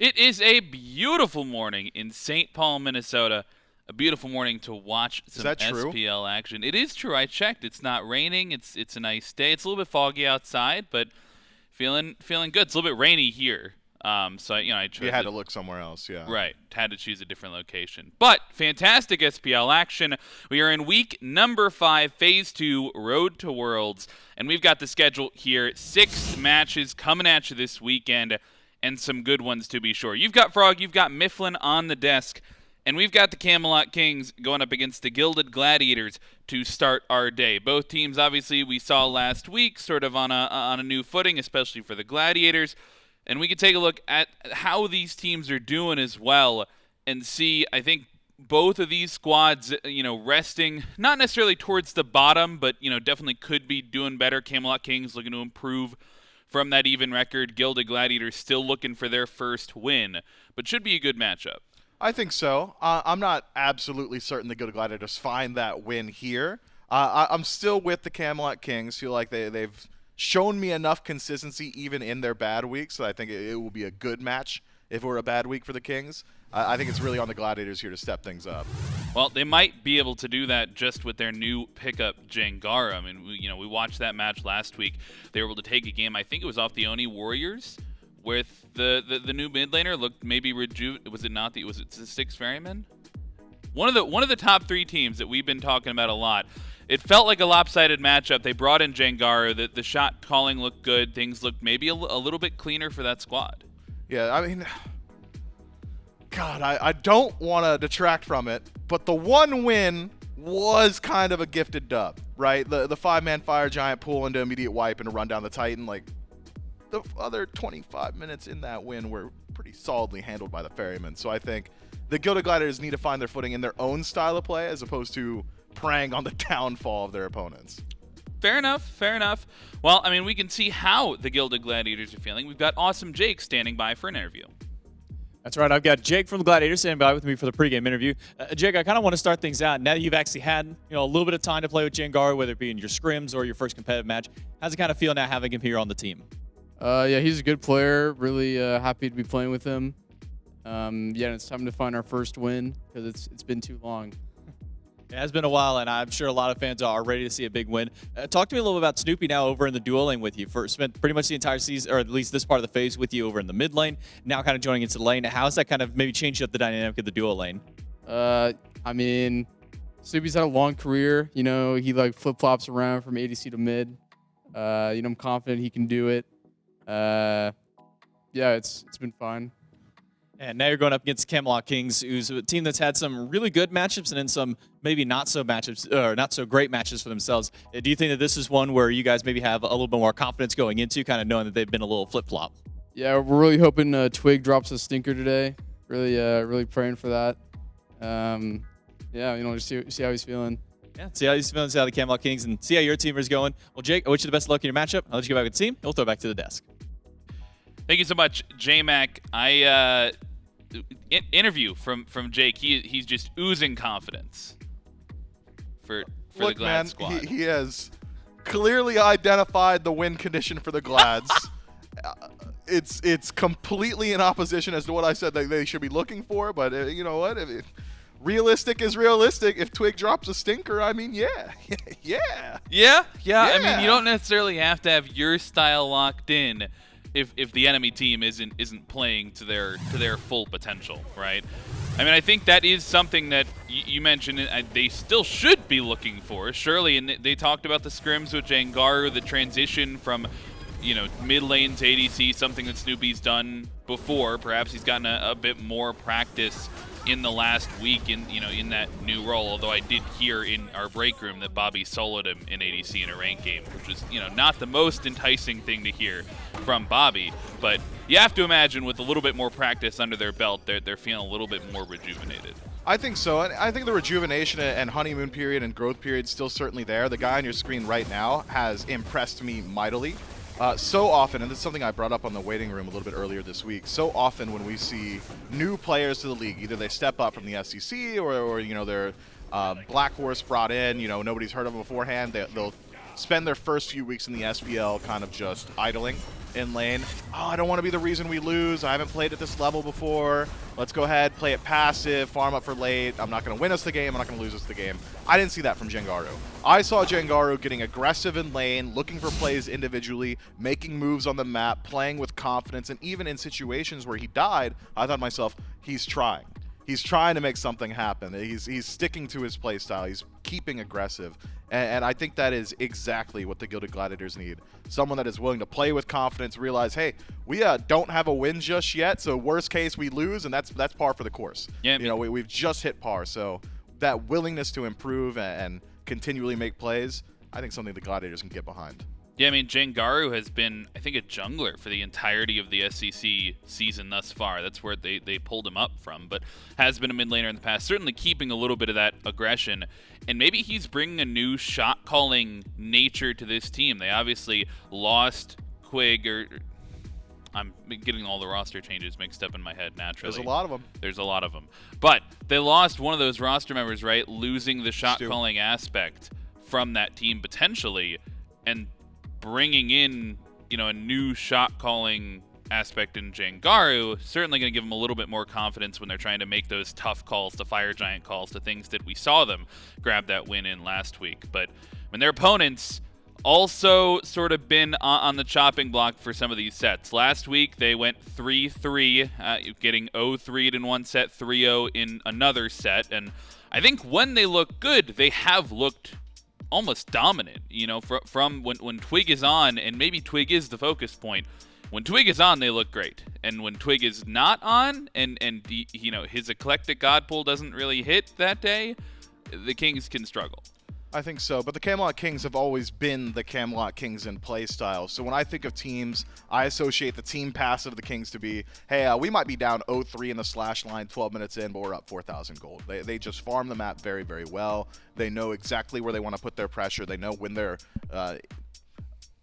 It is a beautiful morning in St. Paul, Minnesota. A beautiful morning to watch some SPL action. It is true. I checked. It's not raining. It's a nice day. It's a little bit foggy outside, but feeling good. It's a little bit rainy here. So I chose. You had to look somewhere else, yeah. Right. Had to choose a different location. But fantastic SPL action. We are in week number 5, phase 2, Road to Worlds, and we've got the schedule here. 6 matches coming at you this weekend, and some good ones to be sure. You've got Frog, you've got Mifflin on the desk, and we've got the Camelot Kings going up against the Gilded Gladiators to start our day. Both teams, obviously, we saw last week, sort of on a new footing, especially for the Gladiators. And we can take a look at how these teams are doing as well and see, I think, both of these squads, resting not necessarily towards the bottom, but, definitely could be doing better. Camelot Kings looking to improve from that even record. Gilded Gladiators still looking for their first win, but should be a good matchup. I think so. I'm not absolutely certain the Gilded Gladiators find that win here. I'm still with the Camelot Kings. Feel like they've shown me enough consistency even in their bad weeks, so I think it will be a good match if it were a bad week for the Kings. I think it's really on the Gladiators here to step things up. Well, they might be able to do that just with their new pickup, Jangaru. I mean, we watched that match last week. They were able to take a game, I think it was off the Oni Warriors, with the new mid laner. Looked maybe was it the Six Ferryman? One of the top 3 teams that we've been talking about a lot. It felt like a lopsided matchup. They brought in Jangaru. The shot calling looked good. Things looked maybe a little bit cleaner for that squad. Yeah, I mean, God, I don't want to detract from it, but the one win was kind of a gifted dub, right? The 5-man fire giant pull into immediate wipe and a run down the Titan. Like, the other 25 minutes in that win were pretty solidly handled by the Ferryman. So I think the Gilded Gladiators need to find their footing in their own style of play as opposed to preying on the downfall of their opponents. Fair enough. Well, I mean, we can see how the Gilded Gladiators are feeling. We've got Awesome Jake standing by for an interview. That's right. I've got Jake from the Gladiators standing by with me for the pregame interview. Jake, I kind of want to start things out. Now that you've actually had a little bit of time to play with Jangaru, whether it be in your scrims or your first competitive match, how's it kind of feel now having him here on the team? Yeah, he's a good player. Really happy to be playing with him. Yeah, it's time to find our first win because it's been too long. It has been a while, and I'm sure a lot of fans are ready to see a big win. Talk to me a little bit about Snoopy now over in the duo lane with you. Spent pretty much the entire season, or at least this part of the phase, with you over in the mid lane. Now kind of joining into the lane. How's that kind of maybe changed up the dynamic of the duo lane? I mean, Snoopy's had a long career. He like flip-flops around from ADC to mid. I'm confident he can do it. Yeah, it's been fine. And now you're going up against Camelot Kings, who's a team that's had some really good matchups and then some maybe not so matchups or not so great matches for themselves. Do you think that this is one where you guys maybe have a little bit more confidence going into, kind of knowing that they've been a little flip-flop? Yeah, we're really hoping Twig drops a stinker today. Really praying for that. Yeah, just see how he's feeling. Yeah, see how he's feeling, see how the Camelot Kings, and see how your team is going. Well, Jake, I wish you the best of luck in your matchup. I'll let you go back with the team. We'll throw it back to the desk. Thank you so much, J-Mac. Interview from Jake. He's just oozing confidence for Look, the Glad man, squad. He has clearly identified the win condition for the Glads. It's completely in opposition as to what I said that they should be looking for, but you know what? Realistic is realistic. If Twig drops a stinker, I mean, yeah. I mean, you don't necessarily have to have your style locked in if the enemy team isn't playing to their full potential, right? I mean, I think that is something that you mentioned they still should be looking for, surely. And they talked about the scrims with Jangaru, the transition from mid lane to ADC, something that Snoopy's done before. Perhaps he's gotten a bit more practice in the last week in that new role, although I did hear in our break room that Bobby soloed him in ADC in a ranked game, which was not the most enticing thing to hear from Bobby. But you have to imagine with a little bit more practice under their belt, they're feeling a little bit more rejuvenated. I think so. And I think the rejuvenation and honeymoon period and growth period is still certainly there. The guy on your screen right now has impressed me mightily. So often, and this is something I brought up on the waiting room a little bit earlier this week, so often when we see new players to the league, either they step up from the SEC or they're Black Horse brought in, nobody's heard of them beforehand, they'll spend their first few weeks in the SPL kind of just idling in lane. Oh, I don't want to be the reason we lose. I haven't played at this level before. Let's go ahead, play it passive, farm up for late. I'm not going to win us the game. I'm not going to lose us the game. I didn't see that from Jangaru. I saw Jangaru getting aggressive in lane, looking for plays individually, making moves on the map, playing with confidence, and even in situations where he died, I thought to myself, he's trying. He's trying to make something happen. He's sticking to his play style. He's keeping aggressive. And I think that is exactly what the Gilded Gladiators need. Someone that is willing to play with confidence, realize, hey, we don't have a win just yet, so worst case we lose, and that's par for the course. Yeah, you know, we've just hit par, so that willingness to improve and continually make plays, I think something the Gladiators can get behind. Yeah, I mean, Jangaru has been, I think, a jungler for the entirety of the SEC season thus far. That's where they pulled him up from, but has been a mid laner in the past, certainly keeping a little bit of that aggression. And maybe he's bringing a new shot-calling nature to this team. They obviously lost Quig, or I'm getting all the roster changes mixed up in my head naturally. There's a lot of them. There's a lot of them. But they lost one of those roster members, right? Losing the shot-calling aspect from that team potentially, and bringing in, you know, a new shot-calling aspect in Jangaru, certainly going to give them a little bit more confidence when they're trying to make those tough calls, the fire giant calls, to things that we saw them grab that win in last week. But when their opponents also sort of been on the chopping block for some of these sets. Last week, they went 3-3, getting 0-3'd in one set, 3-0 in another set. And I think when they look good, they have looked almost dominant, you know, from when Twig is on, and maybe Twig is the focus point. When Twig is on, they look great. And when Twig is not on, and you know, his eclectic god pool doesn't really hit that day, the Kings can struggle. I think so, but the Camelot Kings have always been the Camelot Kings in play style. So when I think of teams, I associate the team passive of the Kings to be, hey, we might be down 0-3 in the slash line 12 minutes in, but we're up 4,000 gold. They just farm the map very, very well. They know exactly where they want to put their pressure. They know when they're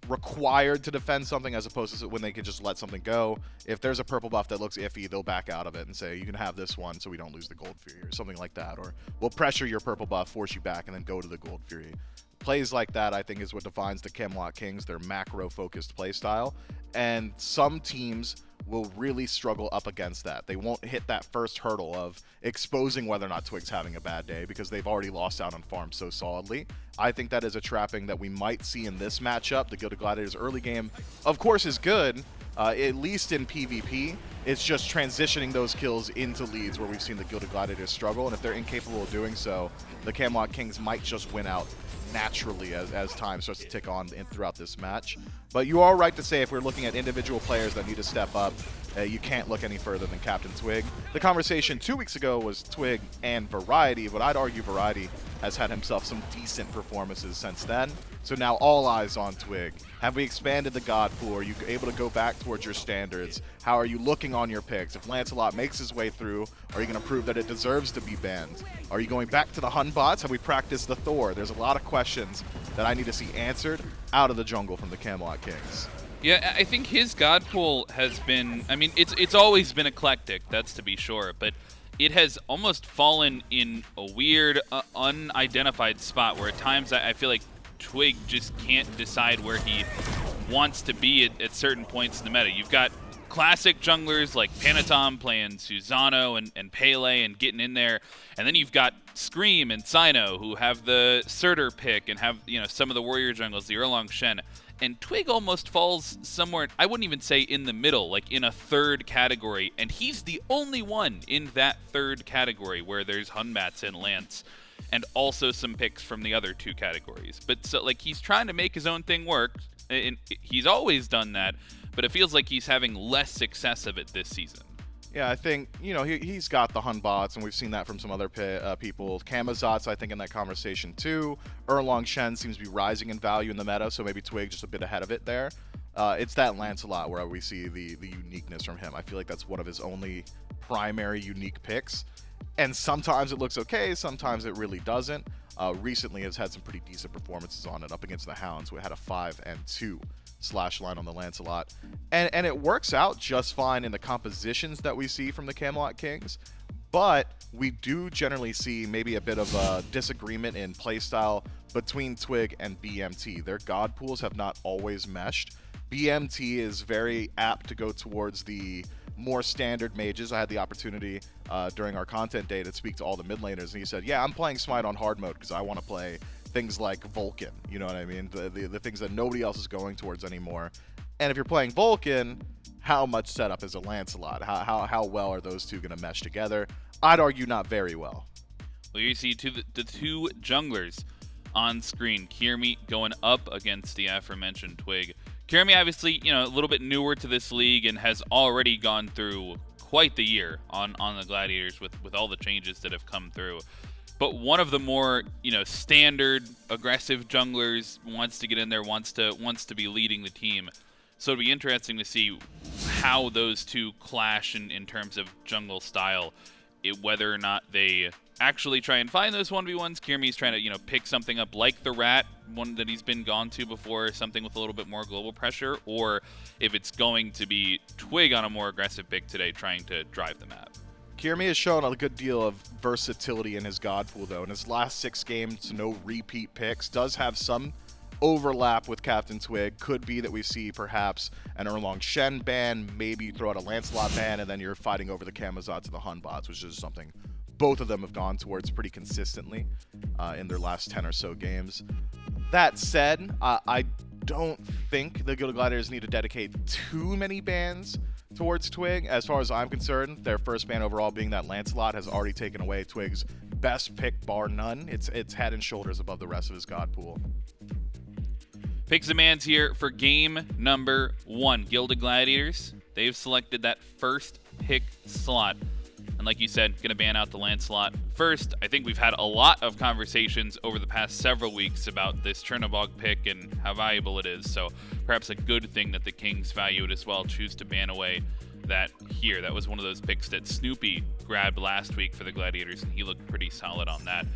required to defend something as opposed to when they can just let something go. If there's a purple buff that looks iffy, they'll back out of it and say, you can have this one so we don't lose the Gold Fury, or something like that. Or we'll pressure your purple buff, force you back, and then go to the Gold Fury. Plays like that, I think, is what defines the Camelot Kings, their macro-focused play style. And some teams will really struggle up against that. They won't hit that first hurdle of exposing whether or not Twig's having a bad day because they've already lost out on farm so solidly. I think that is a trapping that we might see in this matchup. The Gilded Gladiators early game, of course, is good, at least in PvP. It's just transitioning those kills into leads where we've seen the Gilded Gladiators struggle, and if they're incapable of doing so, the Camelot Kings might just win out naturally as time starts to tick on throughout this match. But you are right to say, if we're looking at individual players that need to step up, you can't look any further than CaptainTwig. The conversation 2 weeks ago was Twig and Variety, but I'd argue Variety has had himself some decent performances since then. So now all eyes on Twig. Have we expanded the god pool? Are you able to go back towards your standards? How are you looking on your picks? If Lancelot makes his way through, are you going to prove that it deserves to be banned? Are you going back to the Hun bots? Have we practiced the Thor? There's a lot of questions that I need to see answered out of the jungle from the Camelot Kings. Yeah, I think his god pool has been, I mean, it's always been eclectic, that's to be sure, but it has almost fallen in a weird, unidentified spot where at times I feel like Twig just can't decide where he wants to be at certain points in the meta. You've got classic junglers like Panatom playing Susano and Pele and getting in there, and then you've got Scream and Sino who have the Surtur pick and have, you know, some of the warrior jungles, the Erlong Shen. And Twig almost falls somewhere, I wouldn't even say in the middle, like in a third category, and he's the only one in that third category where there's Hunbats and Lance, and also some picks from the other two categories. But so, like, he's trying to make his own thing work, and he's always done that, but it feels like he's having less success of it this season. Yeah, I think, you know, he's got the Hun bots, and we've seen that from some other people. Camazotz, I think, in that conversation too. Erlong Shen seems to be rising in value in the meta, so maybe Twig just a bit ahead of it there. It's that Lancelot where we see the uniqueness from him. I feel like that's one of his only primary unique picks. And sometimes it looks okay, sometimes it really doesn't. Recently has had some pretty decent performances on it up against the Hounds. We had a 5-2 slash line on the Lancelot. And it works out just fine in the compositions that we see from the Camelot Kings. But we do generally see maybe a bit of a disagreement in playstyle between Twig and BMT. Their god pools have not always meshed. BMT is very apt to go towards the more standard mages. I had the opportunity during our content day to speak to all the mid laners, and he said, yeah, I'm playing Smite on hard mode because I want to play things like Vulcan, you know what I mean? The things that nobody else is going towards anymore. And if you're playing Vulcan, how much setup is a Lancelot? How well are those two going to mesh together? I'd argue not very well. Well, you see the two junglers on screen. Kyrmi going up against the aforementioned Twig. Kyrmi, obviously, you know, a little bit newer to this league and has already gone through quite the year on the Gladiators with all the changes that have come through. But one of the more, you know, standard aggressive junglers, wants to get in there, wants to be leading the team. So it'll be interesting to see how those two clash in terms of jungle style. Whether or not they actually try and find those 1v1s. Kyrmi's trying to, you know, pick something up like the Rat, one that he's been gone to before, something with a little bit more global pressure, or if it's going to be Twig on a more aggressive pick today trying to drive the map. Kyrmi has shown a good deal of versatility in his god pool, though. In his last 6 games, no repeat picks. Does have some overlap with CaptainTwig. Could be that we see perhaps an Erlong Shen ban, maybe throw out a Lancelot ban, and then you're fighting over the Camazotz and the Hun bots, which is something both of them have gone towards pretty consistently in their last 10 or so games. That said, I don't think the Gilded Gladiators need to dedicate too many bans towards Twig. As far as I'm concerned, their first ban overall being that Lancelot has already taken away Twig's best pick, bar none. It's head and shoulders above the rest of his god pool. Picks demands here for game number 1. Gilded Gladiators, they've selected that first pick slot. And like you said, going to ban out the Lancelot first. I think we've had a lot of conversations over the past several weeks about this Chernobog pick and how valuable it is. So perhaps a good thing that the Kings value it as well, choose to ban away that here. That was one of those picks that Snoopy grabbed last week for the Gladiators, and he looked pretty solid on that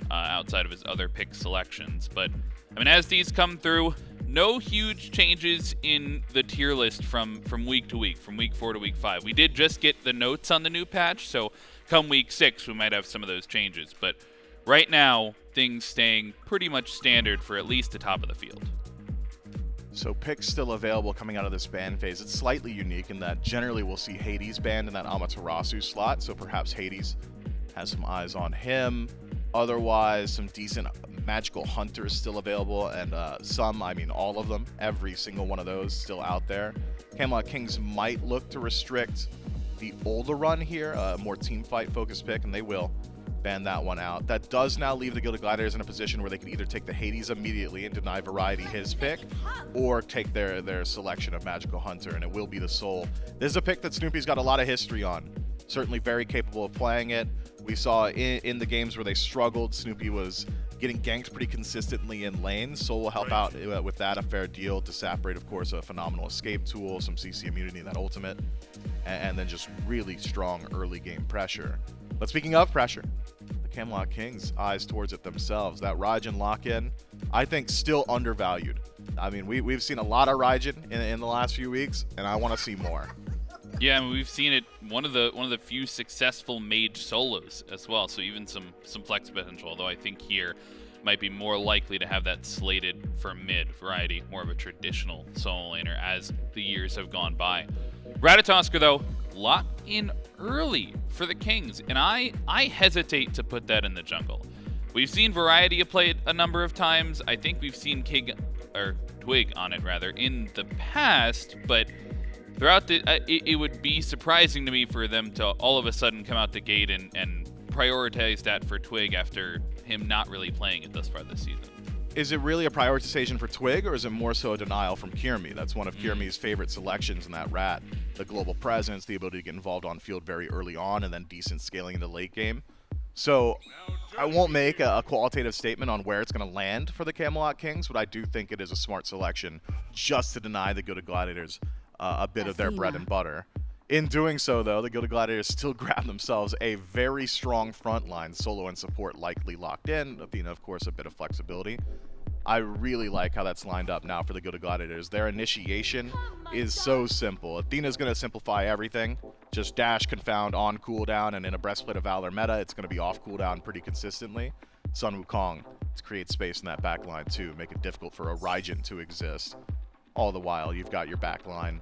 outside of his other pick selections. But I mean, as these come through, no huge changes in the tier list from week to week, from week 4 to week 5. We did just get the notes on the new patch, so come week 6, we might have some of those changes. But right now, things staying pretty much standard for at least the top of the field. So picks still available coming out of this ban phase. It's slightly unique in that generally we'll see Hades banned in that Amaterasu slot, so perhaps Hades has some eyes on him. Otherwise, some decent magical hunters still available, and some, I mean all of them, every single one of those still out there. Camelot Kings might look to restrict the older run here, a more team fight focused pick, and they will ban that one out. That does now leave the Gilded Gladiators in a position where they can either take the Hades immediately and deny Variety his pick, or take their selection of Magical Hunter, and it will be the Soul. This is a pick that Snoopy's got a lot of history on. Certainly very capable of playing it. We saw in the games where they struggled, Snoopy was getting ganked pretty consistently in lanes. Soul will help out with that a fair deal. Disapparated, of course, a phenomenal escape tool, some CC immunity in that ultimate, and then just really strong early game pressure. But speaking of pressure, the Camelot Kings eyes towards it themselves. That Raijin lock-in, I think, still undervalued. I mean, we've seen a lot of Raijin in the last few weeks, and I want to see more. Yeah, I mean, we've seen it one of the few successful mage solos as well. So even some flex potential. Although I think here might be more likely to have that slated for mid variety, more of a traditional solo laner as the years have gone by. Ratatoskr though, locked in early for the Kings, and I hesitate to put that in the jungle. We've seen Variety play it a number of times. I think we've seen Twig on it rather in the past, but throughout it would be surprising to me for them to all of a sudden come out the gate and prioritize that for Twig after him not really playing it thus far this season. Is it really a prioritization for Twig, or is it more so a denial from Kyrmi? That's one of Kyrmi's favorite selections in that Rat. The global presence, the ability to get involved on field very early on, and then decent scaling in the late game. So I won't make a qualitative statement on where it's going to land for the Camelot Kings, but I do think it is a smart selection just to deny the Gilded Gladiators a bit of their bread and butter. In doing so, though, the Gilded Gladiators still grab themselves a very strong front line, solo and support likely locked in. Athena, of course, a bit of flexibility. I really like how that's lined up now for the Gilded Gladiators. Their initiation is so simple. Athena's going to simplify everything. Just dash, confound, on cooldown, and in a Breastplate of Valor meta, it's going to be off cooldown pretty consistently. Sun Wukong to create space in that back line too, make it difficult for a Raijin to exist. All the while, you've got your back line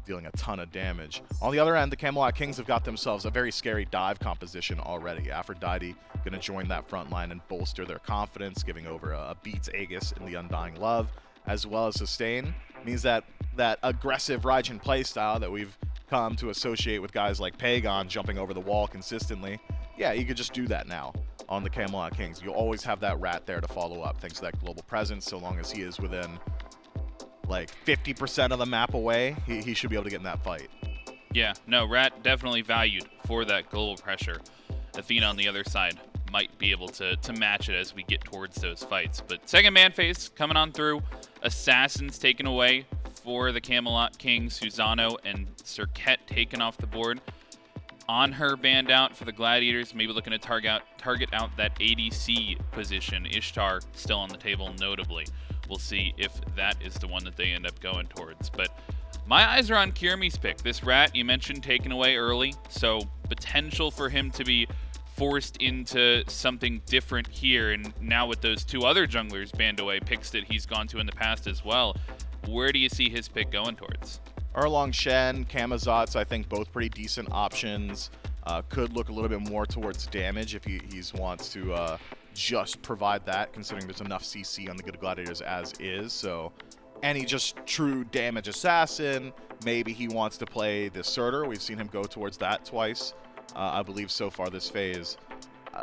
dealing a ton of damage. On the other end, the Camelot Kings have got themselves a very scary dive composition already. Aphrodite going to join that front line and bolster their confidence, giving over a Beats Aegis in the Undying Love, as well as sustain. Means that that aggressive Raijin playstyle that we've come to associate with guys like Pagon jumping over the wall consistently, yeah, you could just do that now on the Camelot Kings. You'll always have that rat there to follow up, thanks to that global presence, so long as he is within like 50% of the map away, he should be able to get in that fight. Yeah, no, Rat definitely valued for that global pressure. Athena on the other side might be able to match it as we get towards those fights. But second man phase coming on through. Assassins taken away for the Camelot Kings. Susano and Serqet taken off the board. On her banned out for the Gladiators, maybe looking to target out that ADC position. Ishtar still on the table notably. We'll see if that is the one that they end up going towards. But my eyes are on Kyrmi's pick. This rat you mentioned taken away early, so potential for him to be forced into something different here. And now with those two other junglers banned away, picks that he's gone to in the past as well, where do you see his pick going towards? Erlong Shen, Camazotz, I think both pretty decent options. Could look a little bit more towards damage if he wants to just provide that, considering there's enough CC on the Gilded Gladiators as is. So any just true damage assassin, maybe he wants to play the Surtur. We've seen him go towards that twice, I believe, so far this phase.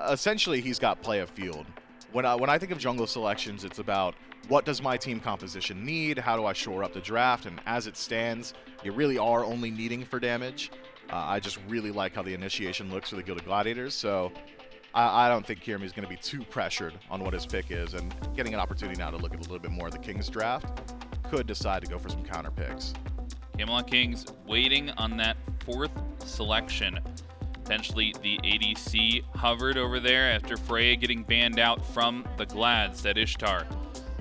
Essentially, he's got play of field. When I think of jungle selections, it's about what does my team composition need? How do I shore up the draft? And as it stands, you really are only needing for damage. I just really like how the initiation looks for the Gilded Gladiators, so I don't think Kyrmi is going to be too pressured on what his pick is, and getting an opportunity now to look at a little bit more of the Kings draft, could decide to go for some counter picks. Camelot Kings waiting on that fourth selection. Potentially the ADC hovered over there after Freya getting banned out from the Glads. That Ishtar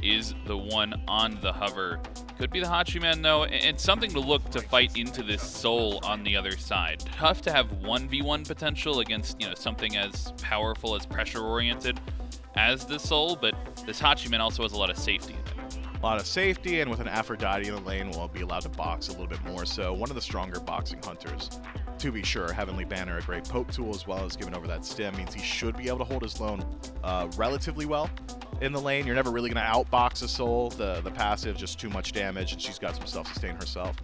is the one on the hover. Could be the Hachiman though, and something to look to fight into this soul on the other side. Tough to have 1v1 potential against, you know, something as powerful as pressure oriented as the soul, but this Hachiman also has a lot of safety in it. A lot of safety, and with an Aphrodite in the lane, we'll be allowed to box a little bit more. So one of the stronger boxing hunters, to be sure. Heavenly Banner, a great poke tool, as well as giving over that stim, means he should be able to hold his lone relatively well in the lane. You're never really going to outbox a soul. The passive, just too much damage, and she's got some self-sustain herself.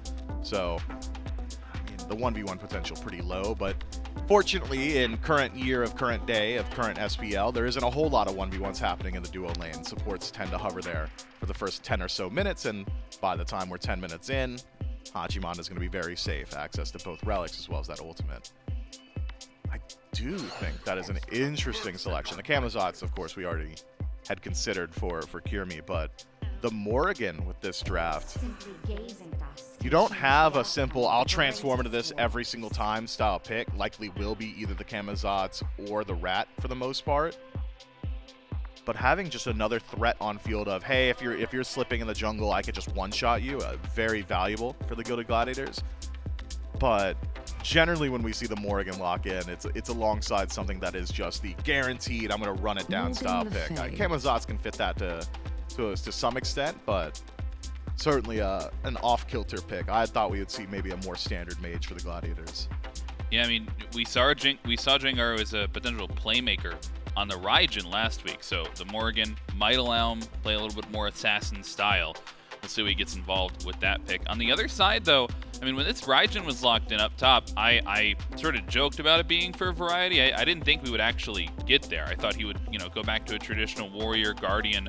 So the 1v1 potential pretty low, but fortunately, in current year of current day of current SPL, there isn't a whole lot of 1v1s happening in the duo lane. Supports tend to hover there for the first 10 or so minutes, and by the time we're 10 minutes in, Hachiman is going to be very safe. Access to both relics as well as that ultimate. I do think that is an interesting selection. The Camazotz, of course, we already had considered for Kyrmi, but the Morrigan with this draft, you don't have a simple I'll transform into this every single time style pick. Likely will be either the Camazotz or the Rat for the most part. But having just another threat on field of, hey, if you're slipping in the jungle, I could just one-shot you, very valuable for the Gilded Gladiators. But generally when we see the Morrigan lock in, it's alongside something that is just the guaranteed, I'm going to run it down style pick. Camazotz can fit that to some extent, but certainly an off-kilter pick. I thought we would see maybe a more standard mage for the Gladiators. Yeah, I mean, we saw Jangaru as a potential playmaker on the Raijin last week, so the Morrigan might allow him to play a little bit more assassin style. We'll see if he gets involved with that pick. On the other side, though, I mean, when this Raijin was locked in up top, I sort of joked about it being for variety. I didn't think we would actually get there. I thought he would, you know, go back to a traditional warrior guardian.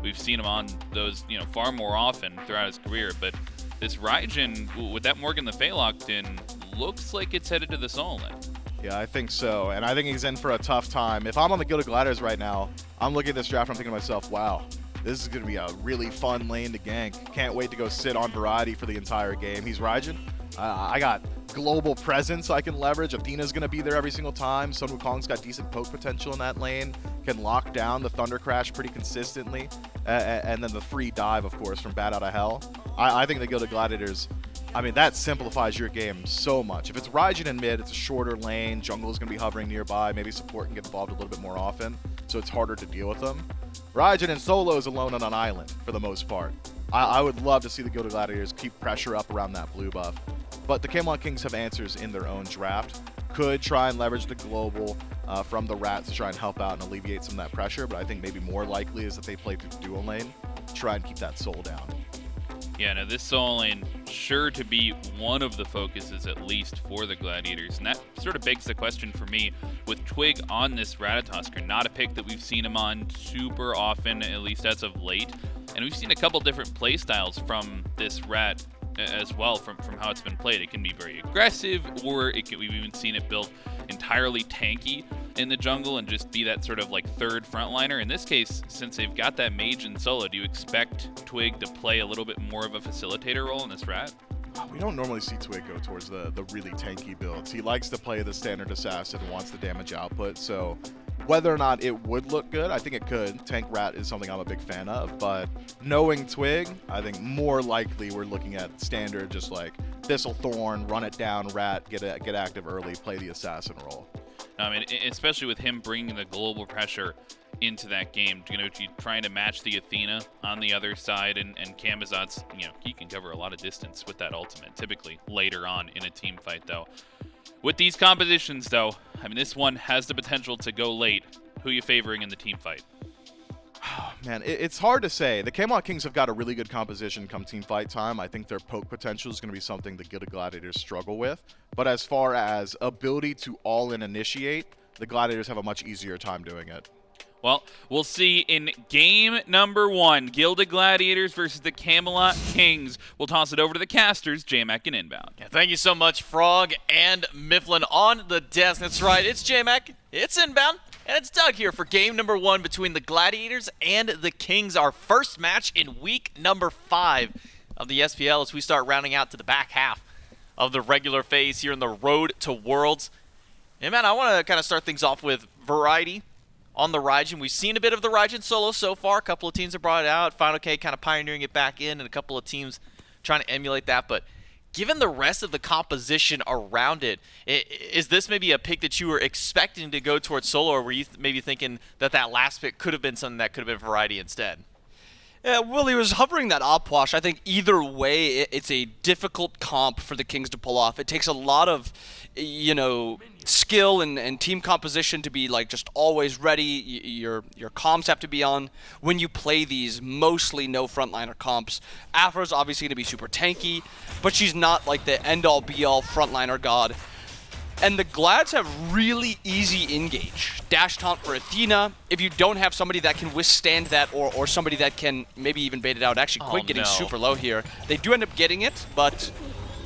We've seen him on those, you know, far more often throughout his career, but this Raijin, with that Morrigan the Fae locked in, looks like it's headed to the Soul Lane. Yeah, I think so, and I think he's in for a tough time. If I'm on the Gilded Gladiators right now, I'm looking at this draft, I'm thinking to myself, wow, this is going to be a really fun lane to gank. Can't wait to go sit on variety for the entire game. He's Raijin. I got global presence I can leverage. Athena's going to be there every single time. Sun Wukong's got decent poke potential in that lane. Can lock down the Thunder Crash pretty consistently. and then the free dive, of course, from Bat Out of Hell. I think the Gilded Gladiators, I mean, that simplifies your game so much. If it's Raijin in mid, it's a shorter lane, jungle is going to be hovering nearby, maybe support can get involved a little bit more often, so it's harder to deal with them. Raijin in solo is alone on an island, for the most part. I would love to see the Gilded Gladiators keep pressure up around that blue buff. But the Camelot Kings have answers in their own draft. Could try and leverage the global from the Rats to try and help out and alleviate some of that pressure, but I think maybe more likely is that they play through the dual lane to try and keep that soul down. Yeah, no, this soul lane sure to be one of the focuses at least for the Gladiators, and that sort of begs the question for me with Quig on this Ratatoskr, not a pick that we've seen him on super often, at least as of late, and we've seen a couple different play styles from this Rat as well from how it's been played. It can be very aggressive, or we've even seen it built entirely tanky in the jungle and just be that sort of like third frontliner. In this case, since they've got that mage in solo, do you expect Quig to play a little bit more of a facilitator role in this Rat? We don't normally see Quig go towards the really tanky builds. He likes to play the standard assassin, wants the damage output, so whether or not it would look good, I think it could. Tank Rat is something I'm a big fan of, but knowing Quig, I think more likely we're looking at standard, just like Thistle Thorn, run it down, Rat, get active early, play the assassin role. I mean, especially with him bringing the global pressure into that game, you know, trying to match the Athena on the other side, and Camazotz, you know, he can cover a lot of distance with that ultimate, typically later on in a team fight, though. With these compositions, though, I mean, this one has the potential to go late. Who are you favoring in the team fight? Oh, man, it's hard to say. The Camelot Kings have got a really good composition come team fight time. I think their poke potential is going to be something the Gilded Gladiators struggle with. But as far as ability to all-in initiate, the Gladiators have a much easier time doing it. Well, we'll see in game number 1, Gilded Gladiators versus the Camelot Kings. We'll toss it over to the casters, J-Mac and Inbound. Yeah, thank you so much, Frog and Mifflin on the desk. That's right, it's J-Mac, it's Inbound, and it's Doug here for game number 1 between the Gladiators and the Kings, our first match in week number 5 of the SPL as we start rounding out to the back half of the regular phase here in the Road to Worlds. And man, I want to kind of start things off with variety on the Raijin. We've seen a bit of the Raijin solo so far. A couple of teams have brought it out. Final K kind of pioneering it back in, and a couple of teams trying to emulate that. But given the rest of the composition around it, is this maybe a pick that you were expecting to go towards solo, or were you maybe thinking that that last pick could have been something that could have been variety instead? Yeah, well, he was hovering that opwash. I think either way, it's a difficult comp for the Kings to pull off. It takes a lot of, you know, skill and team composition to be like just always ready. Your comps have to be on when you play these mostly no frontliner comps. Afro's obviously going to be super tanky, but she's not like the end-all be-all frontliner god. And the Glads have really easy engage. Dash taunt for Athena. If you don't have somebody that can withstand that, or somebody that can maybe even bait it out. Actually, Quig getting super low here. They do end up getting it, but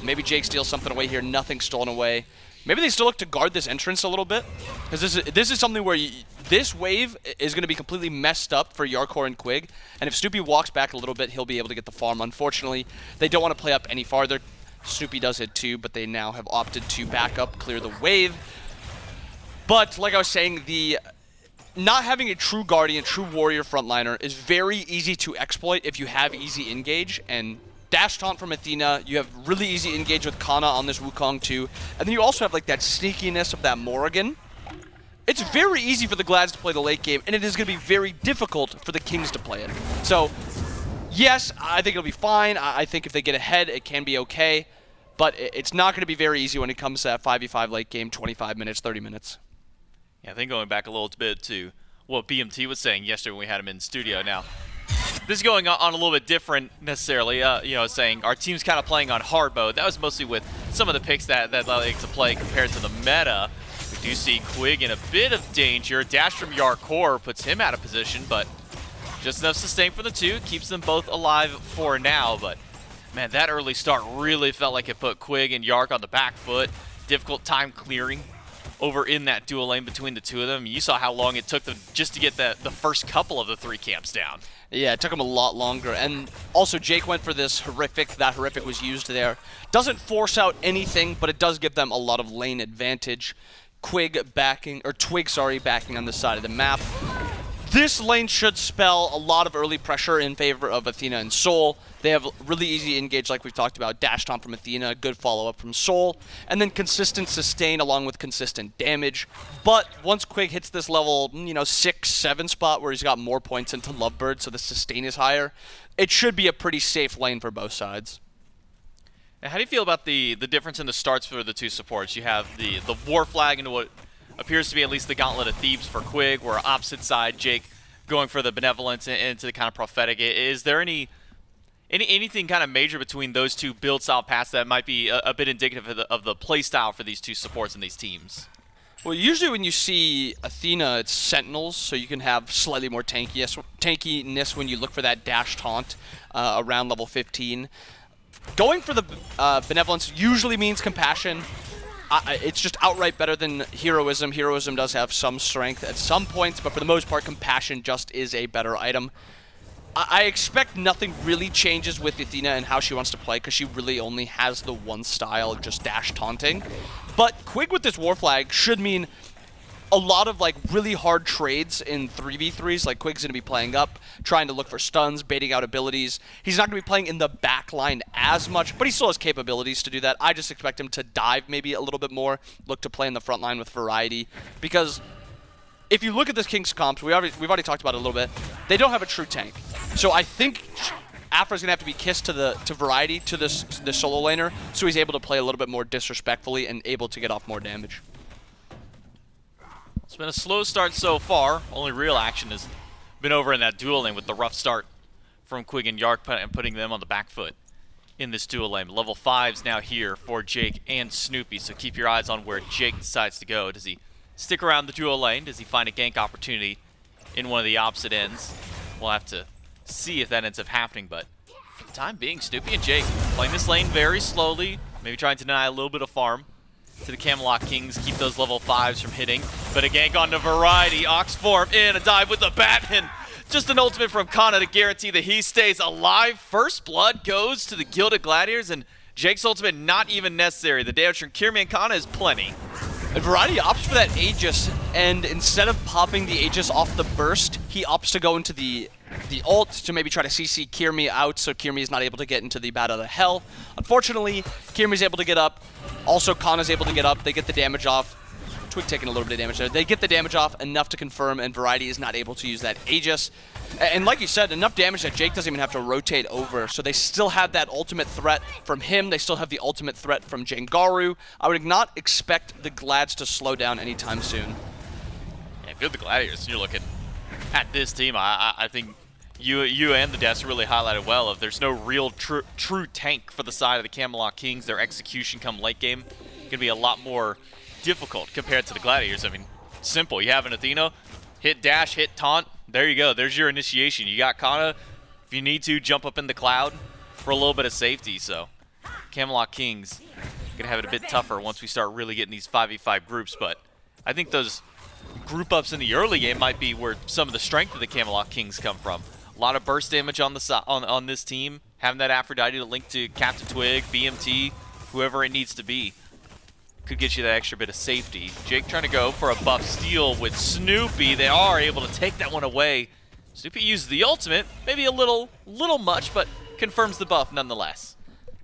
maybe Jake steals something away here. Nothing stolen away. Maybe they still look to guard this entrance a little bit, because this is something where this wave is going to be completely messed up for Jarcorrr and Quig. And if Snoopy walks back a little bit, he'll be able to get the farm. Unfortunately, they don't want to play up any farther. Snoopy does it too, but they now have opted to back up, clear the wave. But like I was saying, the not having a true Guardian, true Warrior frontliner is very easy to exploit if you have easy engage. And dash taunt from Athena, you have really easy engage with Kana on this Wukong too. And then you also have like that sneakiness of that Morrigan. It's very easy for the Glads to play the late game, and it is going to be very difficult for the Kings to play it. So yes, I think it'll be fine. I think if they get ahead, it can be okay. But it's not going to be very easy when it comes to that 5v5 late game, 25 minutes, 30 minutes. Yeah, I think going back a little bit to what BMT was saying yesterday when we had him in studio. Now, this is going on a little bit different necessarily, you know, saying our team's kind of playing on hard mode. That was mostly with some of the picks that like to play compared to the meta. We do see Quig in a bit of danger. Dash from Jarcorrr puts him out of position, but just enough sustain for the two. Keeps them both alive for now, but man, that early start really felt like it put Quig and Yark on the back foot. Difficult time clearing over in that dual lane between the two of them. You saw how long it took them just to get the first couple of the 3 camps down. Yeah, it took them a lot longer. And also, Jake went for this horrific. That horrific was used there. Doesn't force out anything, but it does give them a lot of lane advantage. Twig, backing on the side of the map. This lane should spell a lot of early pressure in favor of Athena and Sol. They have really easy engage like we've talked about. Dash taunt from Athena, good follow-up from Sol, and then consistent sustain along with consistent damage. But once Quig hits this level, 6, 7 spot where he's got more points into Lovebird, so the sustain is higher, it should be a pretty safe lane for both sides. And how do you feel about the difference in the starts for the two supports? You have the War Flag into what appears to be at least the Gauntlet of Thebes for Quig, where opposite side, Jake going for the Benevolence into the kind of Prophetic. Is there anything kind of major between those two build style paths that might be a bit indicative of the play style for these two supports and these teams? Well, usually when you see Athena, it's Sentinels, so you can have slightly more tankiness when you look for that dash taunt around level 15. Going for the Benevolence usually means Compassion. It's just outright better than Heroism. Heroism does have some strength at some points, but for the most part, Compassion just is a better item. I expect nothing really changes with Athena and how she wants to play, because she really only has the one style of just dash taunting. But Quig with this War Flag should mean a lot of really hard trades in 3v3s. Like Quig's going to be playing up, trying to look for stuns, baiting out abilities. He's not going to be playing in the back line as much, but he still has capabilities to do that. I just expect him to dive maybe a little bit more, look to play in the front line with variety, because if you look at this Kings comps, we've already talked about it a little bit, they don't have a true tank. So I think Afra's going to have to be kissed to variety, to this solo laner, so he's able to play a little bit more disrespectfully and able to get off more damage. It's been a slow start so far. Only real action has been over in that duel lane with the rough start from Quig and Yark and putting them on the back foot in this duel lane. Level 5's now here for Jake and Snoopy, so keep your eyes on where Jake decides to go. Does he stick around the duel lane? Does he find a gank opportunity in one of the opposite ends? We'll have to see if that ends up happening, but for the time being, Snoopy and Jake playing this lane very slowly, maybe trying to deny a little bit of farm to the Camelot Kings, keep those level 5s from hitting. But a gank onto Variety, Ox form in, a dive with the Batman. Just an ultimate from Cxnnahh to guarantee that he stays alive. First blood goes to the Gilded Gladiators, and Jake's ultimate not even necessary. The damage from Kyrmi and Cxnnahh is plenty. And Variety opts for that Aegis, and instead of popping the Aegis off the burst, he opts to go into the ult to maybe try to CC Kyrmi out, so Kyrmi is not able to get into the Bat of the Hell. Unfortunately, Kyrmi's able to get up. Also, Cxnnah's able to get up. They get the damage off. Twig taking a little bit of damage there. They get the damage off enough to confirm, and Variety is not able to use that Aegis. And like you said, enough damage that Jake doesn't even have to rotate over, so they still have that ultimate threat from him. They still have the ultimate threat from Jangaru. I would not expect the Glads to slow down anytime soon. Yeah, if you're the Gladiators, you're looking at this team. I think you and the Deaths really highlighted well of there's no real true tank for the side of the Camelot Kings. Their execution come late game can be a lot more difficult compared to the Gladiators. I mean, simple. You have an Athena, hit dash, hit taunt. There you go. There's your initiation. You got Cxnnahh. If you need to, jump up in the cloud for a little bit of safety. So Camelot Kings gonna have it a bit tougher once we start really getting these 5v5 groups. But I think those group ups in the early game might be where some of the strength of the Camelot Kings come from. A lot of burst damage on the on this team. Having that Aphrodite to link to CaptainTwig, BMT, whoever it needs to be, could get you that extra bit of safety. Jake trying to go for a buff steal with Snoopy. They are able to take that one away. Snoopy used the ultimate, maybe a little much, but confirms the buff nonetheless.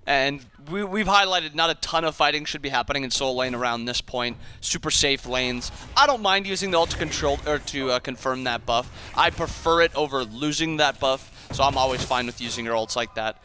And we've highlighted not a ton of fighting should be happening in Soul Lane around this point. Super safe lanes. I don't mind using the ult to control or to confirm that buff. I prefer it over losing that buff, so I'm always fine with using your ults like that.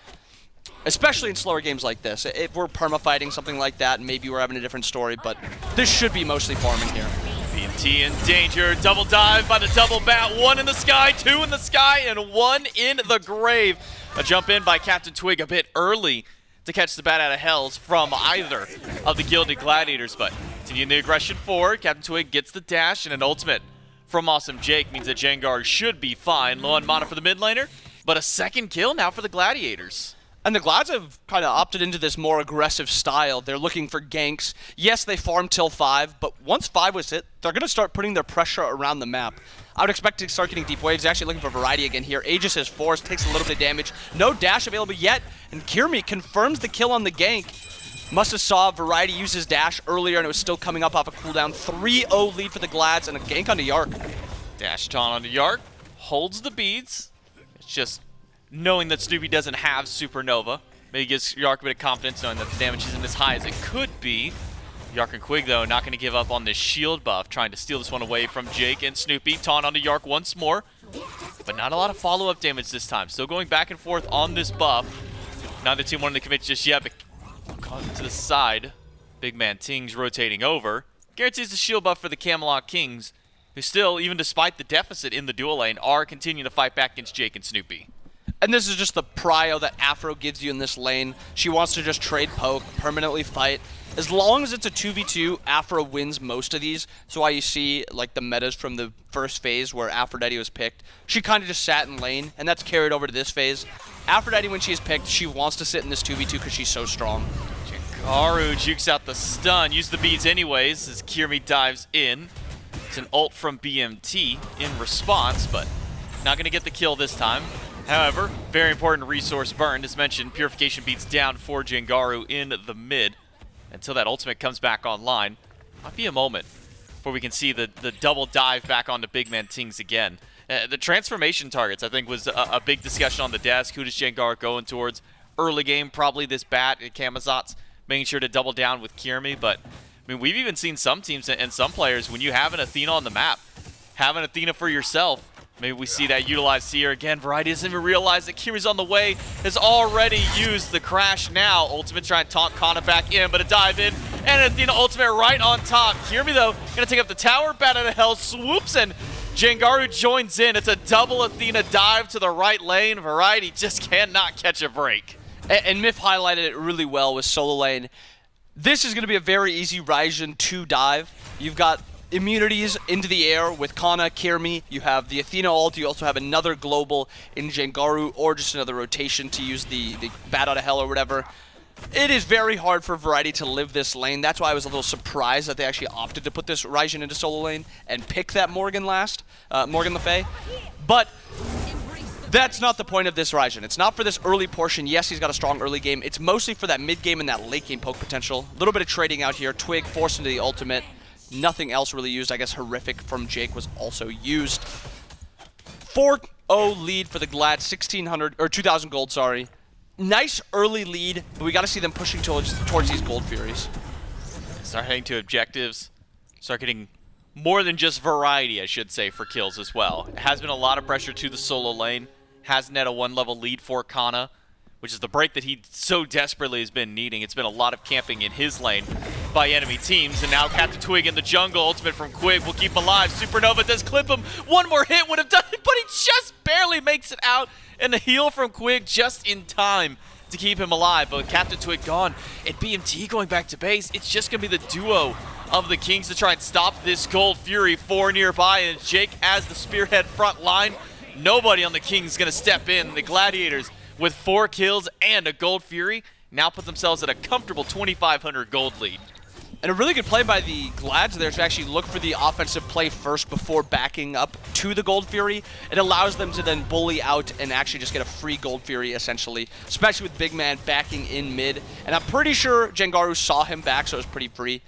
Especially in slower games like this. If we're perma-fighting something like that, maybe we're having a different story, but this should be mostly farming here. BMT in danger. Double dive by the double bat. One in the sky, two in the sky, and one in the grave. A jump in by CaptainTwig a bit early to catch the bat out of hells from either of the Gilded Gladiators, but continuing the aggression forward. CaptainTwig gets the dash, and an ultimate from Awesome Jake means that Jangaru should be fine. Low on mana for the mid laner, but a second kill now for the Gladiators. And the Glads have kind of opted into this more aggressive style. They're looking for ganks. Yes, they farm till 5, but once 5 was hit, they're going to start putting their pressure around the map. I would expect to start getting deep waves. Actually looking for variety again here. Aegis is forced, takes a little bit of damage. No dash available yet, and Kyrmi confirms the kill on the gank. Must have saw Variety use his dash earlier, and it was still coming up off a cooldown. 3-0 lead for the Glads, and a gank onto Yark. Dash taunt onto Yark. holds the beads. It's just knowing that Snoopy doesn't have Supernova. Maybe gives Yark a bit of confidence knowing that the damage isn't as high as it could be. Yark and Quig, though, not going to give up on this shield buff, trying to steal this one away from Jake and Snoopy. Taunt onto Yark once more, but not a lot of follow-up damage this time. Still going back and forth on this buff. Neither team wanted to commit just yet, but caught to the side. BigManTingz rotating over. Guarantees the shield buff for the Camelot Kings, who still, even despite the deficit in the dual lane, are continuing to fight back against Jake and Snoopy. And this is just the prio that Afro gives you in this lane. She wants to just trade poke, permanently fight. As long as it's a 2v2, Afro wins most of these. That's why you see like the metas from the first phase where Aphrodite was picked. She kind of just sat in lane, and that's carried over to this phase. Aphrodite, when she's picked, she wants to sit in this 2v2 because she's so strong. Jangaru jukes out the stun, use the beads anyways as Kyrmi dives in. It's an ult from BMT in response, but not going to get the kill this time. However, very important resource burned. As mentioned, Purification beats down for Jangaru in the mid. Until that ultimate comes back online, might be a moment before we can see the double dive back onto BigManTingz again. The transformation targets, I think, was a big discussion on the desk. Who does Jangaru going towards? Early game, probably this bat at Camazotz, making sure to double down with Kyrmi. But, I mean, we've even seen some teams and some players, when you have an Athena on the map, have an Athena for yourself, maybe we see that utilized here again. Variety doesn't even realize that Kyrmi's on the way, has already used the crash now. Ultimate trying to taunt Kana back in, but a dive in, and an Athena ultimate right on top. Kyrmi, though, gonna take up the tower, bat out of hell, swoops, and Jangaru joins in. It's a double Athena dive to the right lane. Variety just cannot catch a break. And Myth highlighted it really well with solo lane. This is gonna be a very easy Raijin 2 dive. You've got immunities into the air with Kana, Kyrmi. You have the Athena ult. You also have another global in Jangaru, or just another rotation to use the bat out of hell or whatever. It is very hard for Variety to live this lane. That's why I was a little surprised that they actually opted to put this Raijin into solo lane and pick that Morrigan last, Morrigan Le Fay. But that's not the point of this Raijin. It's not for this early portion. Yes, he's got a strong early game. It's mostly for that mid game and that late game poke potential. A little bit of trading out here. Twig forced into the ultimate. Nothing else really used. I guess Horrific from Jake was also used. 4-0 lead for the Glad, 1,600 or 2,000 gold. Sorry, nice early lead, but we got to see them pushing towards these gold furies. Start heading to objectives. Start getting more than just variety, I should say, for kills as well. It has been a lot of pressure to the solo lane. Hasn't had a 1-level lead for Kana, which is the break that he so desperately has been needing. It's been a lot of camping in his lane by enemy teams, and now CaptainTwig in the jungle. Ultimate from Quig will keep him alive. Supernova does clip him. One more hit would have done it, but he just barely makes it out, and the heal from Quig just in time to keep him alive. But with CaptainTwig gone and BMT going back to base, it's just going to be the duo of the Kings to try and stop this Gold Fury. 4 nearby, and Jake as the spearhead front line. Nobody on the Kings is going to step in. The Gladiators, with 4 kills and a Gold Fury, now put themselves at a comfortable 2,500 gold lead. And a really good play by the Glads there to actually look for the offensive play first before backing up to the Gold Fury. It allows them to then bully out and actually just get a free Gold Fury, essentially, especially with Big Man backing in mid. And I'm pretty sure Jangaru saw him back, so it was pretty free.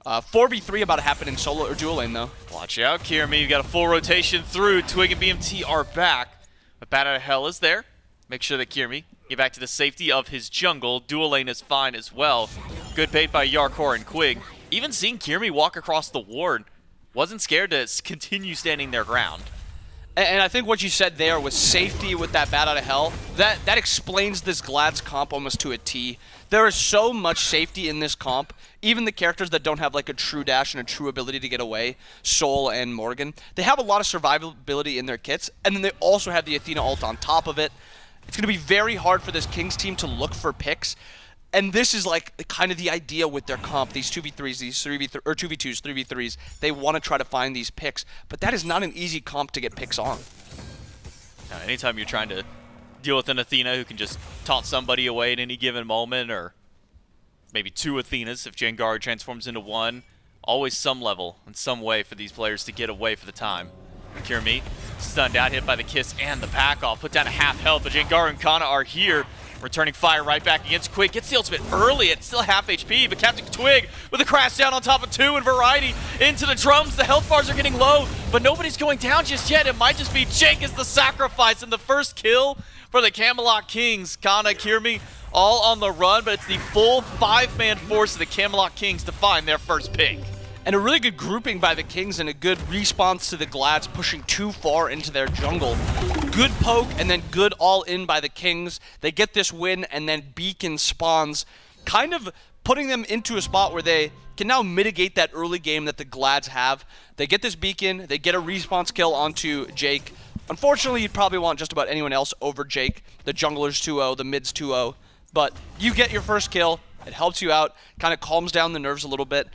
4v3 about to happen in solo or dual lane, though. Watch out, Kyrmi. You've got a full rotation through. Twig and BMT are back. But Bat Out of Hell is there. Make sure that Kyrmi get back to the safety of his jungle. Dual lane is fine as well. Good bait by Jarcorrr and Quig. Even seeing Kyrmi walk across the ward, wasn't scared to continue standing their ground. And I think what you said there was safety with that Bat Out of Hell. That explains this Glad's comp almost to a T. There is so much safety in this comp. Even the characters that don't have like a true dash and a true ability to get away, Sol and Morrigan, they have a lot of survivability in their kits, and then they also have the Athena ult on top of it. It's going to be very hard for this Kings team to look for picks. And this is like kind of the idea with their comp, these 2v3s, these 3v3 or 2v2s, 3v3s. They want to try to find these picks, but that is not an easy comp to get picks on. Now, anytime you're trying to deal with an Athena who can just taunt somebody away at any given moment, or maybe 2 Athenas if Jangaru transforms into 1, always some level and some way for these players to get away for the time. Kyrmi stunned out, hit by the kiss and the pack off, put down a half health, but Jangaru and Kana are here. Returning fire right back against Quig. Gets the ultimate early at still half HP, but CaptainTwig with a crash down on top of 2 and Variety into the drums. The health bars are getting low. but nobody's going down just yet. It might just be Jake as the sacrifice, and the first kill for the Camelot Kings. Cxnnahh, Kyrmi, all on the run, but it's the full 5-man force of the Camelot Kings to find their first pick. And a really good grouping by the Kings and a good response to the Glads pushing too far into their jungle. Good poke and then good all-in by the Kings. They get this win, and then Beacon spawns, kind of putting them into a spot where they can now mitigate that early game that the Glads have. They get this Beacon, they get a response kill onto Jake. Unfortunately, you'd probably want just about anyone else over Jake. The jungler's 2-0, the mid's 2-0. But you get your first kill, it helps you out, kind of calms down the nerves a little bit.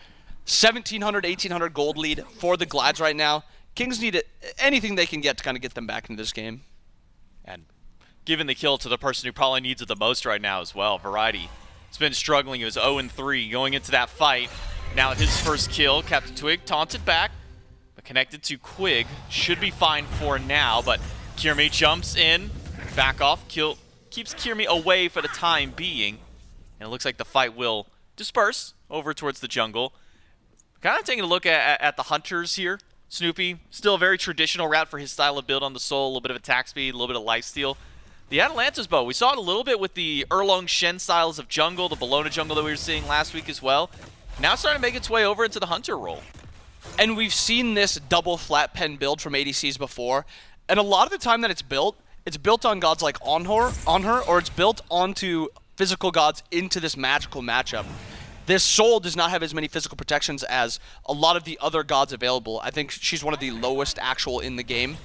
1,700, 1,800 gold lead for the Glads right now. Kings need anything they can get to kind of get them back into this game. And giving the kill to the person who probably needs it the most right now as well, Variety. He's been struggling. He was 0-3 going into that fight. Now with his first kill, CaptainTwig taunted back, but connected to Quig. Should be fine for now, but Kyrmi jumps in, back off, keeps Kyrmi away for the time being. And it looks like the fight will disperse over towards the jungle. Kind of taking a look at the Hunters here. Snoopy, still a very traditional route for his style of build on the Soul. A little bit of attack speed, a little bit of lifesteal. The Atalanta's bow, we saw it a little bit with the Erlong Shen styles of jungle, the Bologna jungle that we were seeing last week as well. Now it's starting to make its way over into the Hunter role. And we've seen this double flat pen build from ADCs before. And a lot of the time that it's built on gods like on her, or it's built onto physical gods into this magical matchup. This Soul does not have as many physical protections as a lot of the other gods available. I think she's one of the lowest actual in the game.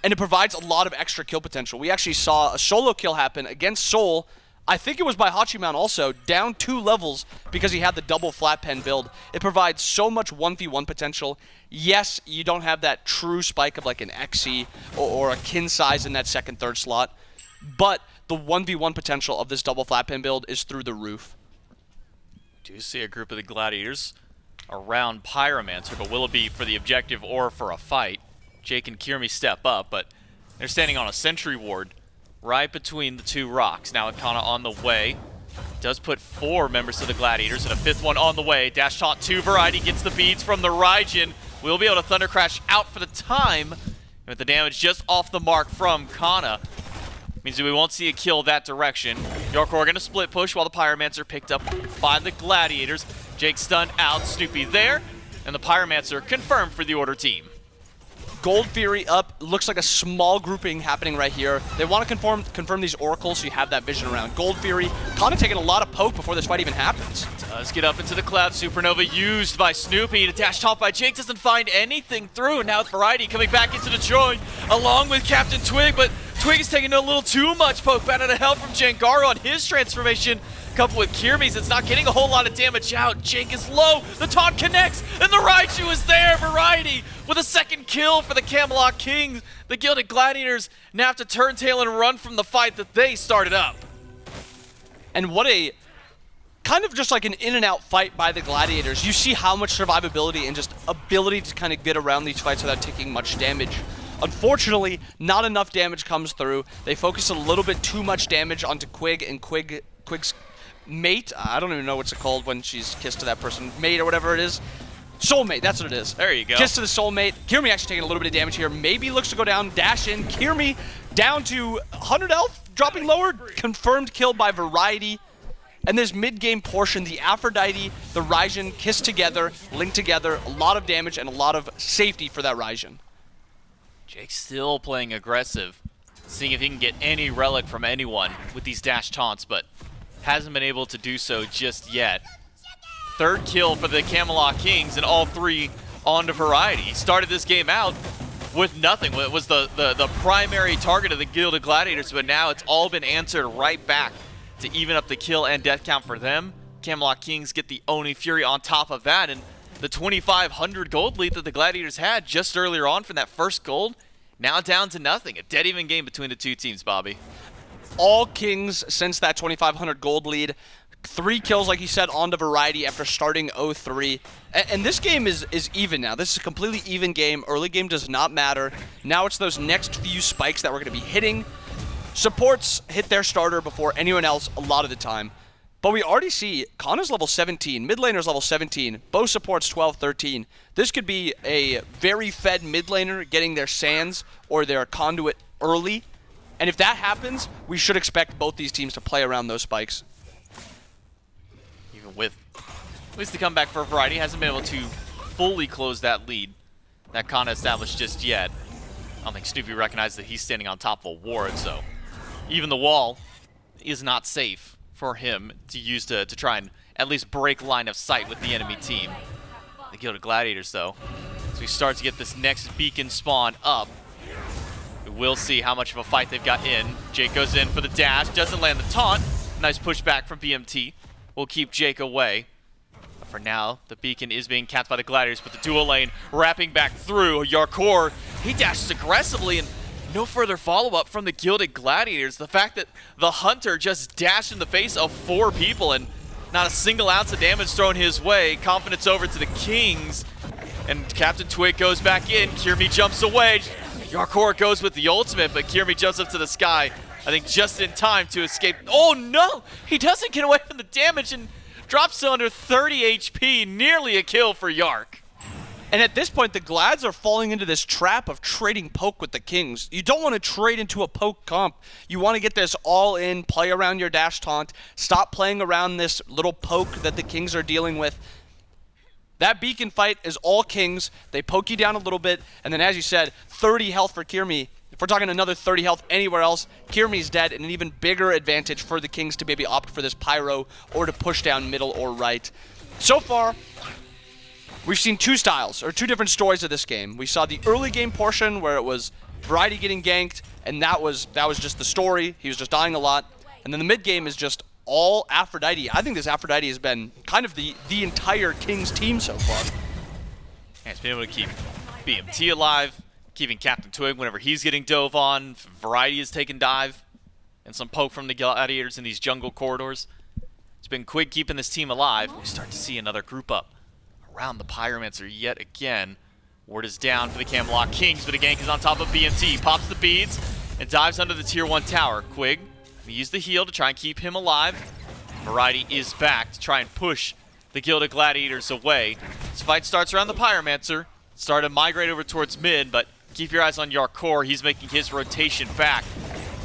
And it provides a lot of extra kill potential. We actually saw a solo kill happen against Soul. I think it was by Hachiman also, down 2 levels because he had the double flat pen build. It provides so much 1v1 potential. Yes, you don't have that true spike of like an Xe or a kin size in that second, third slot. But the 1v1 potential of this double flat pen build is through the roof. Do see a group of the Gladiators around Pyromancer, but will it be for the objective or for a fight? Jake and Kyrmi step up, but they're standing on a sentry ward right between the 2 rocks. Now Athena on the way. Does put 4 members of the Gladiators and a 5th one on the way. Dash taunt 2, Variety gets the beads from the Raijin. Will be able to Thunder Crash out for the time. With the damage just off the mark from Cxnnahh. Means that we won't see a kill that direction. Jarcorrr gonna split push while the Pyromancer picked up by the Gladiators. Jake stunned out, Snoopy there, and the Pyromancer confirmed for the Order team. Gold Fury up, looks like a small grouping happening right here. They want to confirm these oracles so you have that vision around. Gold Fury kind of taking a lot of poke before this fight even happens. Does get up into the cloud. Supernova used by Snoopy to dash top by Jake. Doesn't find anything through. Now it's Variety coming back into the joint along with CaptainTwig, but Twig is taking a little too much poke back out of hell from Jangaru on his transformation. Coupled with Kyrmi's, it's not getting a whole lot of damage out. Jake is low, the taunt connects, and the Raiju is there. Variety with a second kill for the Camelot Kings. The Gilded Gladiators now have to turn tail and run from the fight that they started up. And what a kind of just like an in and out fight by the Gladiators. You see how much survivability and just ability to kind of get around these fights without taking much damage. Unfortunately, not enough damage comes through. They focus a little bit too much damage onto Quig and Quig's mate. I don't even know what's it called when she's kissed to that person. Mate or whatever it is. Soulmate, that's what it is. There you go. Kiss to the soulmate. Kyrmi actually taking a little bit of damage here. Maybe looks to go down, dash in. Kyrmi down to 100 health, dropping lower. Confirmed kill by Variety. And this mid-game portion, the Aphrodite, the Raijin kiss together, link together. A lot of damage and a lot of safety for that Raijin. Jake still playing aggressive, seeing if he can get any relic from anyone with these dash taunts, but hasn't been able to do so just yet. Third kill for the Camelot Kings, and all 3 onto Variety. He started this game out with nothing. It was the primary target of the Gilded Gladiators, but now it's all been answered right back to even up the kill and death count for them. Camelot Kings get the Oni Fury on top of that, and the 2,500 gold lead that the Gladiators had just earlier on from that first gold, now down to nothing. A dead even game between the 2 teams, Bobby. All Kings since that 2,500 gold lead. 3 kills, like you said, onto Variety after starting 0-3. And this game is even now. This is a completely even game. Early game does not matter. Now it's those next few spikes that we're going to be hitting. Supports hit their starter before anyone else a lot of the time. But we already see Cxnnahh's level 17, mid laner's level 17, both supports 12, 13. This could be a very fed mid laner getting their sands or their conduit early. And if that happens, we should expect both these teams to play around those spikes. Even with at least the comeback for Variety, hasn't been able to fully close that lead that Cxnnahh established just yet. I don't think Snoopy recognized that he's standing on top of a ward, so even the wall is not safe for him to use to try and at least break line of sight with the enemy team. The Gilded Gladiators, though, as we start to get this next beacon spawn up, we will see how much of a fight they've got in. Jake goes in for the dash, doesn't land the taunt. Nice pushback from BMT. We'll keep Jake away. But for now, the beacon is being capped by the Gladiators, but the dual lane wrapping back through. Jarcorrr, he dashes aggressively, and no further follow-up from the Gilded Gladiators. The fact that the Hunter just dashed in the face of 4 people and not a single ounce of damage thrown his way. Confidence over to the Kings, and CaptainTwig goes back in. Kyrmi jumps away. Jarcorrr goes with the ultimate, but Kyrmi jumps up to the sky, I think just in time to escape. Oh no! He doesn't get away from the damage and drops to under 30 HP. Nearly a kill for Yark. And at this point, the Glads are falling into this trap of trading poke with the Kings. You don't want to trade into a poke comp. You want to get this all in, play around your dash taunt, stop playing around this little poke that the Kings are dealing with. That beacon fight is all Kings. They poke you down a little bit, and then as you said, 30 health for Kyrmi. If we're talking another 30 health anywhere else, Kyrmi's dead, and an even bigger advantage for the Kings to maybe opt for this pyro or to push down middle or right. So far, we've seen 2 styles, or 2 different stories of this game. We saw the early game portion where it was Variety getting ganked, and that was just the story. He was just dying a lot. And then the mid game is just all Aphrodite. I think this Aphrodite has been kind of the entire Kings team so far. And it's been able to keep BMT alive, keeping CaptainTwig whenever he's getting dove on. Variety has taken dive, and some poke from the Gladiators in these jungle corridors. It's been Quig keeping this team alive. We start to see another group up around the Pyromancer yet again. Ward is down for the Camelot Kings, but a gank is on top of BMT. Pops the beads and dives under the tier 1 tower. Quig, we use the heal to try and keep him alive. Variety is back to try and push the Gilded Gladiators away. This fight starts around the Pyromancer. Started to migrate over towards mid, but keep your eyes on Jarcorrr. He's making his rotation back.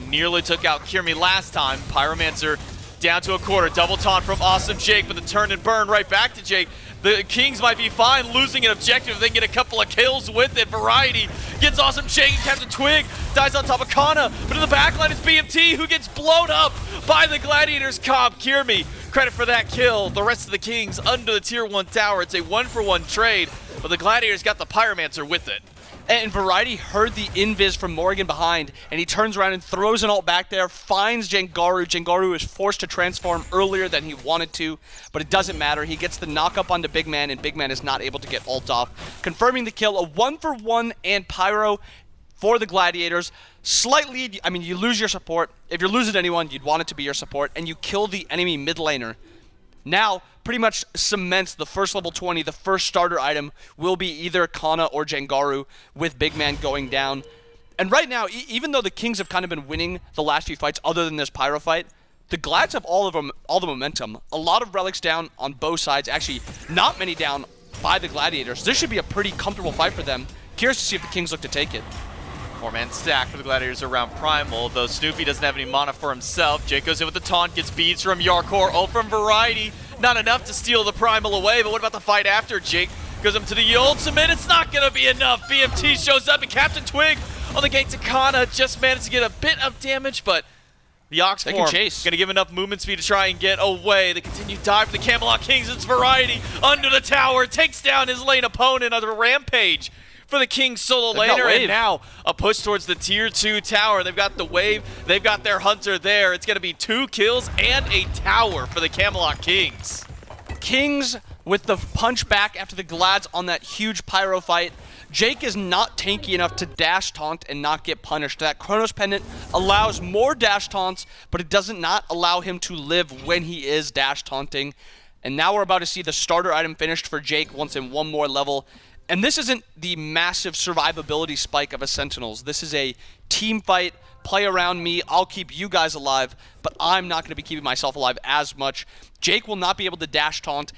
Nearly took out Kyrmi last time. Pyromancer down to a quarter. Double taunt from Awesome Jake, but the turn and burn right back to Jake. The Kings might be fine losing an objective if they can get a couple of kills with it. Variety gets Awesome Jake, and CaptainTwig dies on top of Cxnnahh, but in the backline it's BMT who gets blown up by the Gladiators comp. Kyrmi, credit for that kill. The rest of the Kings under the tier 1 tower. It's a 1-for-1 trade, but the Gladiators got the Pyromancer with it. And Variety heard the invis from Morrigan behind, and he turns around and throws an ult back there, finds Jangaru. Jangaru is forced to transform earlier than he wanted to, but it doesn't matter. He gets the knock up onto BigMan, and BigMan is not able to get ult off. Confirming the kill, a 1-for-1 and pyro for the Gladiators. Slightly, I mean, you lose your support. If you're losing anyone, you'd want it to be your support, and you kill the enemy mid laner. Now, pretty much cements the first level 20, the first starter item will be either Cxnnahh or Jangaru, with BigMan going down. And right now, even though the Kings have kind of been winning the last few fights other than this pyro fight, the Glads have all the momentum. A lot of relics down on both sides, actually not many down by the Gladiators. This should be a pretty comfortable fight for them. Curious to see if the Kings look to take it. 4-man stack for the Gladiators around Primal, though Snoopy doesn't have any mana for himself. Jake goes in with the taunt, gets beads from Jarcorrr, ult from Variety. Not enough to steal the Primal away, but what about the fight after? Jake goes up to the ultimate, it's not going to be enough. BMT shows up, and CaptainTwig on the gank to Cxnnahh just managed to get a bit of damage, but the Ox form going to give enough movement speed to try and get away. The continued dive for the Camelot Kings, it's Variety under the tower, takes down his lane opponent on the rampage for the Kings solo laner, and now a push towards the tier 2 tower. They've got the wave, they've got their Hunter there. It's going to be 2 kills and a tower for the Camelot Kings. Kings with the punch back after the Glads on that huge pyro fight. Jake is not tanky enough to dash taunt and not get punished. That Chronos Pendant allows more dash taunts, but it doesn't not allow him to live when he is dash taunting. And now we're about to see the starter item finished for Jake once in 1 more level. And this isn't the massive survivability spike of a Sentinels. This is a team fight play around me. I'll keep you guys alive, but I'm not going to be keeping myself alive as much. Jake will not be able to dash taunt,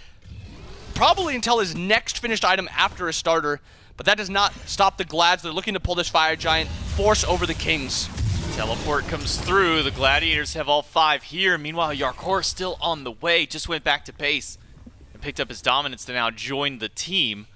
probably until his next finished item after a starter, but that does not stop the Glads. They're looking to pull this Fire Giant, force over the Kings. Teleport comes through. The Gladiators have all 5 here. Meanwhile, Jarcorrr still on the way. Just went back to base and picked up his dominance to now join the team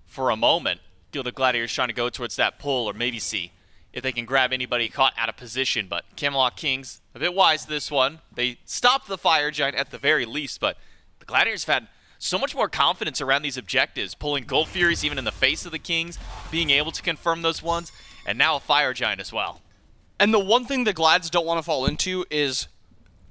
for a moment. Gilded Gladiators trying to go towards that pull or maybe see if they can grab anybody caught out of position. But Camelot Kings, a bit wise this one. They stopped the Fire Giant at the very least, but the Gladiators have had so much more confidence around these objectives, pulling Gold Furies even in the face of the Kings, being able to confirm those ones, and now a Fire Giant as well. And the one thing the Glads don't want to fall into is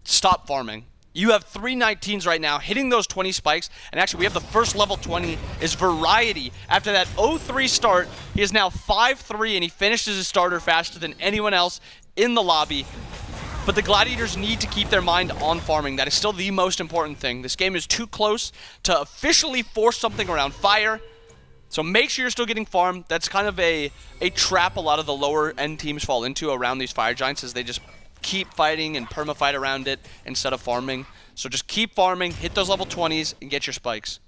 stop farming. You have 3 19s right now, hitting those 20 spikes, and actually we have the first level 20 is Variety. After that 0-3 start, he is now 5-3, and he finishes his starter faster than anyone else in the lobby. But the Gladiators need to keep their mind on farming. That is still the most important thing. This game is too close to officially force something around fire. So make sure you're still getting farmed. That's kind of a trap a lot of the lower end teams fall into around these Fire Giants, is they just keep fighting and perma-fight around it instead of farming. So just keep farming, hit those level 20s, and get your spikes.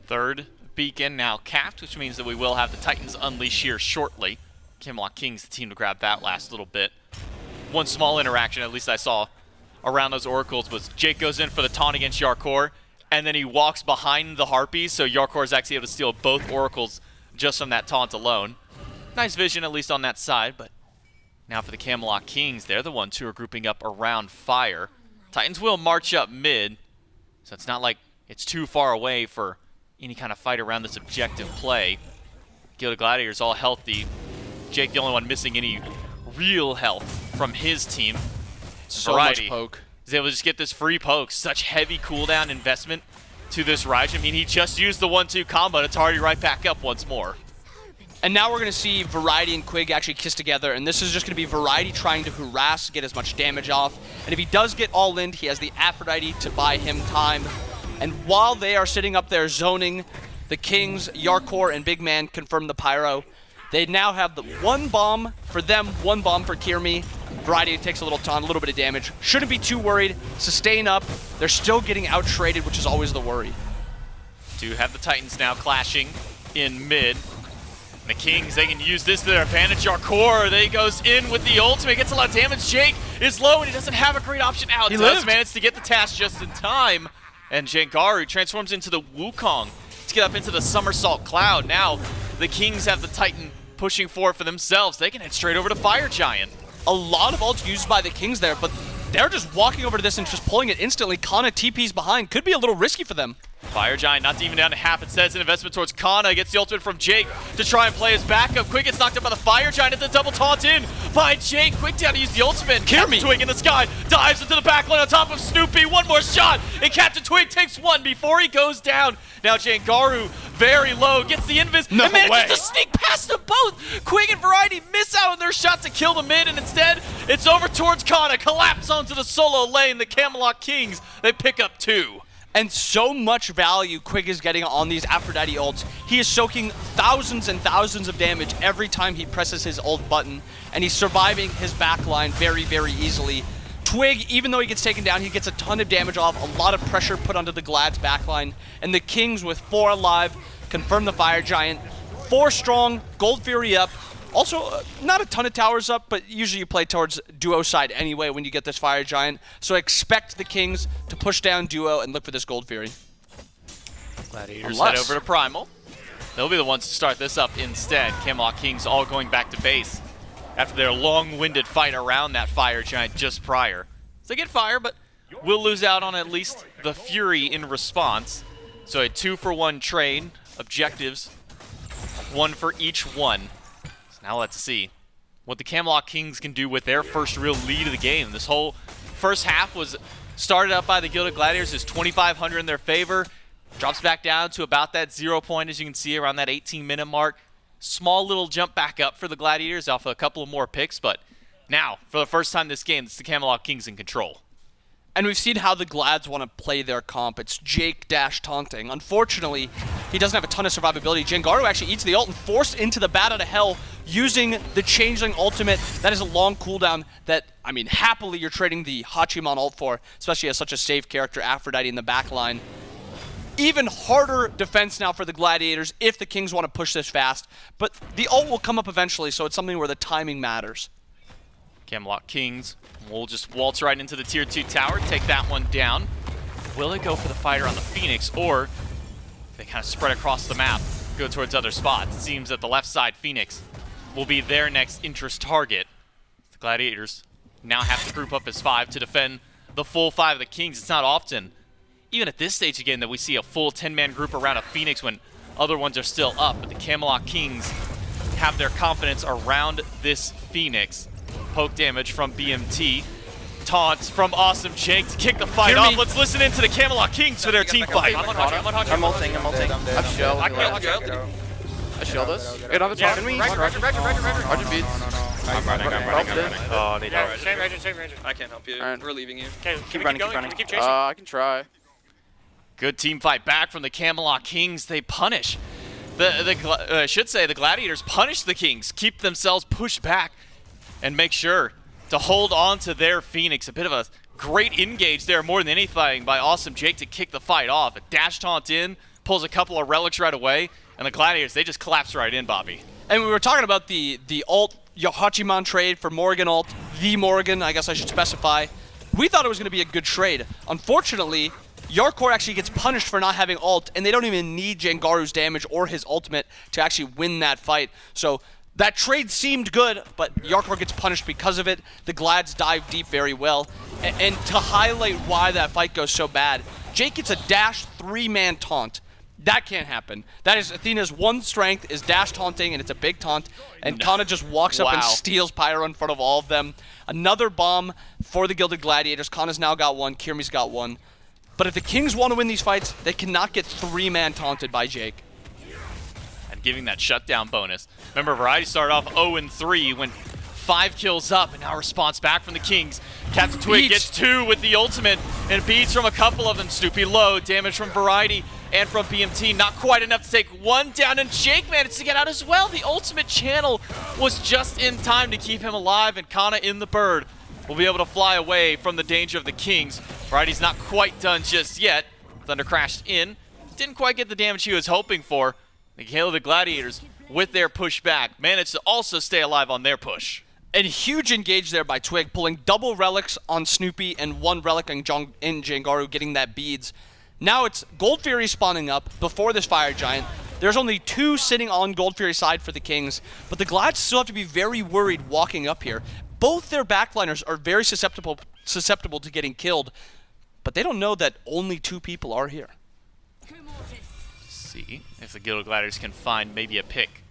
Third beacon now capped, which means that we will have the Titans unleash here shortly. Camelot Kings, the team to grab that last little bit. One small interaction, at least I saw, around those oracles was Jake goes in for the taunt against Jarcorrr, and then he walks behind the Harpies, so Jarcorrr is actually able to steal both oracles just from that taunt alone. Nice vision, at least on that side, but now for the Camelot Kings, they're the ones who are grouping up around fire. Titans will march up mid, so it's not like it's too far away for any kind of fight around this objective play. Gilded Gladiators all healthy. Jake the only one missing any real health from his team. So Variety much poke. is able to just get this free poke. Such heavy cooldown investment to this Raijin. I mean, he just used the 1-2 combo, and it's already right back up once more. And now we're going to see Variety and Quig actually kiss together, and this is just going to be Variety trying to harass, get as much damage off. And if he does get all in, he has the Aphrodite to buy him time. And while they are sitting up there zoning, the Kings, Jarcorrr, and Big Man confirm the Pyro. They now have the 1 bomb for them, 1 bomb for Kyrmi. Variety takes a little taunt, a little bit of damage. Shouldn't be too worried. Sustain up. They're still getting out-traded, which is always the worry. Do have the Titans now clashing in mid. And the Kings, they can use this to their advantage. Jarcorrr, they goes in with the ultimate, gets a lot of damage. Jake is low, and he doesn't have a great option out. He does lived. manage to get the task just in time. And Jangaru transforms into the Wukong to get up into the somersault cloud. Now, the Kings have the Titan pushing forward for themselves. They can head straight over to Fire Giant. A lot of ults used by the Kings there, but they're just walking over to this and just pulling it instantly. Kana TP's behind. Could be a little risky for them. Fire Giant not even down to half. Instead, it's an investment towards Kana. Gets the ultimate from Jake to try and play his backup. Quig gets knocked up by the Fire Giant. It's a double taunt in by Jake. Quick down to use the ultimate. CaptainTwig in the sky. Dives into the backline on top of Snoopy. One more shot. And CaptainTwig takes one before he goes down. Now Jangaru, very low, gets the invis and manages to sneak past them both. Quig and Variety miss out on their shot to kill the mid, and instead, it's over towards Kana. Collapse onto the solo lane. The Camelot Kings, they pick up 2. And so much value Quig is getting on these Aphrodite ults. He is soaking thousands and thousands of damage every time he presses his ult button, and he's surviving his backline very, very easily. Twig, even though he gets taken down, he gets a ton of damage off, a lot of pressure put onto the Glad's backline, and the Kings with 4 alive confirm the Fire Giant. 4 strong, Gold Fury up. Also, not a ton of towers up, but usually you play towards duo side anyway when you get this Fire Giant. So expect the Kings to push down duo and look for this Gold Fury. Gladiators head over to Primal. They'll be the ones to start this up instead. Camelot Kings all going back to base after their long-winded fight around that Fire Giant just prior. So they get fire, but will lose out on at least the Fury in response. So a 2-for-1 trade. Objectives, 1 for each one. Now let's see what the Camelot Kings can do with their first real lead of the game. This whole first half was started up by the Gilded Gladiators. Is 2,500 in their favor. Drops back down to about that 0 point, as you can see, around that 18-minute mark. Small little jump back up for the Gladiators off a couple of more picks, but now, for the first time this game, it's the Camelot Kings in control. And we've seen how the Glads want to play their comp. It's Jake dash taunting. Unfortunately, he doesn't have a ton of survivability. Jangaru actually eats the ult and forced into the bat out of hell using the Changeling ultimate. That is a long cooldown that, I mean, happily you're trading the Hachiman ult for, especially as such a safe character, Aphrodite in the back line. Even harder defense now for the Gladiators if the Kings want to push this fast. But the ult will come up eventually, so it's something where the timing matters. Camelot Kings will just waltz right into the tier 2 tower, take that one down. Will it go for the fighter on the Phoenix, or they kind of spread across the map, go towards other spots? It seems that the left side Phoenix will be their next interest target. The Gladiators now have to group up as 5 to defend the full 5 of the Kings. It's not often, even at this stage again, that we see a full 10-man group around a Phoenix when other ones are still up. But the Camelot Kings have their confidence around this Phoenix. Poke damage from BMT. Taunts from Awesome Jake to kick the fight off. Let's listen into the Camelot Kings for their team fight. I'm ulting. I've shelled. I shelled us. Get on the top. Arjun beats. I'm running. Oh, need help. Same Raijin. I can't help you. Alright. We're leaving you. Okay, keep running. Keep chasing. I can try. Good team fight back from the Camelot Kings. They punish. I should say the Gladiators punish the Kings, keep themselves pushed back, and make sure to hold on to their Phoenix. A bit of a great engage there, more than anything, by Awesome Jake to kick the fight off. A dash taunt in, pulls a couple of relics right away, and the Gladiators, they just collapse right in, Bobby. And we were talking about the ult, Hachiman trade for Morrigan ult, the Morrigan, I guess I should specify. We thought it was going to be a good trade. Unfortunately, Jarcorrr actually gets punished for not having ult, and they don't even need Jangaru's damage or his ultimate to actually win that fight. So that trade seemed good, but Jarcorrr gets punished because of it. The Glads dive deep very well. And to highlight why that fight goes so bad, Jake gets a dash 3-man taunt. That can't happen. That is Athena's one strength, is dash taunting, and it's a big taunt. And Kana just walks up and steals Pyro in front of all of them. Another bomb for the Gilded Gladiators. Kana's now got one, Kyrmi's got one. But if the Kings want to win these fights, they cannot get 3-man taunted by Jake. And giving that shutdown bonus. Remember, Variety started off 0-3, went 5 kills up, and now a response back from the Kings. CaptainTwig gets 2 with the ultimate, and beats from a couple of them. Snoopy low, damage from Variety and from BMT. Not quite enough to take one down, and Jake managed to get out as well. The ultimate channel was just in time to keep him alive, and Kana in the bird will be able to fly away from the danger of the Kings. Variety's not quite done just yet. Thunder crashed in. Didn't quite get the damage he was hoping for. The Gilded Gladiators, with their push back, managed to also stay alive on their push. And huge engage there by Twig, pulling double relics on Snoopy and 1 relic in Jangaru, getting that beads. Now it's Gold Fury spawning up before this Fire Giant. There's only 2 sitting on Gold Fury's side for the Kings, but the Glads still have to be very worried walking up here. Both their backliners are very susceptible to getting killed, but they don't know that only 2 people are here. See if the Gilded Gladiators can find maybe a pick.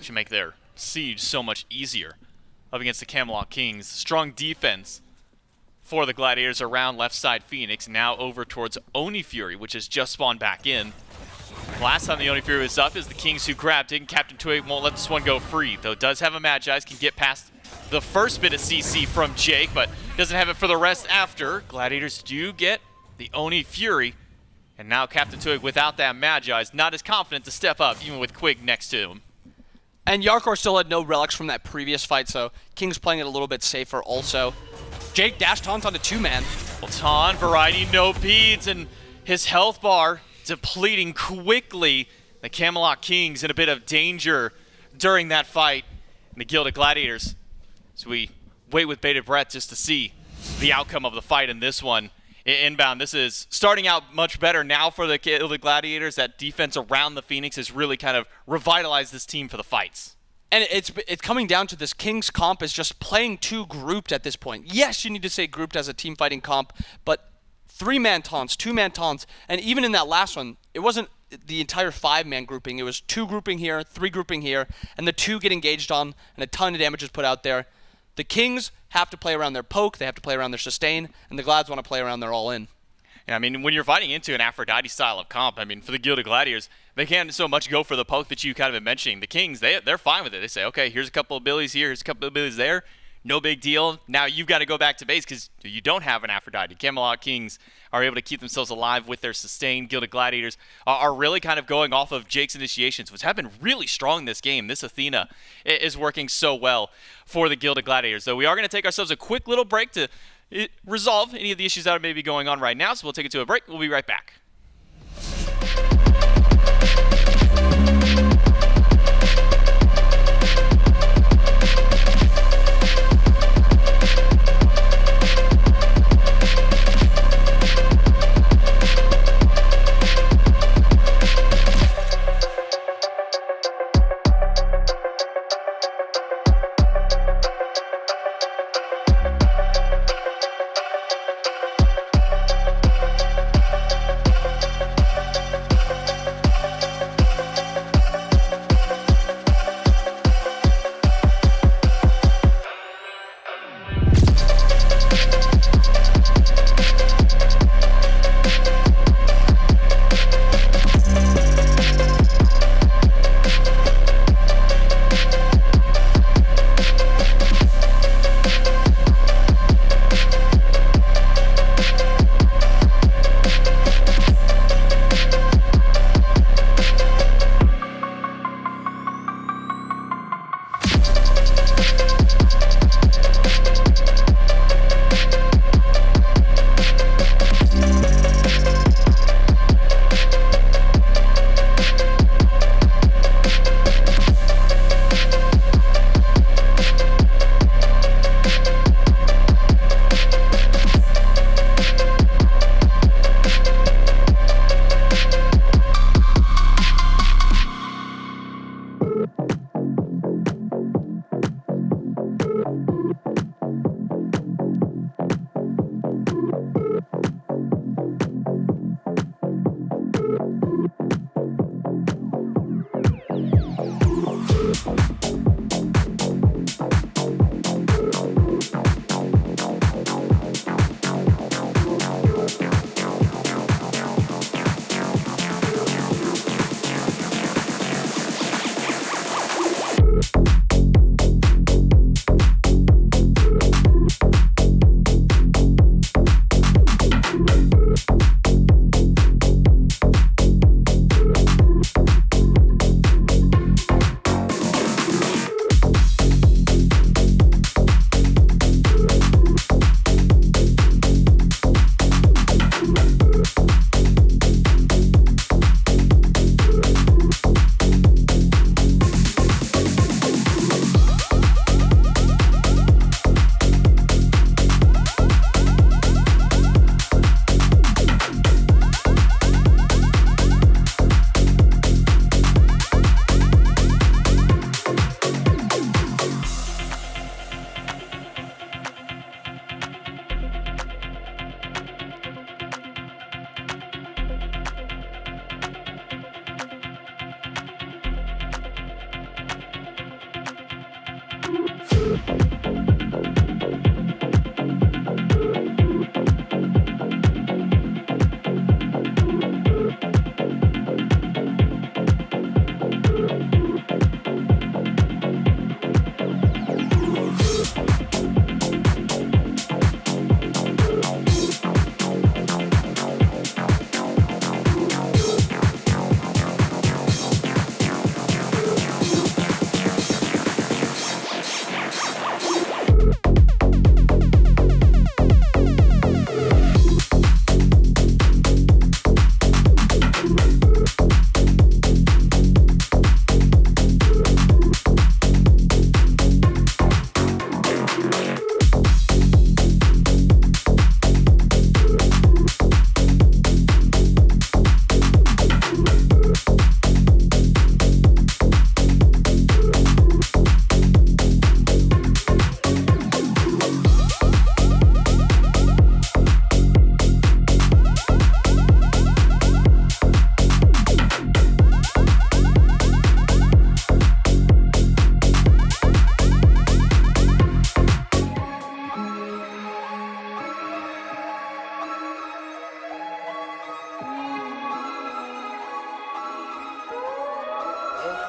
Should make their siege so much easier up against the Camelot Kings. Strong defense for the Gladiators around left side Phoenix. Now over towards Oni Fury, which has just spawned back in. Last time the Oni Fury was up is the Kings who grabbed it, and CaptainTwig won't let this one go free, though does have a Magi's, can get past the first bit of CC from Jake, but doesn't have it for the rest after. Gladiators do get the Oni Fury, and now CaptainTwig without that Magi's, not as confident to step up, even with Quig next to him. And Jarcorrr still had no relics from that previous fight, so King's playing it a little bit safer also. Jake dash taunts on the 2-man. Well, Taunt, Variety, no beads, and his health bar depleting quickly. The Camelot Kings in a bit of danger during that fight. And the Gilded Gladiators, so we wait with bated breath just to see the outcome of the fight in this one. Inbound, this is starting out much better now for the Gilded Gladiators. That defense around the Phoenix has really kind of revitalized this team for the fights. And it's coming down to this Kings comp is just playing 2 grouped at this point. Yes, you need to say grouped as a team fighting comp, but 3-man taunts, 2-man taunts, and even in that last one, it wasn't the entire 5-man grouping. It was 2 grouping here, 3 grouping here, and the 2 get engaged on, and a ton of damage is put out there. The Kings have to play around their poke, they have to play around their sustain, and the Glads want to play around their all-in. Yeah, I mean, when you're fighting into an Aphrodite style of comp, I mean, for the Gilded Gladiators, they can't so much go for the poke that you kind of been mentioning. The Kings, they're fine with it. They say, okay, here's a couple of abilities here, here's a couple of abilities there. no big deal. Now you've got to go back to base because you don't have an Aphrodite. Camelot Kings are able to keep themselves alive with their sustained. Gilded Gladiators are really kind of going off of Jake's initiations, which have been really strong this game. This Athena is working so well for the Gilded Gladiators. So we are going to take ourselves a quick little break to resolve any of the issues that are maybe going on right now. So we'll take it to a break. We'll be right back.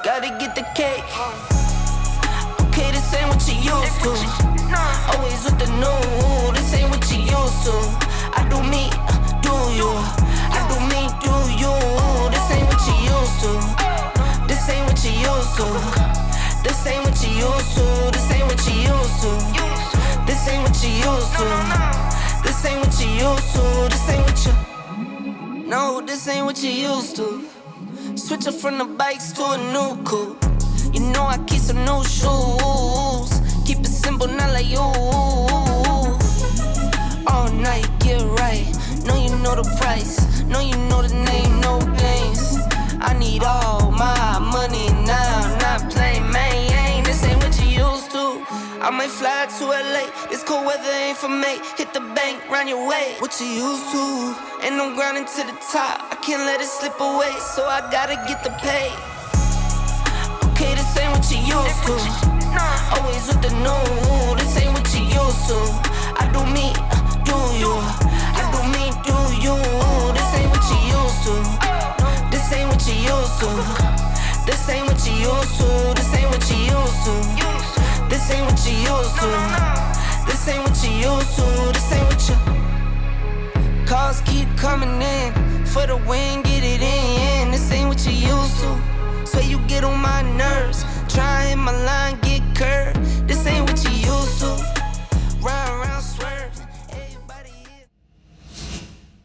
Gotta get the cake. Okay, this ain't ain't what you used to. Always with the new, this ain't what you used to. I do me, do you? I do me, do you? This ain't what you used to. This ain't what you used to. This ain't what you used to. This ain't what you used to. This ain't what you used to. This ain't what you used to. This ain't what you. No, this ain't what you used to. Switching from the bikes to a new coupe. You know I keep some new shoes. Keep it simple, not like you. All night, get right. Know you know the price. Know you know the name, no games. I need all my money now. Not playing, man. This ain't what you used to. I might fly to LA. This cold weather ain't for me. Hit the bank, round your way. What you used to? And I'm grinding to the top. I can't let it slip away, so I gotta get the pay. Okay, this ain't what you used to. Always with the new. This ain't what you used to. I do me, do you? I do me, do you? This ain't what you used to. This ain't what you used to. This ain't what you used to. This ain't what you used to. This ain't what you used to. This ain't what you used to. This ain't what you. Calls keep coming in for the win, get it in. This ain't what you used to. So you get on my nerves. Try hit my line, get curved. This ain't what you used to. Round, round, swerve. Everybody here.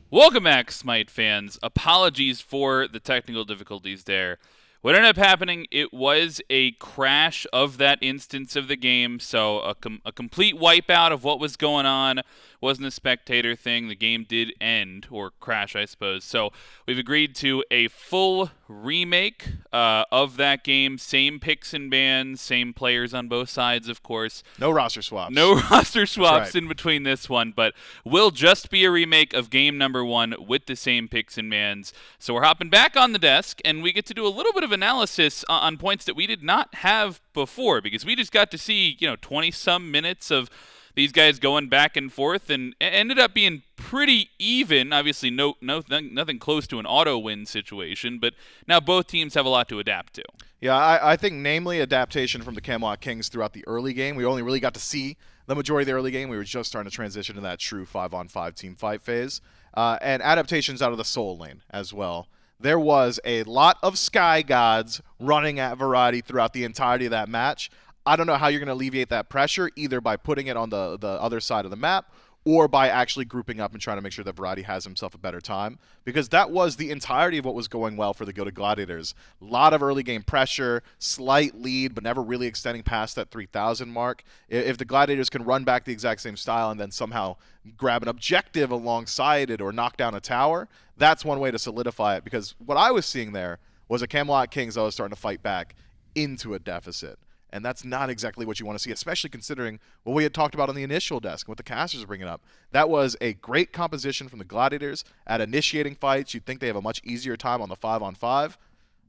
Welcome back, SMITE fans. Apologies for the technical difficulties there. What ended up happening, it was a crash of that instance of the game, so a complete wipeout of what was going on. Wasn't a spectator thing. The game did end, or crash, I suppose. So we've agreed to a full remake of that game. Same picks and bans, same players on both sides, of course. No roster swaps. No roster swaps right. in between this one, but will just be a remake of game number 1 with the same picks and bans. So we're hopping back on the desk, and we get to do a little bit of analysis on points that we did not have before, because we just got to see, 20-some minutes of these guys going back and forth, and it ended up being pretty even. Obviously, nothing close to an auto-win situation, but now both teams have a lot to adapt to. Yeah, I think namely adaptation from the Camelot Kings throughout the early game. We only really got to see the majority of the early game. We were just starting to transition to that true 5-on-5 team fight phase. And adaptations out of the soul lane as well. There was a lot of Sky Gods running at Variety throughout the entirety of that match. I don't know how you're going to alleviate that pressure, either by putting it on the other side of the map or by actually grouping up and trying to make sure that Variety has himself a better time, because that was the entirety of what was going well for the Gilded Gladiators. A lot of early game pressure, slight lead, but never really extending past that 3,000 mark. If the Gladiators can run back the exact same style and then somehow grab an objective alongside it or knock down a tower, that's one way to solidify it, because what I was seeing there was a Camelot Kings that was starting to fight back into a deficit. And that's not exactly what you want to see, especially considering what we had talked about on the initial desk, what the casters are bringing up. That was a great composition from the Gladiators at initiating fights. You'd think they have a much easier time on the 5-on-5.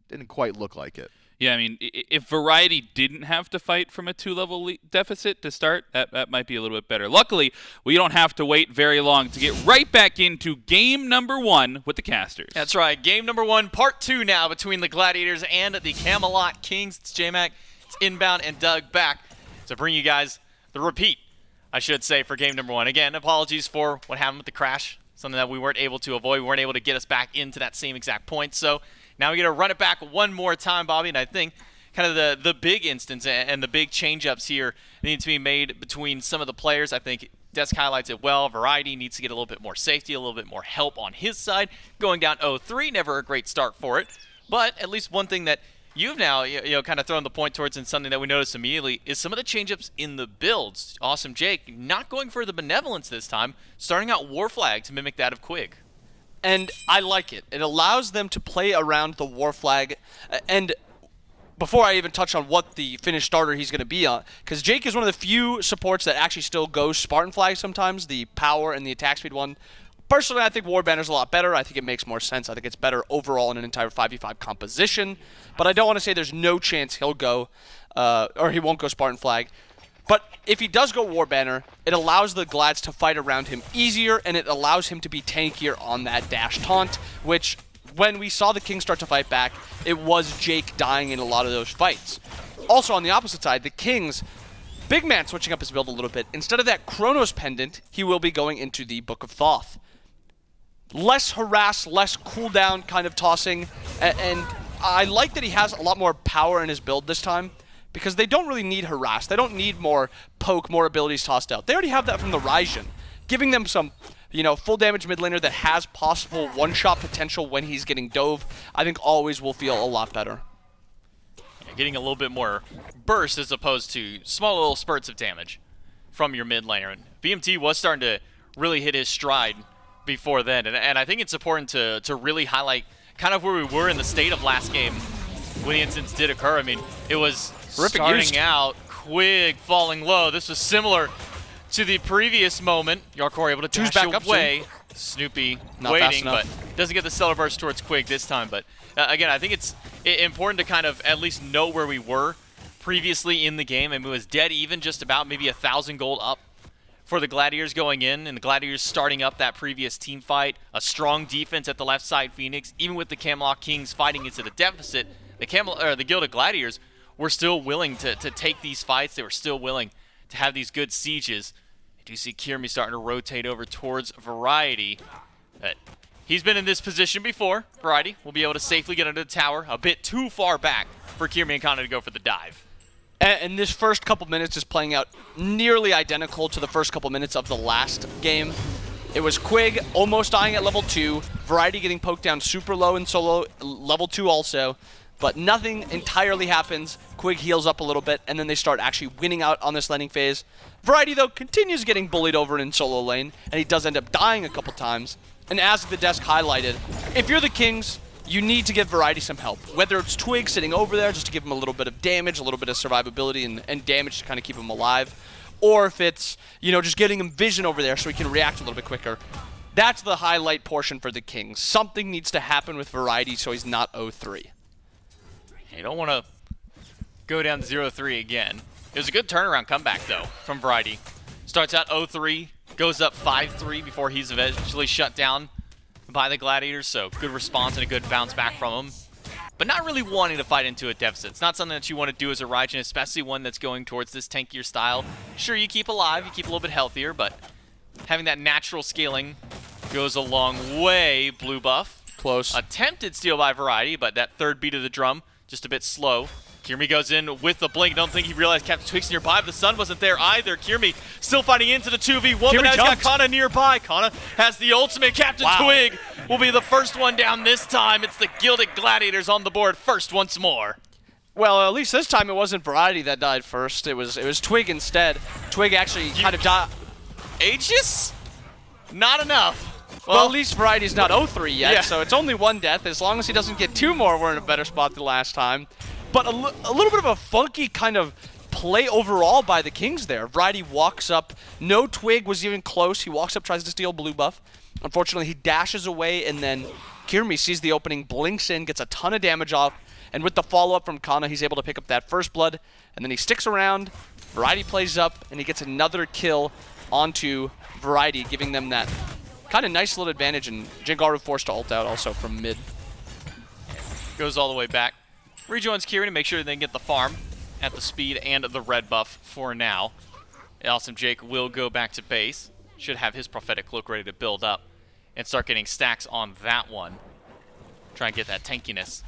Didn't quite look like it. Yeah, I mean, if Variety didn't have to fight from a 2-level deficit to start, that might be a little bit better. Luckily, we don't have to wait very long to get right back into game number 1 with the casters. That's right. Game number 1, part 2 now between the Gladiators and the Camelot Kings. It's J-Mac. Inbound and Doug back to bring you guys the repeat, I should say, for game number 1. Again, apologies for what happened with the crash, something that we weren't able to avoid. We weren't able to get us back into that same exact point. So now we got to run it back one more time, Bobby, and I think kind of the big instance and the big change-ups here need to be made between some of the players. I think Desk highlights it well. Variety needs to get a little bit more safety, a little bit more help on his side. Going down 0-3, never a great start for it. But at least one thing that you've now kind of thrown the point towards, and something that we noticed immediately, is some of the change-ups in the builds. Awesome Jake not going for the Benevolence this time, starting out War Flag to mimic that of Quig. And I like it. It allows them to play around the War Flag. And before I even touch on what the finished starter he's going to be on, because Jake is one of the few supports that actually still goes Spartan Flag sometimes, the power and the attack speed one. Personally, I think War Banner's a lot better. I think it makes more sense. I think it's better overall in an entire 5v5 composition. But I don't want to say there's no chance he'll go, or he won't go Spartan Flag. But if he does go War Banner, it allows the Glads to fight around him easier, and it allows him to be tankier on that dash taunt, which, when we saw the Kings start to fight back, it was Jake dying in a lot of those fights. Also, on the opposite side, the Kings Big Man switching up his build a little bit. Instead of that Chronos Pendant, he will be going into the Book of Thoth. Less harass, less cooldown kind of tossing, and I like that he has a lot more power in his build this time, because they don't really need harass. They don't need more poke, more abilities tossed out. They already have that from the Raijin, giving them some, you know, full damage mid laner that has possible one-shot potential when he's getting dove, I think always will feel a lot better. Yeah, getting a little bit more burst as opposed to small little spurts of damage from your mid laner. And BMT was starting to really hit his stride before then, and I think it's important to really highlight kind of where we were in the state of last game when the instance did occur. I mean, it was starting out, Quig falling low. This was similar to the previous moment. Jarcorrr able to dash away. Snoopy Not waiting, but doesn't get the stellar burst towards Quig this time. But again, I think it's important to kind of at least know where we were previously in the game. I mean, it was dead even, just about maybe 1,000 gold up for the Gladiators going in, and the Gladiators starting up that previous team fight. A strong defense at the left side, Phoenix. Even with the Camelot Kings fighting into the deficit, the Gilded Gladiators were still willing to take these fights. They were still willing to have these good sieges. I do see Kyrmi starting to rotate over towards Variety. But he's been in this position before. Variety will be able to safely get under the tower. A bit too far back for Kyrmi and Kana to go for the dive. And this first couple minutes is playing out nearly identical to the first couple minutes of the last game. It was Quig almost dying at level 2, Variety getting poked down super low in solo, level 2 also, but nothing entirely happens. Quig heals up a little bit, and then they start actually winning out on this laning phase. Variety, though, continues getting bullied over in solo lane, and he does end up dying a couple times. And as the desk highlighted, if you're the Kings, you need to give Variety some help. Whether it's Twig sitting over there just to give him a little bit of damage, a little bit of survivability and damage to kind of keep him alive, or if it's, you know, just getting him vision over there so he can react a little bit quicker. That's the highlight portion for the Kings. Something needs to happen with Variety so he's not 0-3. You don't want to go down 0-3 again. It was a good turnaround comeback, though, from Variety. Starts out 0-3, goes up 5-3 before he's eventually shut down by the Gladiators, so good response and a good bounce back from him. But not really wanting to fight into a deficit. It's not something that you want to do as a Raijin, especially one that's going towards this tankier style. Sure, you keep alive, you keep a little bit healthier, but having that natural scaling goes a long way. Blue buff. Close. Attempted steal by Variety, but that third beat of the drum, just a bit slow. Kyrmi goes in with the blink. Don't think he realized CaptainTwig's nearby, but the sun wasn't there either. Kyrmi still fighting into the 2v1, but now he's got Kana nearby. Kana has the ultimate. CaptainTwig will be the first one down this time. It's the Gilded Gladiators on the board first once more. Well, at least this time it wasn't Variety that died first. It was Twig instead. Twig actually kind of died. Aegis? Not enough. Well, at least Variety's not 0-3 yet, so it's only one death. As long as he doesn't get 2 more, we're in a better spot than last time. But a little bit of a funky kind of play overall by the Kings there. Variety walks up. No Twig was even close. He walks up, tries to steal blue buff. Unfortunately, he dashes away, and then Kyrmi sees the opening, blinks in, gets a ton of damage off, and with the follow-up from Kana, he's able to pick up that first blood, and then he sticks around. Variety plays up, and he gets another kill onto Variety, giving them that kind of nice little advantage, and Jangaru forced to ult out also from mid. Goes all the way back. Rejoins Kyrmi to make sure they can get the farm at the speed and the red buff for now. Awesome Jake will go back to base. Should have his prophetic cloak ready to build up and start getting stacks on that one. Try and get that tankiness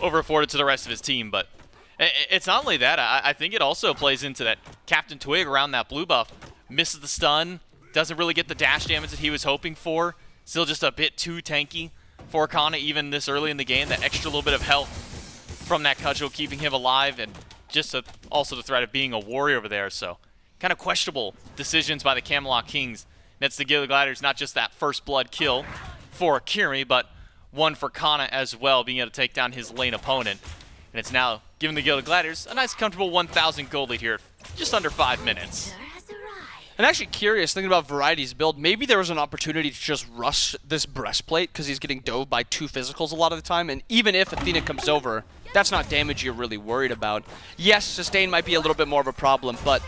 over afforded to the rest of his team, but it's not only that. I think it also plays into that CaptainTwig around that blue buff. Misses the stun, doesn't really get the dash damage that he was hoping for. Still just a bit too tanky for Kana even this early in the game. That extra little bit of health from that cudgel keeping him alive, and just also the threat of being a warrior over there. So kind of questionable decisions by the Camelot Kings. That's the Gilded Gladiators, not just that first blood kill for Kyrmi, but one for Kana as well, being able to take down his lane opponent. And it's now giving the Gilded Gladiators a nice comfortable 1,000 gold lead here, just under 5 minutes. And actually curious, thinking about Variety's build, maybe there was an opportunity to just rush this breastplate because he's getting dove by 2 physicals a lot of the time, and even if Athena comes over, that's not damage you're really worried about. Yes, sustain might be a little bit more of a problem, but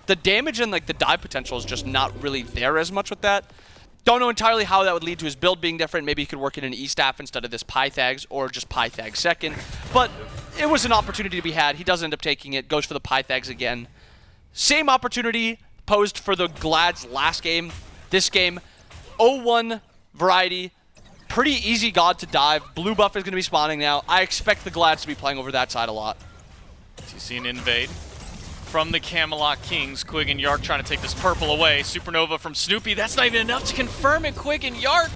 the damage and like the dive potential is just not really there as much with that. Don't know entirely how that would lead to his build being different. Maybe he could work in an E-Staff instead of this Pythags, or just Pythag second. But it was an opportunity to be had. He does end up taking it, goes for the Pythags again. Same opportunity posed for the Glads last game. This game, 0-1 variety. Pretty easy God to dive. Blue buff is going to be spawning now. I expect the Glads to be playing over that side a lot. You see an invade from the Camelot Kings. Quig and Yark trying to take this purple away. Supernova from Snoopy. That's not even enough to confirm it. Quig and Yark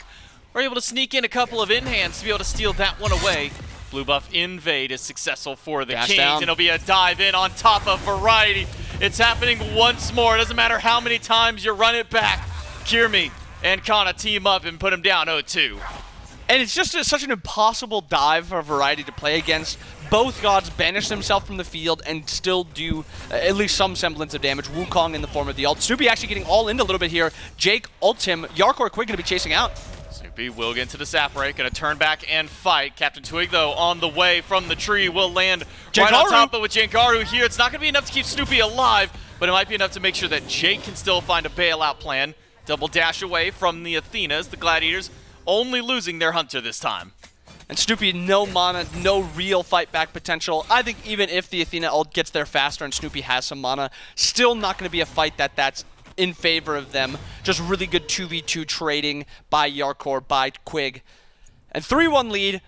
are able to sneak in a couple of in-hands to be able to steal that one away. Blue buff invade is successful for the Kings, and it'll be a dive in on top of variety. It's happening once more. It doesn't matter how many times you run it back. Kyrmi and Kana team up and put him down 0-2. And it's just such an impossible dive for variety to play against. Both gods banish themselves from the field and still do at least some semblance of damage. Wukong in the form of the ult. Snoopy actually getting all in a little bit here. Jake ults him. Jarcorrr Quig going to be chasing out. Snoopy will get into the sap break. Going to turn back and fight. CaptainTwig, though, on the way from the tree will land right on top. But with Jangaru here, it's not going to be enough to keep Snoopy alive, but it might be enough to make sure that Jake can still find a bailout plan. Double dash away from the Athenas, the Gladiators, only losing their hunter this time. And Snoopy, no mana, no real fight back potential. I think even if the Athena ult gets there faster and Snoopy has some mana, still not going to be a fight that's in favor of them. Just really good 2v2 trading by Jarcorrr, by Quig. And 3-1 lead,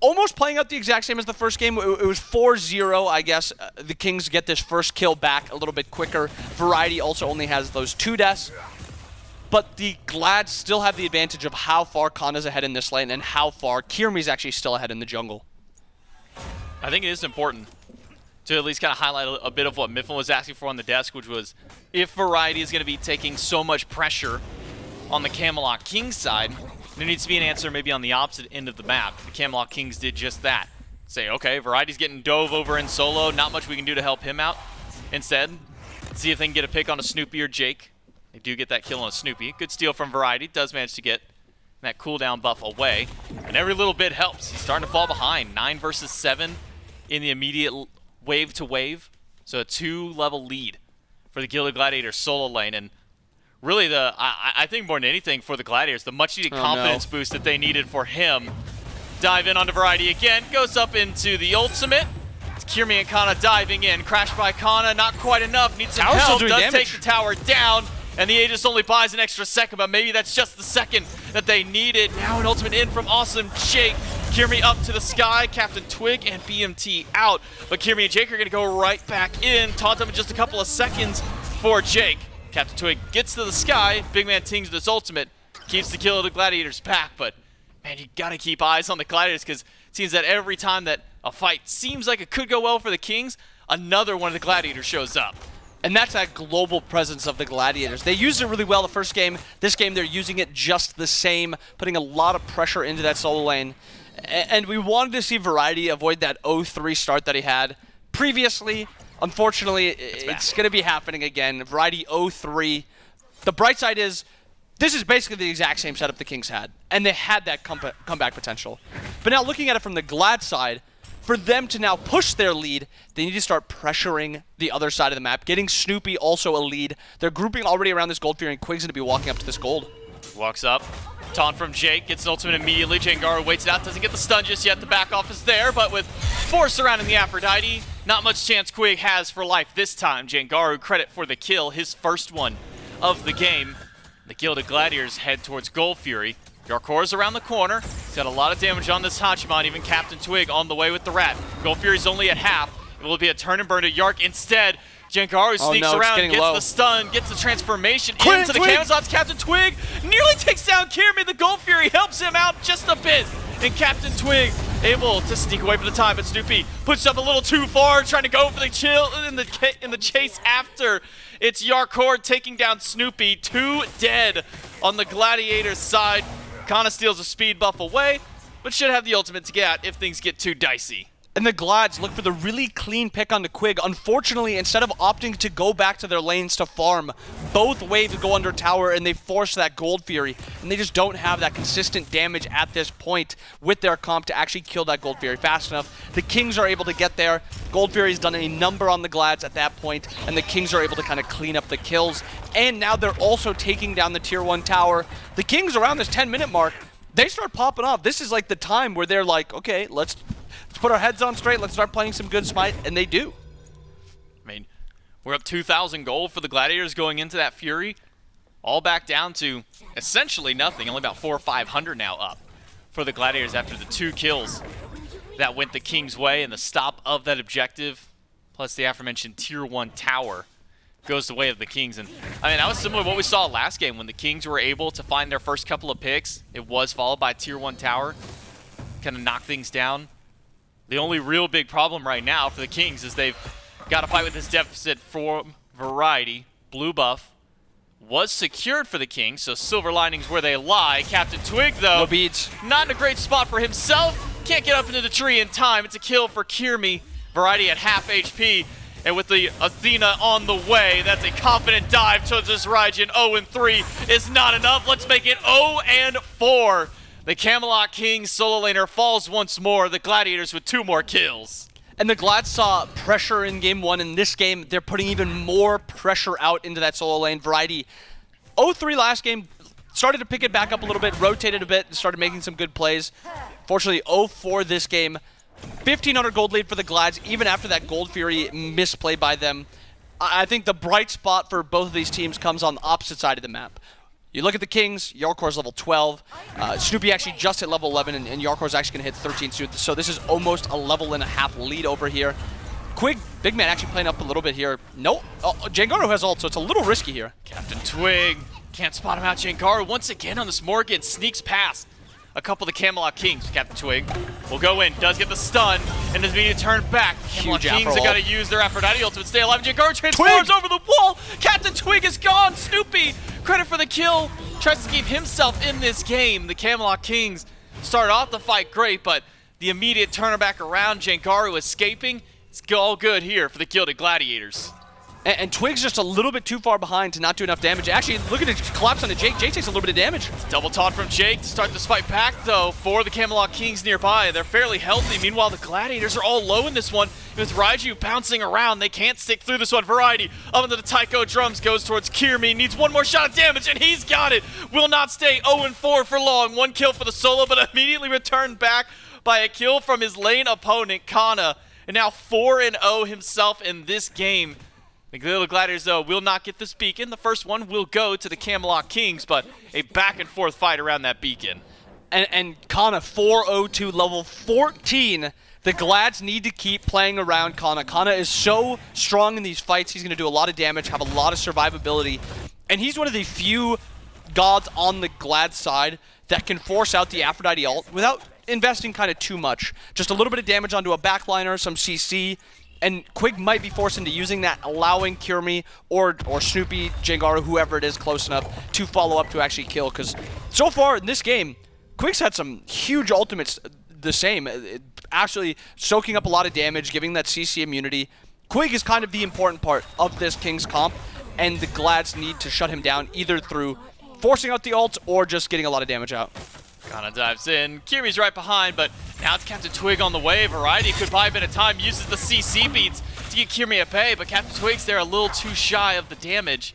almost playing out the exact same as the first game. It was 4-0, I guess. The Kings get this first kill back a little bit quicker. Variety also only has those 2 deaths. But the Glads still have the advantage of how far Kana's ahead in this lane and how far Kyrmi's actually still ahead in the jungle. I think it is important to at least kind of highlight a bit of what Mifflin was asking for on the desk, which was if Variety is going to be taking so much pressure on the Camelot Kings side, there needs to be an answer maybe on the opposite end of the map. The Camelot Kings did just that. Say, okay, Variety's getting dove over in solo, not much we can do to help him out. Instead, see if they can get a pick on a Snoopy or Jake. They do get that kill on a Snoopy. Good steal from Variety. Does manage to get that cooldown buff away. And every little bit helps. He's starting to fall behind. 9 versus 7 in the immediate wave to wave. So a 2-level lead for the Gilded Gladiators solo lane. And really, I think more than anything for the Gladiators, the much-needed confidence boost that they needed for him. Dive in onto Variety again. Goes up into the ultimate. It's Kyrmi and Kana diving in. Crashed by Kana. Not quite enough. Needs some help. Does take the tower down. And the Aegis only buys an extra second, but maybe that's just the second that they needed. Now an ultimate in from Awesome Jake. Kyrmi up to the sky, CaptainTwig and BMT out. But Kyrmi and Jake are going to go right back in. Taunt him in just a couple of seconds for Jake. CaptainTwig gets to the sky. BigManTingz with his ultimate. Keeps the kill of the Gladiators back, but man, you got to keep eyes on the Gladiators because it seems that every time that a fight seems like it could go well for the Kings, another one of the Gladiators shows up. And that's that global presence of the Gladiators. They used it really well the first game. This game, they're using it just the same, putting a lot of pressure into that solo lane. And we wanted to see Variety avoid that 0-3 start that he had previously. Unfortunately, it's going to be happening again. Variety 0-3. The bright side is, this is basically the exact same setup the Kings had. And they had that comeback potential. But now looking at it from the Glad side, for them to now push their lead, they need to start pressuring the other side of the map, getting Snoopy also a lead. They're grouping already around this gold Fury, and Quig's going to be walking up to this gold. Walks up. Taunt from Jake, gets an ultimate immediately. Jangaru waits it out, doesn't get the stun just yet. The back off is there, but with Force surrounding the Aphrodite, not much chance Quig has for life this time. Jangaru, credit for the kill, his first one of the game. The Gilded Gladiators head towards Gold Fury. Jarcorr's around the corner. He's got a lot of damage on this Hachiman, even CaptainTwig on the way with the rat. Gold Fury's only at half. It will be a turn and burn to Yark. Instead, Jangaru sneaks around, gets the stun, gets the transformation into the Camazotz. CaptainTwig nearly takes down Kyrmi. The Gold Fury helps him out just a bit. And CaptainTwig able to sneak away from the time, but Snoopy puts up a little too far, trying to go for the chill in the chase after. It's Jarcorrr taking down Snoopy. 2 dead on the Gladiators side. Kana steals a speed buff away, but should have the ultimate to get out if things get too dicey. And the Glads look for the really clean pick on the Quig. Unfortunately, instead of opting to go back to their lanes to farm, both waves go under tower and they force that Gold Fury. And they just don't have that consistent damage at this point with their comp to actually kill that Gold Fury fast enough. The Kings are able to get there. Gold Fury's done a number on the Glads at that point, and the Kings are able to kind of clean up the kills. And now they're also taking down the tier 1 tower. The Kings around this 10-minute mark, they start popping off. This is like the time where they're like, okay, let's put our heads on straight, let's start playing some good Smite, and they do. I mean, We're up 2,000 gold for the Gladiators going into that Fury. All back down to essentially nothing. Only about 400 or 500 now up for the Gladiators after the 2 kills that went the King's way and the stop of that objective. Plus the aforementioned Tier 1 tower goes the way of the Kings. And I mean, that was similar to what we saw last game when the Kings were able to find their first couple of picks. It was followed by Tier 1 tower. Kind of knock things down. The only real big problem right now for the Kings is they've got to fight with this deficit from variety. Blue buff was secured for the Kings, so silver linings where they lie. CaptainTwig, though, No beads. not in a great spot for himself. Can't get up into the tree in time. It's a kill for Kyrmi. Variety at half HP. And with the Athena on the way, that's a confident dive towards this Raijin. 0-3 is not enough. Let's make it 0-4. The Camelot Kings solo laner falls once more. The Gladiators with 2 more kills. And the Glad saw pressure in game 1. In this game, they're putting even more pressure out into that solo lane. Variety, 0-3 last game, started to pick it back up a little bit, rotated a bit, and started making some good plays. Fortunately, 0-4 this game. 1,500 gold lead for the Glads, even after that Gold Fury misplay by them. I think the bright spot for both of these teams comes on the opposite side of the map. You look at the Kings, Jarcorr's level 12. Snoopy actually just hit level 11, and Jarcorr's actually going to hit 13 soon. So this is almost a level and a half lead over here. Quig, big man actually playing up a little bit here. Nope, Jangaru has ult, so it's a little risky here. CaptainTwig can't spot him out. Jangaru once again on this Morrigan sneaks past a couple of the Camelot Kings. CaptainTwig will go in, does get the stun, and is being turned back. Camelot Huge Kings Afro have got to ult. use their Aphrodite ultimate to stay alive. Jangaru transforms over the wall. CaptainTwig is gone. Snoopy, credit for the kill, tries to keep himself in this game. The Camelot Kings started off the fight great, but the immediate turn back around, Jangaru escaping. It's all good here for the Gilded Gladiators. And Twig's just a little bit too far behind to not do enough damage. Actually, look at it collapse onto Jake. Jake takes a little bit of damage. Double taunt from Jake to start this fight back, though, for the Camelot Kings nearby. They're fairly healthy. Meanwhile, the Gladiators are all low in this one. With Raijin bouncing around, they can't stick through this one. Variety up into the taiko drums, goes towards Kyrmi. Needs one more shot of damage, and he's got it. Will not stay 0-4 for long. 1 kill for the solo, but immediately returned back by a kill from his lane opponent, Cxnnahh. And now 4-0 himself in this game. The Gilded Gladiators, though, will not get this beacon. The first one will go to the Camelot Kings, but a back-and-forth fight around that beacon. And Cxnnahh 402 level 14. The Glads need to keep playing around Cxnnahh. Cxnnahh is so strong in these fights. He's going to do a lot of damage, have a lot of survivability. And he's one of the few gods on the Glad side that can force out the Aphrodite ult without investing kind of too much. Just a little bit of damage onto a backliner, some CC. And Quig might be forced into using that, allowing Kyrmi or Snoopy, Jangaru, whoever it is close enough to follow up to actually kill. Because so far in this game, Quig's had some huge ultimates the same. Actually soaking up a lot of damage, giving that CC immunity. Quig is kind of the important part of this King's comp, and the Glads need to shut him down either through forcing out the ult or just getting a lot of damage out. Cxnnahh dives in. Kyrmi's right behind, but now it's CaptainTwig on the way. Variety could buy a bit of time, uses the CC beats to get Kyrmi at bay, but CaptainTwig's there a little too shy of the damage.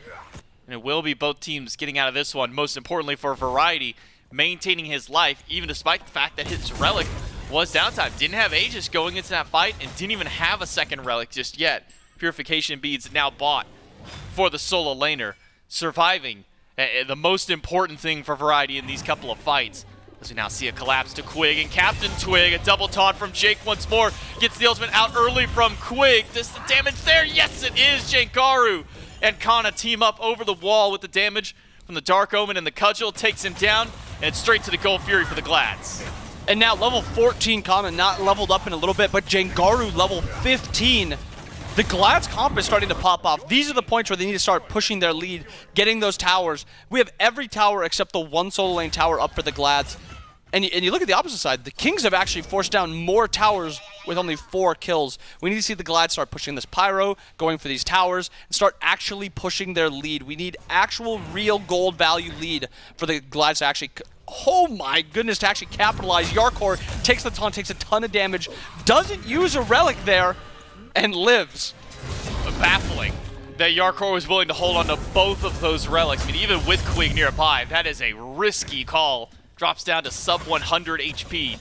And it will be both teams getting out of this one. Most importantly for Variety, maintaining his life, even despite the fact that his relic was downtime. Didn't have Aegis going into that fight and didn't even have a second relic just yet. Purification beads now bought for the solo laner. Surviving, the most important thing for Variety in these couple of fights. As we now see a collapse to Quig, and CaptainTwig, a double taunt from Jake once more, gets the ultimate out early from Quig. Does the damage there? Yes, it is. Jangaru and Cxnnahh team up over the wall with the damage from the Dark Omen, and the Cudgel takes him down, and it's straight to the Gold Fury for the Glads. And now level 14 Cxnnahh, not leveled up in a little bit, but Jangaru level 15. The Glads comp is starting to pop off. These are the points where they need to start pushing their lead, getting those towers. We have every tower except the one solo lane tower up for the Glads. And you look at the opposite side, the Kings have actually forced down more towers with only 4 kills. We need to see the Glads start pushing this pyro, going for these towers, and start actually pushing their lead. We need actual real gold value lead for the Glads to actually, oh my goodness, to actually capitalize. Jarcorrr takes the taunt, takes a ton of damage, doesn't use a relic there, and lives. Baffling that Jarcorrr was willing to hold on to both of those relics. I mean, even with Quig nearby, that is a risky call. Drops down to sub 100 HP.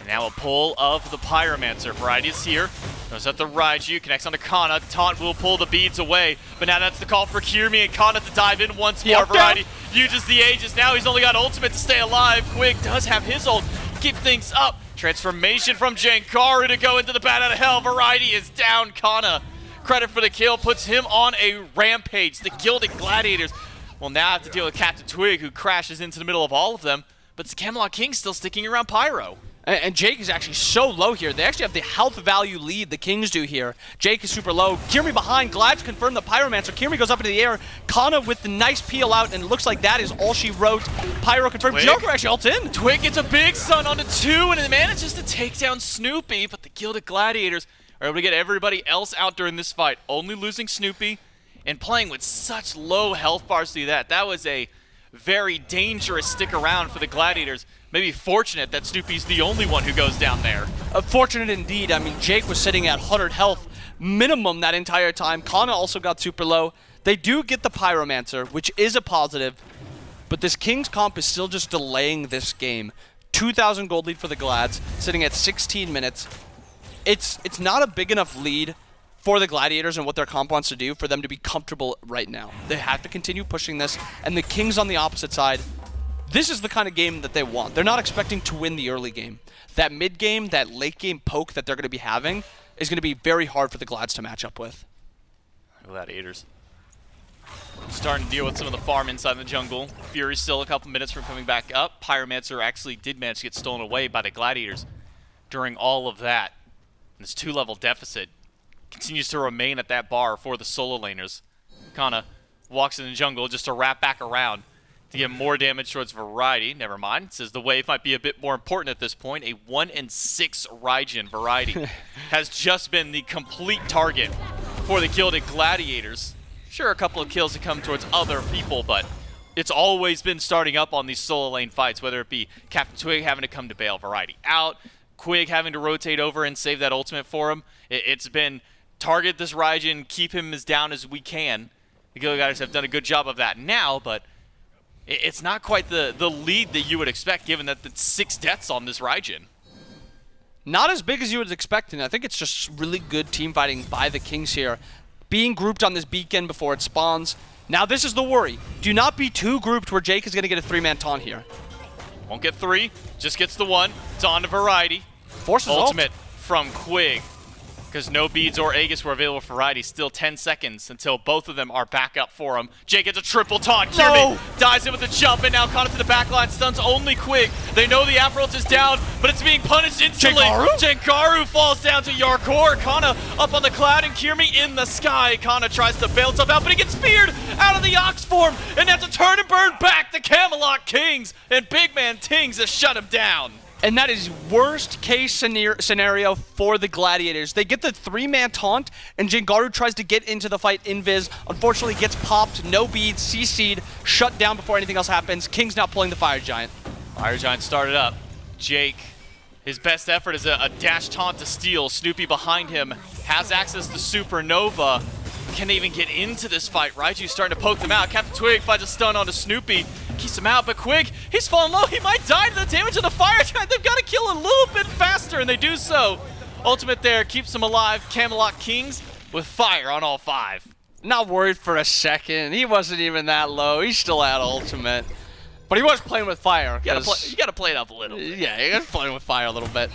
And now a pull of the Pyromancer. Variety is here. Goes up the Raijin, connects onto Cxnnahh. Taunt will pull the beads away. But now that's the call for Kyrmi and Cxnnahh to dive in once more. Variety uses the Aegis. Now he's only got ultimate to stay alive. Quig does have his ult. Keep things up. Transformation from Jangaru to go into the bat out of hell. Variety is down. Cxnnahh, credit for the kill, puts him on a rampage. The Gilded Gladiators will now have to deal with CaptainTwig, who crashes into the middle of all of them. But it's Camelot Kings still sticking around Pyro. And Jake is actually so low here. They actually have the health value lead the Kings do here. Jake is super low. Kyrmi behind. Glad's confirmed the Pyromancer. Kyrmi goes up into the air. Cxnnahh with the nice peel out, and it looks like that is all she wrote. Pyro confirmed. Jarcorrr actually ults in. Twig gets a big stun onto 2, and it manages to take down Snoopy, but the Gilded Gladiators are able to get everybody else out during this fight, only losing Snoopy and playing with such low health bars to do that. That was a very dangerous stick around for the Gladiators. Maybe fortunate that Snoopy's the only one who goes down there. Fortunate indeed. I mean, Jake was sitting at 100 health minimum that entire time. Cxnnahh also got super low. They do get the Pyromancer, which is a positive, but this Kings comp is still just delaying this game. 2,000 gold lead for the Glads, sitting at 16 minutes. It's not a big enough lead for the Gladiators and what their comp wants to do for them to be comfortable right now. They have to continue pushing this, and the Kings on the opposite side, this is the kind of game that they want. They're not expecting to win the early game. That mid game, that late game poke that they're going to be having is going to be very hard for the Glads to match up with. Gladiators starting to deal with some of the farm inside the jungle. Fury's still a couple minutes from coming back up. Pyromancer actually did manage to get stolen away by the Gladiators during all of that. And this 2-level deficit continues to remain at that bar for the solo laners. Cxnnahh walks in the jungle just to wrap back around to get more damage towards Variety. Never mind. Says the wave might be a bit more important at this point. A 1-6 Raijin. Variety has just been the complete target for the Gilded Gladiators. Sure, a couple of kills have come towards other people, but it's always been starting up on these solo lane fights, whether it be CaptainTwig having to come to bail Variety out, Quig having to rotate over and save that ultimate for him. It's been target this Raijin, keep him as down as we can. The Gilded Gladiators have done a good job of that now, but it's not quite the lead that you would expect, given that it's 6 deaths on this Raijin. Not as big as you would expect, and I think it's just really good team fighting by the Kings here. Being grouped on this beacon before it spawns. Now this is the worry. Do not be too grouped where Jake is going to get a 3-man taunt here. Won't get 3, just gets the 1. It's on to Variety. Forces ultimate from Quig. Because no beads or Aegis were available for Variety. Still 10 seconds until both of them are back up for him. Jake gets a triple taunt. Kyrmi dives in with a jump, and now Cxnnahh to the back line. Stuns only Quig. They know the Aphrodite is down, but it's being punished instantly. Jangaru falls down to Jarcorrr. Cxnnahh up on the cloud, and Kyrmi in the sky. Cxnnahh tries to bail himself out, but he gets speared out of the Ox form, and that's a turn and burn back to Camelot Kings, and BigManTingz has shut him down. And that is worst case scenario for the Gladiators. They get the 3-man taunt, and Jangaru tries to get into the fight invis. Unfortunately, gets popped, no beads, CC'd, shut down before anything else happens. King's now pulling the Fire Giant. Fire Giant started up. Jake, his best effort is a dash taunt to steal. Snoopy behind him has access to Supernova. Can't even get into this fight. Raijin's starting to poke them out. CaptainTwig finds a stun onto Snoopy. Keeps him out, but Quig, he's falling low. He might die to the damage of the Fire Giant. They've got to kill a little bit faster, and they do so. Ultimate there keeps him alive. Camelot Kings with fire on all 5. Not worried for a second. He wasn't even that low. He still had ultimate. But he was playing with fire. You gotta play it up a little bit. Yeah, he was playing with fire a little bit.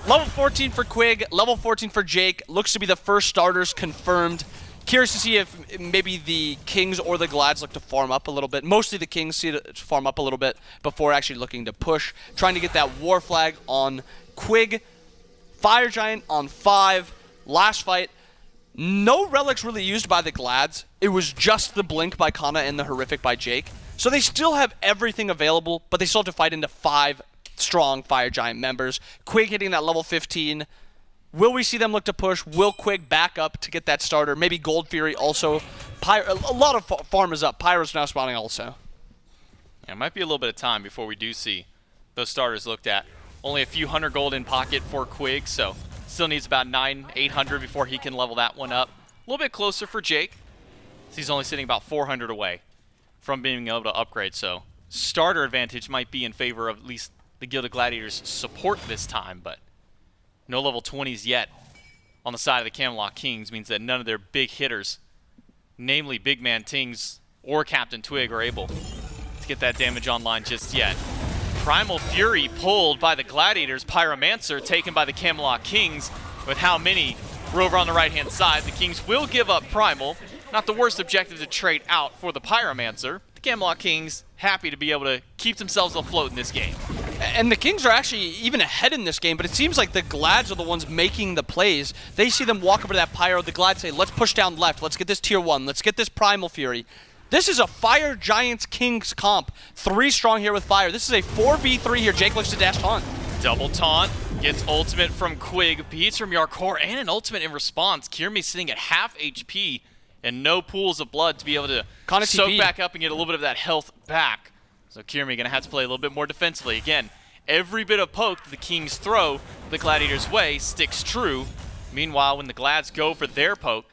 Level 14 for Quig, level 14 for Jake. Looks to be the first starters confirmed. Curious to see if maybe the Kings or the Glads look to farm up a little bit. Mostly the Kings see to farm up a little bit before actually looking to push. Trying to get that War Flag on Quig. Fire Giant on 5. Last fight. No relics really used by the Glads. It was just the Blink by Cxnnahh and the Horrific by Jake. So they still have everything available, but they still have to fight into 5 strong Fire Giant members. Quig hitting that level 15. Will we see them look to push? Will Quig back up to get that starter? Maybe Gold Fury also. A lot of farm is up. Pyro's now spawning also. Yeah, it might be a little bit of time before we do see those starters looked at. Only a few 100 gold in pocket for Quig, so still needs about 800 before he can level that one up. A little bit closer for Jake. He's only sitting about 400 away from being able to upgrade, so starter advantage might be in favor of at least the Gilded Gladiators support this time, but no level 20s yet on the side of the Camelot Kings means that none of their big hitters, namely BigManTingz or CaptainTwig, are able to get that damage online just yet. Primal Fury pulled by the Gladiators, Pyromancer taken by the Camelot Kings. With how many were over on the right-hand side, the Kings will give up Primal. Not the worst objective to trade out for the Pyromancer. The Camelot Kings happy to be able to keep themselves afloat in this game. And the Kings are actually even ahead in this game, but it seems like the Glads are the ones making the plays. They see them walk over to that Pyro. The Glads say, let's push down left. Let's get this tier 1. Let's get this Primal Fury. This is a Fire Giants Kings comp. 3 strong here with Fire. This is a 4v3 here. Jake looks to dash taunt. Double taunt. Gets ultimate from Quig. Beats from Jarcorrr and an ultimate in response. Kyrmi sitting at half HP and no pools of blood to be able to soak back up and get a little bit of that health back. So Kyrmi going to have to play a little bit more defensively. Again, every bit of poke that the Kings throw the Gladiators' way sticks true. Meanwhile, when the Glads go for their poke,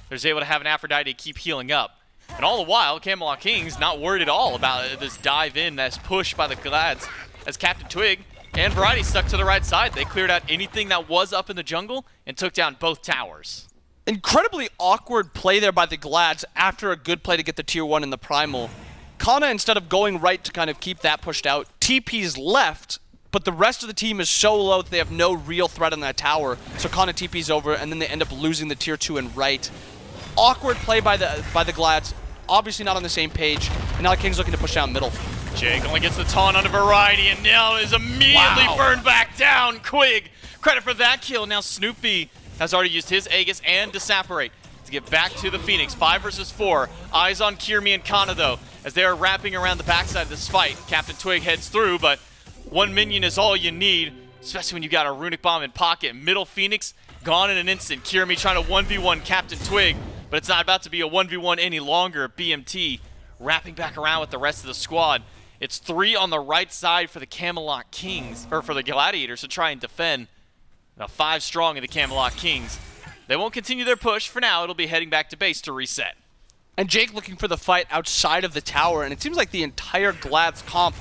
they're able to have an Aphrodite keep healing up. And all the while, Camelot Kings not worried at all about this dive in, this push by the Glads, as CaptainTwig and Variety stuck to the right side. They cleared out anything that was up in the jungle and took down both towers. Incredibly awkward play there by the Glads after a good play to get the tier 1 in the Primal. Cxnnahh, instead of going right to kind of keep that pushed out, TP's left, but the rest of the team is so low that they have no real threat on that tower. So Cxnnahh TP's over, and then they end up losing the tier 2 and right. Awkward play by the Glads, obviously not on the same page, and now the King's looking to push down middle. Jake only gets the taunt onto Variety, and now is immediately burned back down. Quig, credit for that kill. Now Snoopy has already used his Aegis and Disapparate to get back to the Phoenix. 5 versus 4. Eyes on Kyrmi and Cxnnahh, though, as they are wrapping around the backside of this fight. CaptainTwig heads through, but 1 minion is all you need, especially when you got a Runic Bomb in pocket. Middle Phoenix gone in an instant. Kyrmi trying to 1v1 CaptainTwig, but it's not about to be a 1v1 any longer. BMT wrapping back around with the rest of the squad. It's 3 on the right side for the Camelot Kings, or for the Gladiators to try and defend. Now 5 strong in the Camelot Kings. They won't continue their push. For now, it'll be heading back to base to reset. And Jake looking for the fight outside of the tower, and it seems like the entire Glads comp,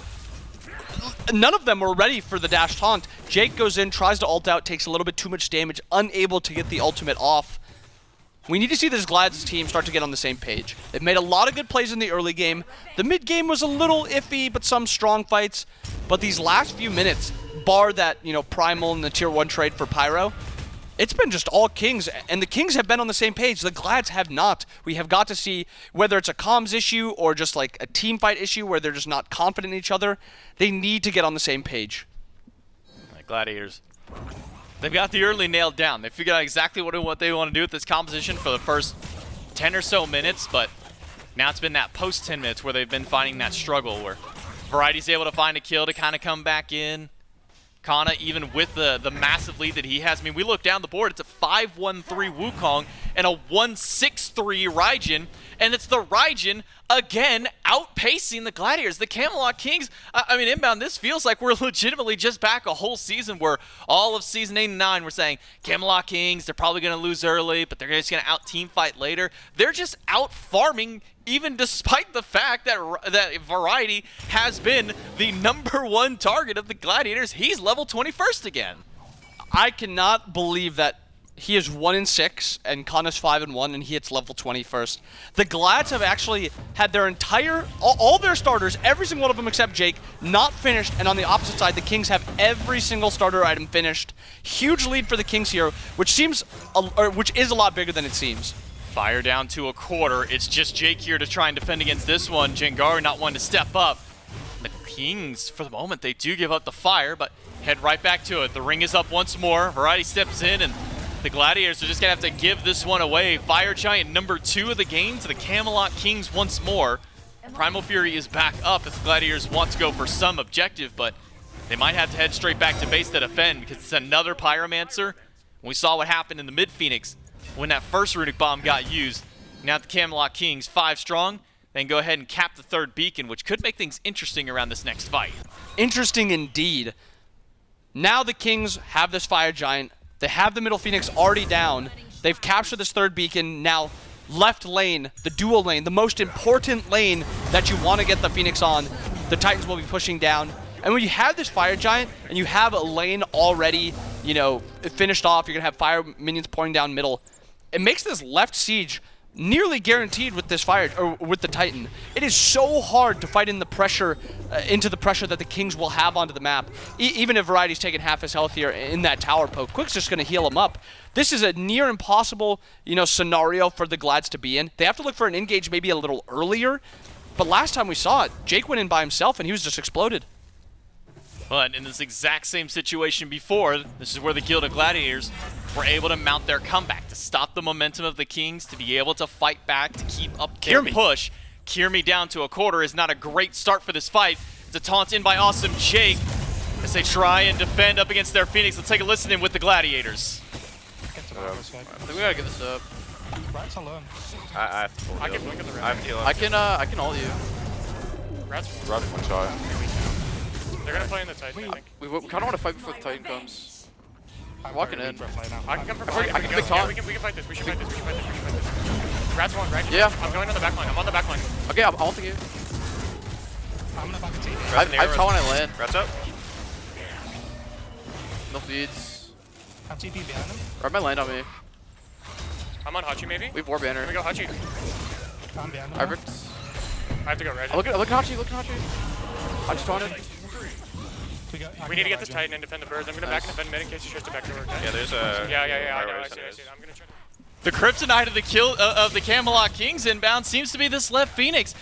none of them were ready for the dash taunt. Jake goes in, tries to ult out, takes a little bit too much damage, unable to get the ultimate off. We need to see this Glads team start to get on the same page. They've made a lot of good plays in the early game. The mid game was a little iffy, but some strong fights. But these last few minutes, bar that, Primal and the tier 1 trade for Pyro, it's been just all Kings, and the Kings have been on the same page. The Glads have not. We have got to see whether it's a comms issue or just like a team fight issue where they're just not confident in each other. They need to get on the same page. The Gladiators, they've got the early nailed down. They figured out exactly what they want to do with this composition for the first 10 or so minutes, but now it's been that post 10 minutes where they've been finding that struggle where Variety's able to find a kill to kind of come back in. Cxnnahh, even with the massive lead that he has. I mean, we look down the board, it's a 5-1-3 Wukong and a 1-6-3 Raijin. And it's the Raijin, again, outpacing the Gladiators. The Camelot Kings, I mean, inbound, this feels like we're legitimately just back a whole season where all of Season 8 and 9 we're saying, Camelot Kings, they're probably going to lose early, but they're just going to out-team fight later. They're just out-farming, even despite the fact that Variety has been the #1 target of the Gladiators. He's level 21st again. I cannot believe that he is 1-6 and Cxnnah's 5-1 and he hits level 21st. The Glads have actually had their entire, all their starters, every single one of them except Jake, not finished, and on the opposite side, the Kings have every single starter item finished. Huge lead for the Kings here, which is a lot bigger than it seems. Fire down to a quarter. It's just Jake here to try and defend against this one. Jangaru not one to step up. The Kings, for the moment, they do give up the fire, but head right back to it. The ring is up once more. Variety steps in, and the Gladiators are just going to have to give this one away. Fire Giant #2 of the game to the Camelot Kings once more. Primal Fury is back up if the Gladiators want to go for some objective, but they might have to head straight back to base to defend because it's another Pyromancer. We saw what happened in the mid-Phoenix when that first Runic Bomb got used. Now the Camelot Kings 5 strong, then go ahead and cap the 3rd beacon, which could make things interesting around this next fight. Interesting indeed. Now the Kings have this Fire Giant. They have the middle Phoenix already down. They've captured this 3rd beacon. Now left lane, the dual lane, the most important lane that you want to get the Phoenix on, the Titans will be pushing down. And when you have this Fire Giant and you have a lane already, you know, finished off, you're going to have fire minions pouring down middle. It makes this left siege nearly guaranteed with this fire, or with the Titan. It is so hard to fight in the pressure, into the pressure that the Kings will have onto the map. Even if Variety's taking half his health here in that tower poke, Quig's just going to heal him up. This is a near impossible, you know, scenario for the Glads to be in. They have to look for an engage maybe a little earlier, but last time we saw it, Jake went in by himself and he was just exploded. But in this exact same situation before, this is where the Gilded Gladiators were able to mount their comeback, to stop the momentum of the Kings, to be able to fight back, to keep up their push. Kyrmi down to a quarter is not a great start for this fight. It's a taunt in by Awesome Jake as they try and defend up against their Phoenix. Let's take a listen in with the Gladiators. I think we gotta get this up. Rat's alone. I have to pull I can blink at the rat. I can ult you. Rat's Rat's one shot. They're gonna play in the Titan, I think. We kind of want to fight before the Titan comes. I'm walking in. I can come from I behind. can Yeah, big taunt. we can fight this. We should fight this. We should fight this. We should fight this. Rat's one, right? Yeah. I'm going on the back line. I'm on the back line. Okay, I'm ulting you. I'm gonna fucking take I have taunt when I land. Rat's up. No feeds. I'm TP behind him. Ride my land on me. I'm on Hachi maybe. We have war banner. Here we go, Hachi. I'm behind him. I have to go Raijin. Look at Hachi, look at Hachi. I just taunted. We need to get this Titan and defend the birds. I'm gonna back and defend mid in case he tries to back door. Okay? Yeah, there's a. Yeah. I know. I see it. I'm gonna try to. The kryptonite of the of the Camelot Kings inbound seems to be this left Phoenix.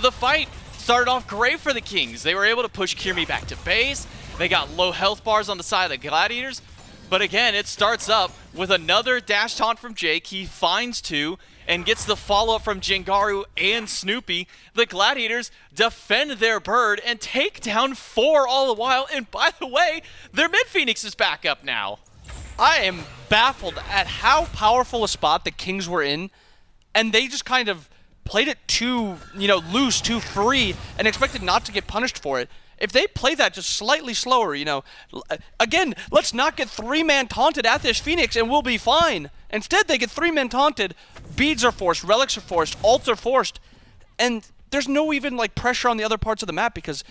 The fight started off great for the Kings. They were able to push Kyrmi back to base. They got low health bars on the side of the Gladiators. But again, it starts up with another dash taunt from Jake. He finds two and gets the follow-up from Jangaru and Snoopy. The Gladiators defend their bird and take down 4 all the while. And by the way, their mid-Phoenix is back up now. I am baffled at how powerful a spot the Kings were in, and they just kind of played it too, you know, loose, too free, and expected not to get punished for it. If they play that just slightly slower, you know, again, let's not get 3-man taunted at this Phoenix and we'll be fine. Instead, they get 3-man taunted, beads are forced, relics are forced, ults are forced, and there's no even like pressure on the other parts of the map because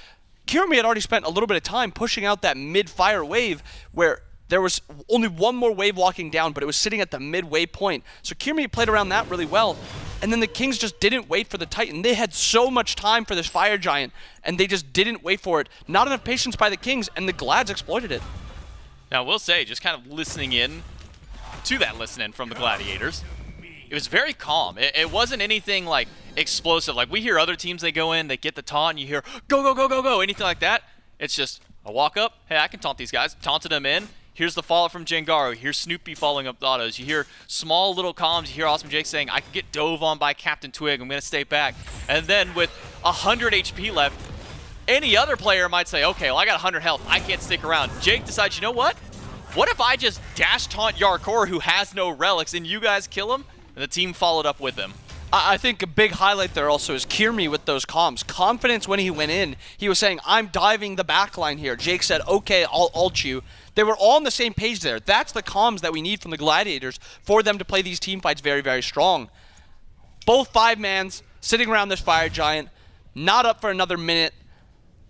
Kyrmi had already spent a little bit of time pushing out that mid-fire wave where there was only one more wave walking down, but it was sitting at the midway point. So Kyrmi played around that really well. And then the Kings just didn't wait for the Titan. They had so much time for this Fire Giant, and they just didn't wait for it. Not enough patience by the Kings, and the Glads exploited it. Now, we'll say, just kind of listening in to that listening from the Gladiators, it was very calm. It wasn't anything like explosive. Like we hear other teams, they go in, they get the taunt, and you hear, go, go, go, go, go, anything like that. It's just a walk up, hey, I can taunt these guys. Taunted them in. Here's the follow from Jangaru. Here's Snoopy following up the autos. You hear small little comms. You hear Awesome Jake saying, I can get dove on by CaptainTwig. I'm going to stay back. And then with 100 HP left, any other player might say, okay, well, I got 100 health. I can't stick around. Jake decides, you know what? What if I just dash taunt Jarcorrr, who has no relics, and you guys kill him? And the team followed up with him. I think a big highlight there also is Kyrmi with those comms. Confidence when he went in. He was saying, I'm diving the backline here. Jake said, okay, I'll ult you. They were all on the same page there. That's the comms that we need from the Gladiators for them to play these team fights very, very strong. Both 5-mans sitting around this Fire Giant, not up for another minute.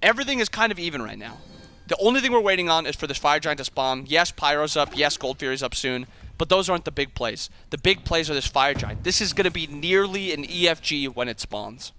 Everything is kind of even right now. The only thing we're waiting on is for this Fire Giant to spawn. Yes, Pyro's up. Yes, Gold Fury's up soon. But those aren't the big plays. The big plays are this Fire Giant. This is going to be nearly an EFG when it spawns.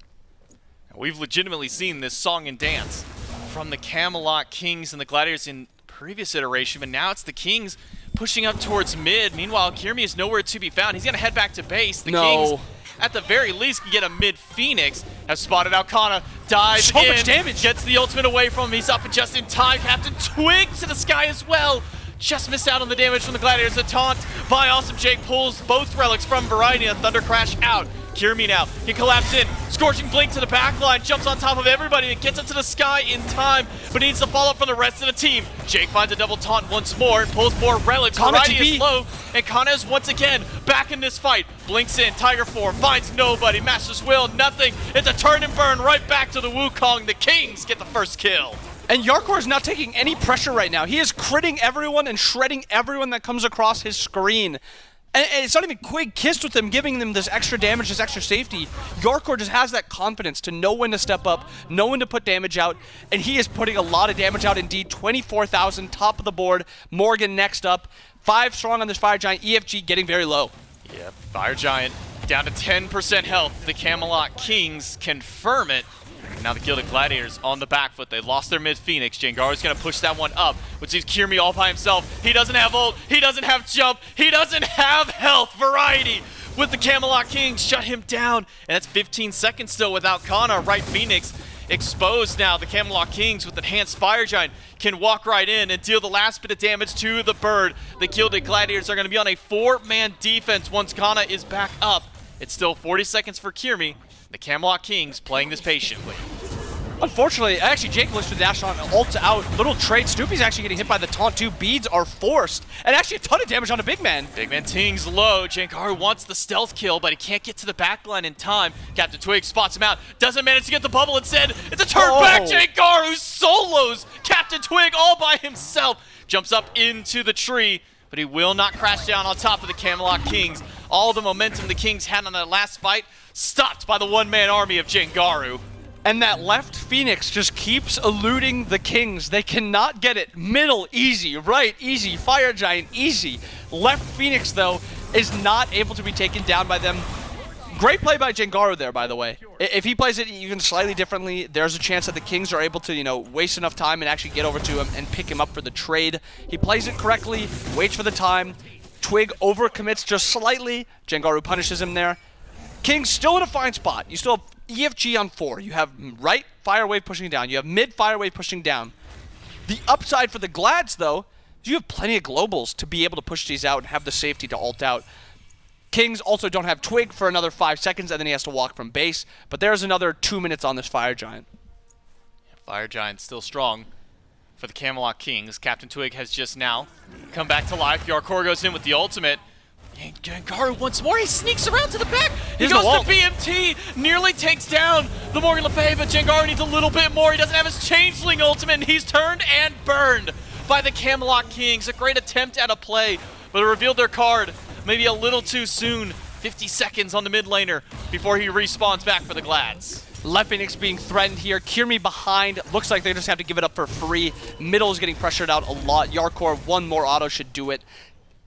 We've legitimately seen this song and dance from the Camelot Kings and the Gladiators in previous iteration, but now it's the Kings pushing up towards mid. Meanwhile, Kyrmi is nowhere to be found. He's going to head back to base. The Kings, at the very least, can get a mid-Phoenix. Have spotted out Kana, dives in, much damage. Gets the ultimate away from him. He's up and just in time. CaptainTwig to the sky as well. Just missed out on the damage from the Gladiators. A taunt by Awesome Jake pulls both relics from Variety and Thunder Crash out. Kyrmi now can collapse in. Scorching Blink to the backline. Jumps on top of everybody and gets up to the sky in time, but needs the follow-up from the rest of the team. Jake finds a double taunt once more and pulls more relics. Variety is low, and Kana is once again back in this fight. Blinks in, Tiger Form, finds nobody. Master's Will, nothing. It's a turn and burn right back to the Wukong. The Kings get the first kill. And Jarcorrr is not taking any pressure right now. He is critting everyone and shredding everyone that comes across his screen. And it's not even Quig kissed with them, giving them this extra damage, this extra safety. Jarcorrr just has that confidence to know when to step up, know when to put damage out, and he is putting a lot of damage out indeed. 24,000, top of the board. Morrigan next up. 5 strong on this Fire Giant. EFG getting very low. Yep, Fire Giant down to 10% health. The Camelot Kings confirm it. Now the Gilded Gladiators on the back foot. They lost their mid Phoenix. Jangaru's going to push that one up, which is Kyrmi all by himself. He doesn't have ult. He doesn't have jump. He doesn't have health variety. With the Camelot Kings, shut him down. And that's 15 seconds still without Kana. Right Phoenix exposed now. The Camelot Kings with Enhanced Fire Giant can walk right in and deal the last bit of damage to the bird. The Gilded Gladiators are going to be on a 4-man defense once Kana is back up. It's still 40 seconds for Kyrmi. The Camelot Kings playing this patiently. Unfortunately, actually, Jake looks for the dash on, ults out. Little trade. Snoopy's actually getting hit by the taunt too. Beads are forced. And actually a ton of damage on a big man. BigManTingz low. Jangaru wants the stealth kill, but he can't get to the backline in time. CaptainTwig spots him out. Doesn't manage to get the bubble instead. It's a turn back. Jangaru solos CaptainTwig all by himself. Jumps up into the tree, but he will not crash down on top of the Camelot Kings. All the momentum the Kings had on that last fight stopped by the one-man army of Jangaru. And that left Phoenix just keeps eluding the Kings. They cannot get it. Middle, easy. Right, easy. Fire Giant, easy. Left Phoenix, though, is not able to be taken down by them. Great play by Jangaru there, by the way. If he plays it even slightly differently, there's a chance that the Kings are able to, you know, waste enough time and actually get over to him and pick him up for the trade. He plays it correctly, waits for the time. Twig overcommits just slightly. Jangaru punishes him there. Kings still in a fine spot. You still have EFG on 4. You have right Fire Wave pushing down. You have mid Fire Wave pushing down. The upside for the Glads, though, is you have plenty of globals to be able to push these out and have the safety to ult out. Kings also don't have Twig for another 5 seconds, and then he has to walk from base. But there's another 2 minutes on this Fire Giant. Fire Giant still strong for the Camelot Kings. CaptainTwig has just now come back to life. Jarcorrr goes in with the ultimate. Jangaru once more, he sneaks around to the back. He goes to BMT, nearly takes down the Morgan Le Fay, but Jangaru needs a little bit more. He doesn't have his Changeling ultimate, and he's turned and burned by the Camelot Kings. A great attempt at a play, but they revealed their card maybe a little too soon. 50 seconds on the mid laner before he respawns back for the Glads. Left Phoenix being threatened here. Kyrmi behind. Looks like they just have to give it up for free. Middle is getting pressured out a lot. Jarcorrr, one more auto should do it.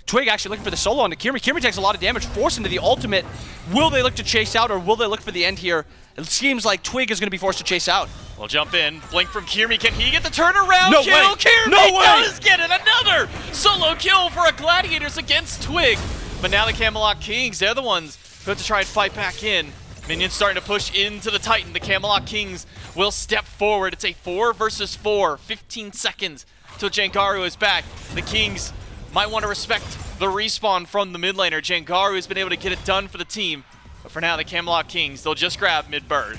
Twig actually looking for the solo onto Kyrmi. Kyrmi takes a lot of damage, forced into the ultimate. Will they look to chase out, or will they look for the end here? It seems like Twig is going to be forced to chase out. We'll jump in. Blink from Kyrmi. Can he get the turnaround No kill? way. Kyrmi No way. does get it. Another solo kill for a Gladiators against Twig. But now the Camelot Kings, they're the ones who have to try and fight back in. Minions starting to push into the Titan. The Camelot Kings will step forward. It's a 4 versus 4. 15 seconds till Jangaru is back. The Kings might want to respect the respawn from the mid laner. Jangaru has been able to get it done for the team. But for now, the Camelot Kings, they'll just grab mid-bird.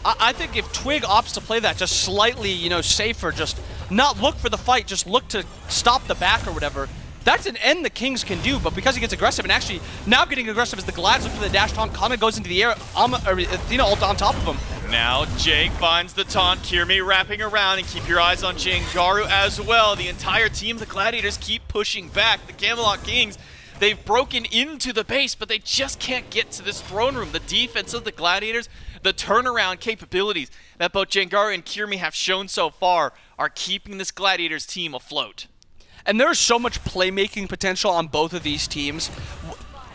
I think if Twig opts to play that just slightly, you know, safer, just not look for the fight, just look to stop the back or whatever, that's an end the Kings can do. But because he gets aggressive, and actually now getting aggressive as the Glads look for the dash taunt, Kana goes into the air, Athena ult on top of him. Now Jake finds the taunt, Kyrmi wrapping around, and keep your eyes on Jangaru as well. The entire team, the Gladiators, keep pushing back. The Camelot Kings, they've broken into the base, but they just can't get to this throne room. The defense of the Gladiators, the turnaround capabilities that both Jangaru and Kyrmi have shown so far are keeping this Gladiators team afloat. And there's so much playmaking potential on both of these teams.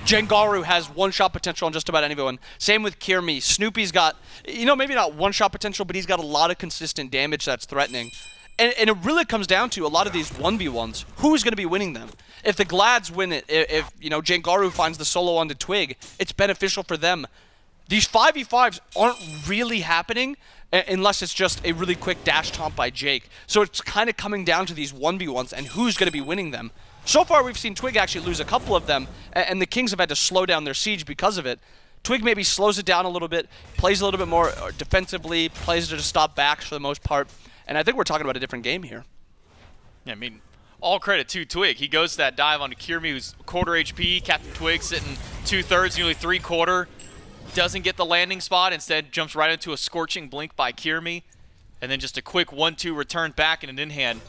Jangaru has one-shot potential on just about anyone. Same with Kyrmi. Snoopy's got, you know, maybe not one-shot potential, but he's got a lot of consistent damage that's threatening. And it really comes down to a lot of these 1v1s. Who's going to be winning them? If the Glads win it, if you know, Jangaru finds the solo onto Twig, it's beneficial for them. These 5v5s aren't really happening unless it's just a really quick dash taunt by Jake. So it's kind of coming down to these 1v1s and who's going to be winning them. So far, we've seen Twig actually lose a couple of them, and the Kings have had to slow down their siege because of it. Twig maybe slows it down a little bit, plays a little bit more defensively, plays to stop backs for the most part, and I think we're talking about a different game here. Yeah, I mean, all credit to Twig. He goes to that dive onto Kyrmi, who's quarter HP. CaptainTwig sitting 2/3, nearly 3/4. Doesn't get the landing spot, instead jumps right into a scorching blink by Kyrmi, and then just a quick 1-2 return back and an in-hand.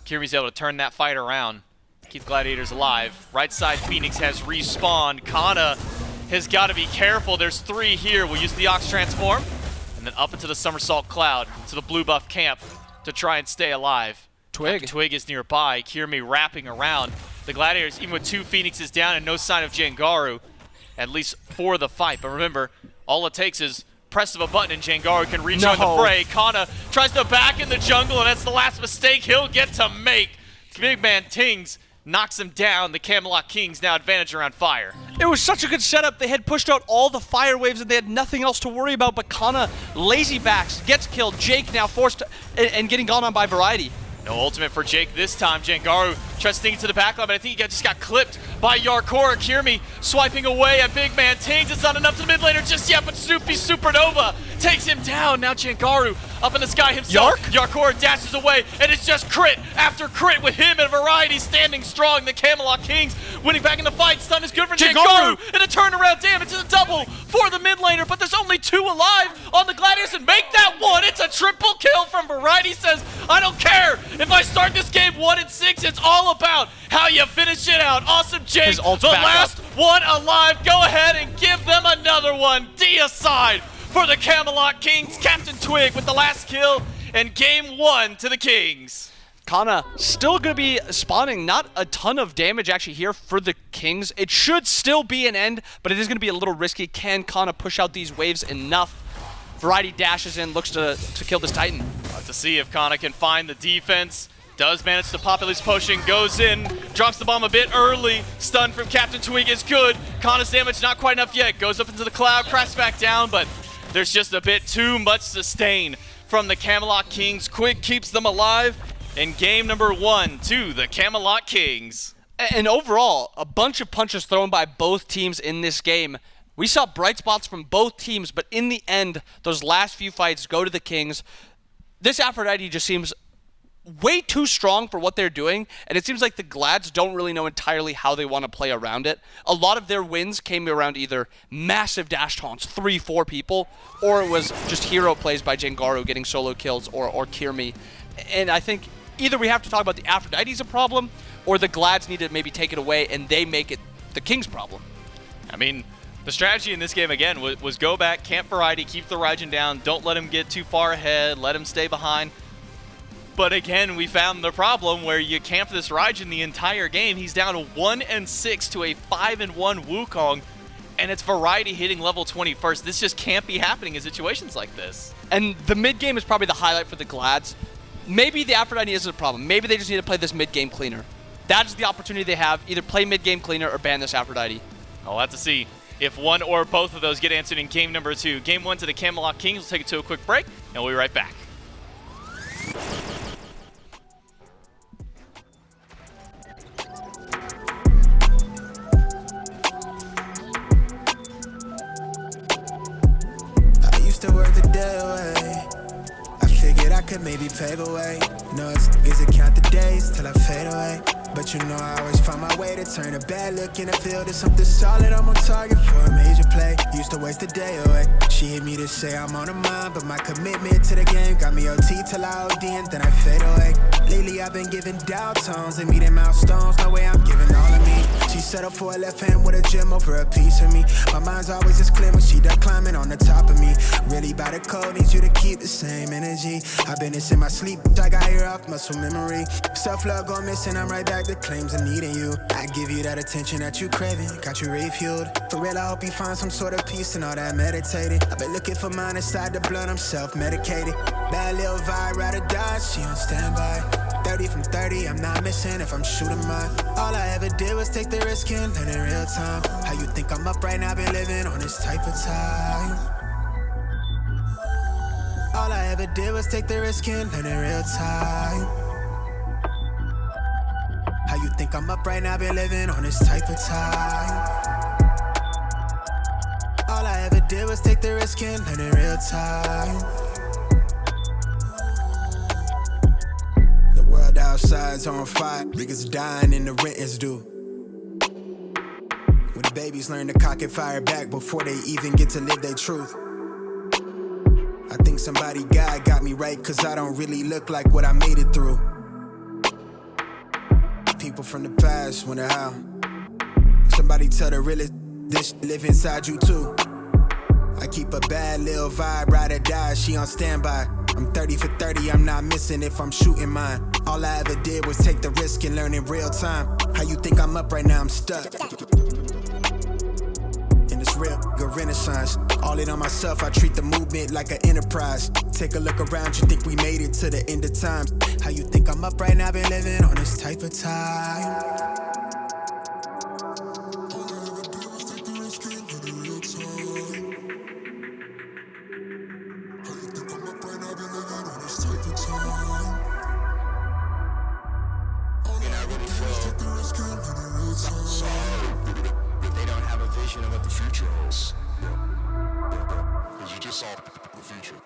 Kyrmi's able to turn that fight around. keep Gladiators alive. Right side, Phoenix has respawned. Kana has got to be careful. There's 3 here. We'll use the Ox Transform. And then up into the Somersault Cloud, to the blue buff camp to try and stay alive. Twig is nearby. Kyrmi wrapping around. The Gladiators, even with 2 Phoenixes down and no sign of Jangaru, at least for the fight. But remember, all it takes is press of a button and Jangaru can rejoin the fray. Kana tries to back in the jungle, and that's the last mistake he'll get to make. BigManTingz knocks him down. The Camelot Kings now advantage around fire. It was such a good setup. They had pushed out all the fire waves and they had nothing else to worry about, but Kana lazy backs, gets killed. Jake now forced to, and getting gone on by Variety. No ultimate for Jake this time. Jangaru tries to sneak into the backline, but I think he just got clipped by Jarcorrr. Kyrmi swiping away at BigManTingz. It's not enough to the mid laner just yet, but Snoopy Supernova takes him down. Now Jangaru up in the sky himself. Jarcorrr dashes away, and it's just crit after crit with him and Variety standing strong. The Camelot Kings winning back in the fight. Stun is good for Jangaru, and a turnaround damage is a double for the mid laner, but there's only 2 alive on the Gladiators, and make that 1. It's a triple kill from Variety. Says, I don't care if I start this game 1-6. It's all about how you finish it out. Awesome, Jake, the last one alive. Go ahead and give them another one. Deicide for the Camelot Kings. CaptainTwig with the last kill, and game 1 to the Kings. Kana still going to be spawning not a ton of damage actually here for the Kings. It should still be an end, but it is going to be a little risky. Can Kana push out these waves enough? Variety dashes in, looks to kill this Titan. To see if Kana can find the defense. Does manage to pop at least potion, goes in, drops the bomb a bit early. Stun from CaptainTwig is good. Kana's damage not quite enough yet. Goes up into the cloud, crashes back down, but there's just a bit too much sustain from the Camelot Kings. Quig keeps them alive in game number 1 to the Camelot Kings. And overall, a bunch of punches thrown by both teams in this game. We saw bright spots from both teams, but in the end, those last few fights go to the Kings. This Aphrodite just seems way too strong for what they're doing, and it seems like the Glads don't really know entirely how they want to play around it. A lot of their wins came around either massive dash taunts, 3-4 people, or it was just hero plays by Jangaru getting solo kills, or Kyrmi. And I think either we have to talk about the Aphrodite's a problem, or the Glads need to maybe take it away and they make it the King's problem. I mean, the strategy in this game, again, was go back, camp Variety, keep the Raijin down, don't let him get too far ahead, let him stay behind. But again, we found the problem where you camp this Raijin the entire game. He's down to 1-6 to a 5-1 Wukong, and it's Variety hitting level 20 first. This just can't be happening in situations like this. And the mid game is probably the highlight for the Glads. Maybe the Aphrodite isn't a problem. Maybe they just need to play this mid game cleaner. That is the opportunity they have. Either play mid game cleaner or ban this Aphrodite. I'll have to see if one or both of those get answered in game number 2. Game 1 to the Camelot Kings. We'll take it to a quick break, and we'll be right back. To work the day away, I figured I could maybe pave away. No, it's niggas that count the days till I fade away. But you know I always find my way to turn a bad look in the field to something solid. I'm on target for a major play. Used to waste the day away. She hit me to say I'm on her mind, but my commitment to the game got me OT till I OD and then I fade away. Lately I've been giving down tones and meeting milestones. No way I'm giving all of me. She settled for a left hand with a gem over a piece of me. My mind's always as clear when she done climbing on the top of me. Really by the code, need you to keep the same energy. I've been this in my sleep, I got here off muscle memory. Self-love gone missing, I'm right back to claims of needing you. I give you that attention that you craving, got you refueled. For real, I hope you find some sort of peace and all that meditating. I've been looking for mine inside the blood, I'm self-medicated. Bad little vibe, ride or die, she on standby. 30 from 30, I'm not missing if I'm shooting mine. All I ever did was take the risk and learn in real time. How you think I'm up right now, been living on this type of time. All I ever did was take the risk and learn in real time. How you think I'm up right now, been living on this type of time. All I ever did was take the risk and learn in real time. The world outside's on fire, niggas dying and the rent is due. When the babies learn to cock and fire back before they even get to live their truth. I think somebody God got me right, cause I don't really look like what I made it through. People people from the past, wonder how. Somebody tell the realest, this live inside you too. I keep a bad little vibe, ride or die, she on standby. I'm 30 for 30, I'm not missing if I'm shooting mine. All I ever did was take the risk and learn in real time. How you think I'm up right now, I'm stuck. And it's real, good renaissance. All in on myself, I treat the movement like an enterprise. Take a look around, you think we made it to the end of times. How you think I'm up right now, been living on this type of time. They don't have a vision of what the future holds. Because you just saw the future.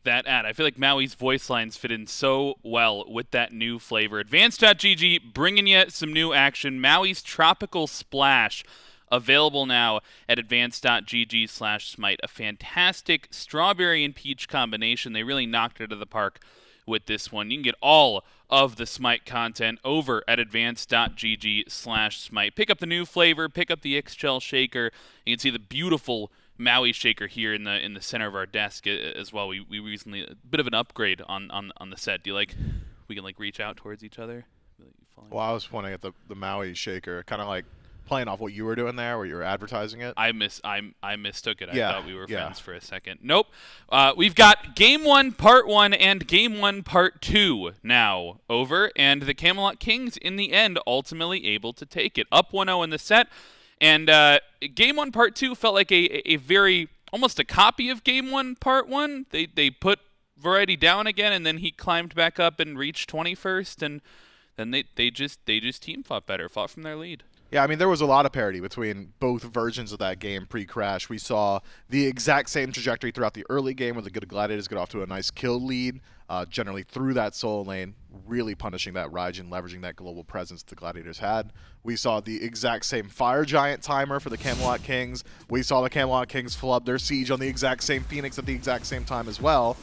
That ad. I feel like Maui's voice lines fit in so well with that new flavor. Advanced.gg bringing you some new action. Maui's Tropical Splash, available now at advanced.gg/smite. A fantastic strawberry and peach combination. They really knocked it out of the park with this one. You can get all of the Smite content over at advanced.gg/smite. Pick up the new flavor, pick up the X-Shell shaker. You can see the beautiful Maui shaker here in the center of our desk as well. We recently, a bit of an upgrade on the set. Do you like, we can like reach out towards each other? Well, I was pointing at the Maui shaker, kind of like playing off what you were doing there, where you were advertising it. I mistook it. Yeah, I thought we were friends for a second. Nope. We've got Game 1 Part 1 and Game 1 Part 2 now over, and the Camelot Kings in the end ultimately able to take it. Up 1-0 in the set, and Game 1 Part 2 felt like a very, almost a copy of Game 1 Part 1. They put Variety down again, and then he climbed back up and reached 21st, and then they just team fought better, fought from their lead. Yeah, I mean, there was a lot of parity between both versions of that game pre-crash. We saw the exact same trajectory throughout the early game where the Gilded Gladiators get off to a nice kill lead, generally through that solo lane, really punishing that Raijin, leveraging that global presence the Gladiators had. We saw the exact same Fire Giant timer for the Camelot Kings. We saw the Camelot Kings flub their siege on the exact same Phoenix at the exact same time as well.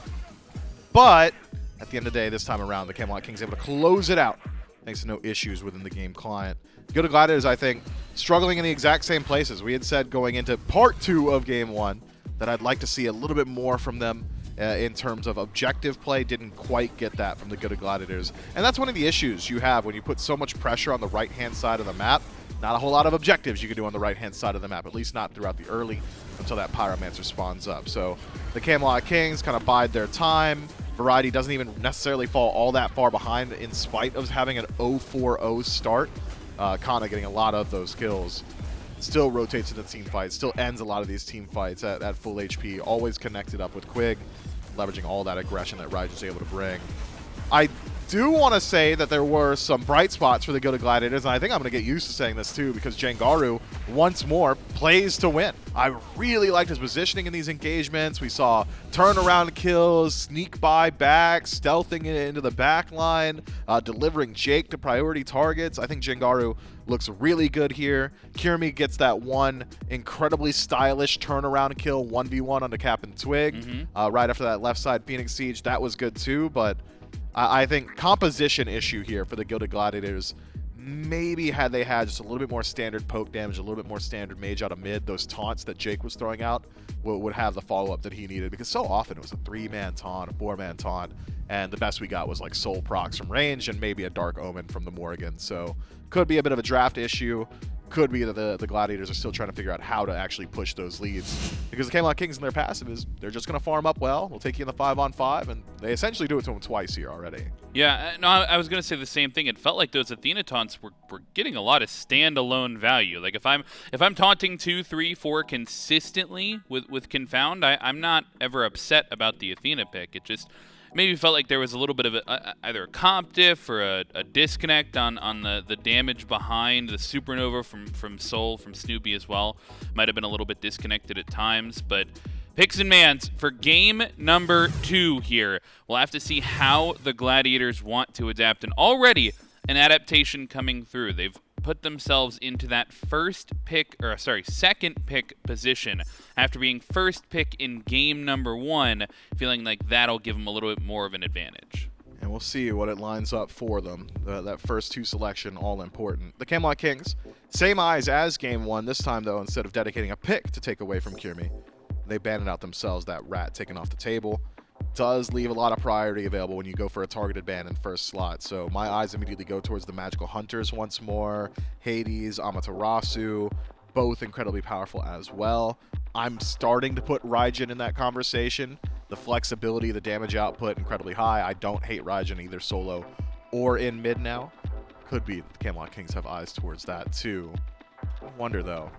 But at the end of the day, this time around, the Camelot Kings able to close it out thanks to no issues within the game client. Gilded Gladiators, I think, struggling in the exact same places. We had said going into Part 2 of Game 1 that I'd like to see a little bit more from them in terms of objective play. Didn't quite get that from the Gilded Gladiators. And that's one of the issues you have when you put so much pressure on the right-hand side of the map. Not a whole lot of objectives you can do on the right-hand side of the map, at least not throughout the early until that Pyromancer spawns up. So the Camelot Kings kind of bide their time. Variety doesn't even necessarily fall all that far behind in spite of having an 0-4-0 start. Kana getting a lot of those kills. Still rotates into team fights, still ends a lot of these team fights at full HP, always connected up with Quig, leveraging all that aggression that Raijin's able to bring. I do want to say that there were some bright spots for the Gilded Gladiators, and I think I'm going to get used to saying this too, because Jangaru, once more, plays to win. I really liked his positioning in these engagements. We saw turnaround kills, sneak by back, stealthing it into the back line, delivering Jake to priority targets. I think Jangaru looks really good here. Kyrmi gets that one incredibly stylish turnaround kill, 1v1 onto CaptainTwig, right after that left side Phoenix Siege. That was good too, but I think composition issue here for the Gilded Gladiators. Maybe had they had just a little bit more standard poke damage, a little bit more standard mage out of mid, those taunts that Jake was throwing out would have the follow-up that he needed, because so often it was a 3-man taunt, a 4-man taunt, and the best we got was like soul procs from range and maybe a Dark Omen from the Morrigan. So could be a bit of a draft issue. Could be that the Gladiators are still trying to figure out how to actually push those leads, because the Camelot Kings in their passive is they're just going to farm up well. They'll take you in the 5-on-5, and they essentially do it to them twice here already. Yeah, no, I was going to say the same thing. It felt like those Athena taunts were getting a lot of standalone value. Like if I'm taunting 2, 3, 4 consistently with Confound, I'm not ever upset about the Athena pick. It just maybe felt like there was a little bit of either a comp diff or a disconnect on the damage behind the supernova from Soul, from Snoopy as well. Might have been a little bit disconnected at times, but picks and mans for game number 2 here. We'll have to see how the Gladiators want to adapt, and already an adaptation coming through. They've put themselves into that second pick position after being first pick in game number 1, feeling like that'll give them a little bit more of an advantage. And we'll see what it lines up for them. That first 2 selection, all important. The Camelot Kings, same eyes as game 1. This time, though, instead of dedicating a pick to take away from Kyrmi, they banded out themselves that rat taken off the table. Does leave a lot of priority available when you go for a targeted ban in first slot. So my eyes immediately go towards the Magical Hunters once more. Hades, Amaterasu, both incredibly powerful as well. I'm starting to put Raijin in that conversation. The flexibility, the damage output, incredibly high. I don't hate Raijin either solo or in mid now. Could be the Camelot Kings have eyes towards that too. I wonder though.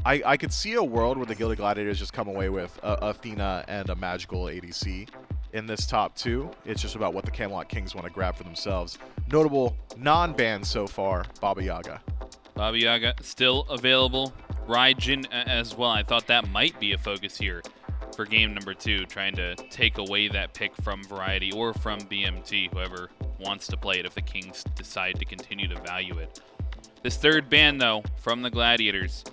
I could see a world where the Gilded Gladiators just come away with Athena and a magical ADC in this top 2. It's just about what the Camelot Kings want to grab for themselves. Notable non-bans so far, Baba Yaga. Baba Yaga still available. Raijin as well. I thought that might be a focus here for game number 2, trying to take away that pick from Variety or from BMT, whoever wants to play it if the Kings decide to continue to value it. This third ban, though, from the Gladiators,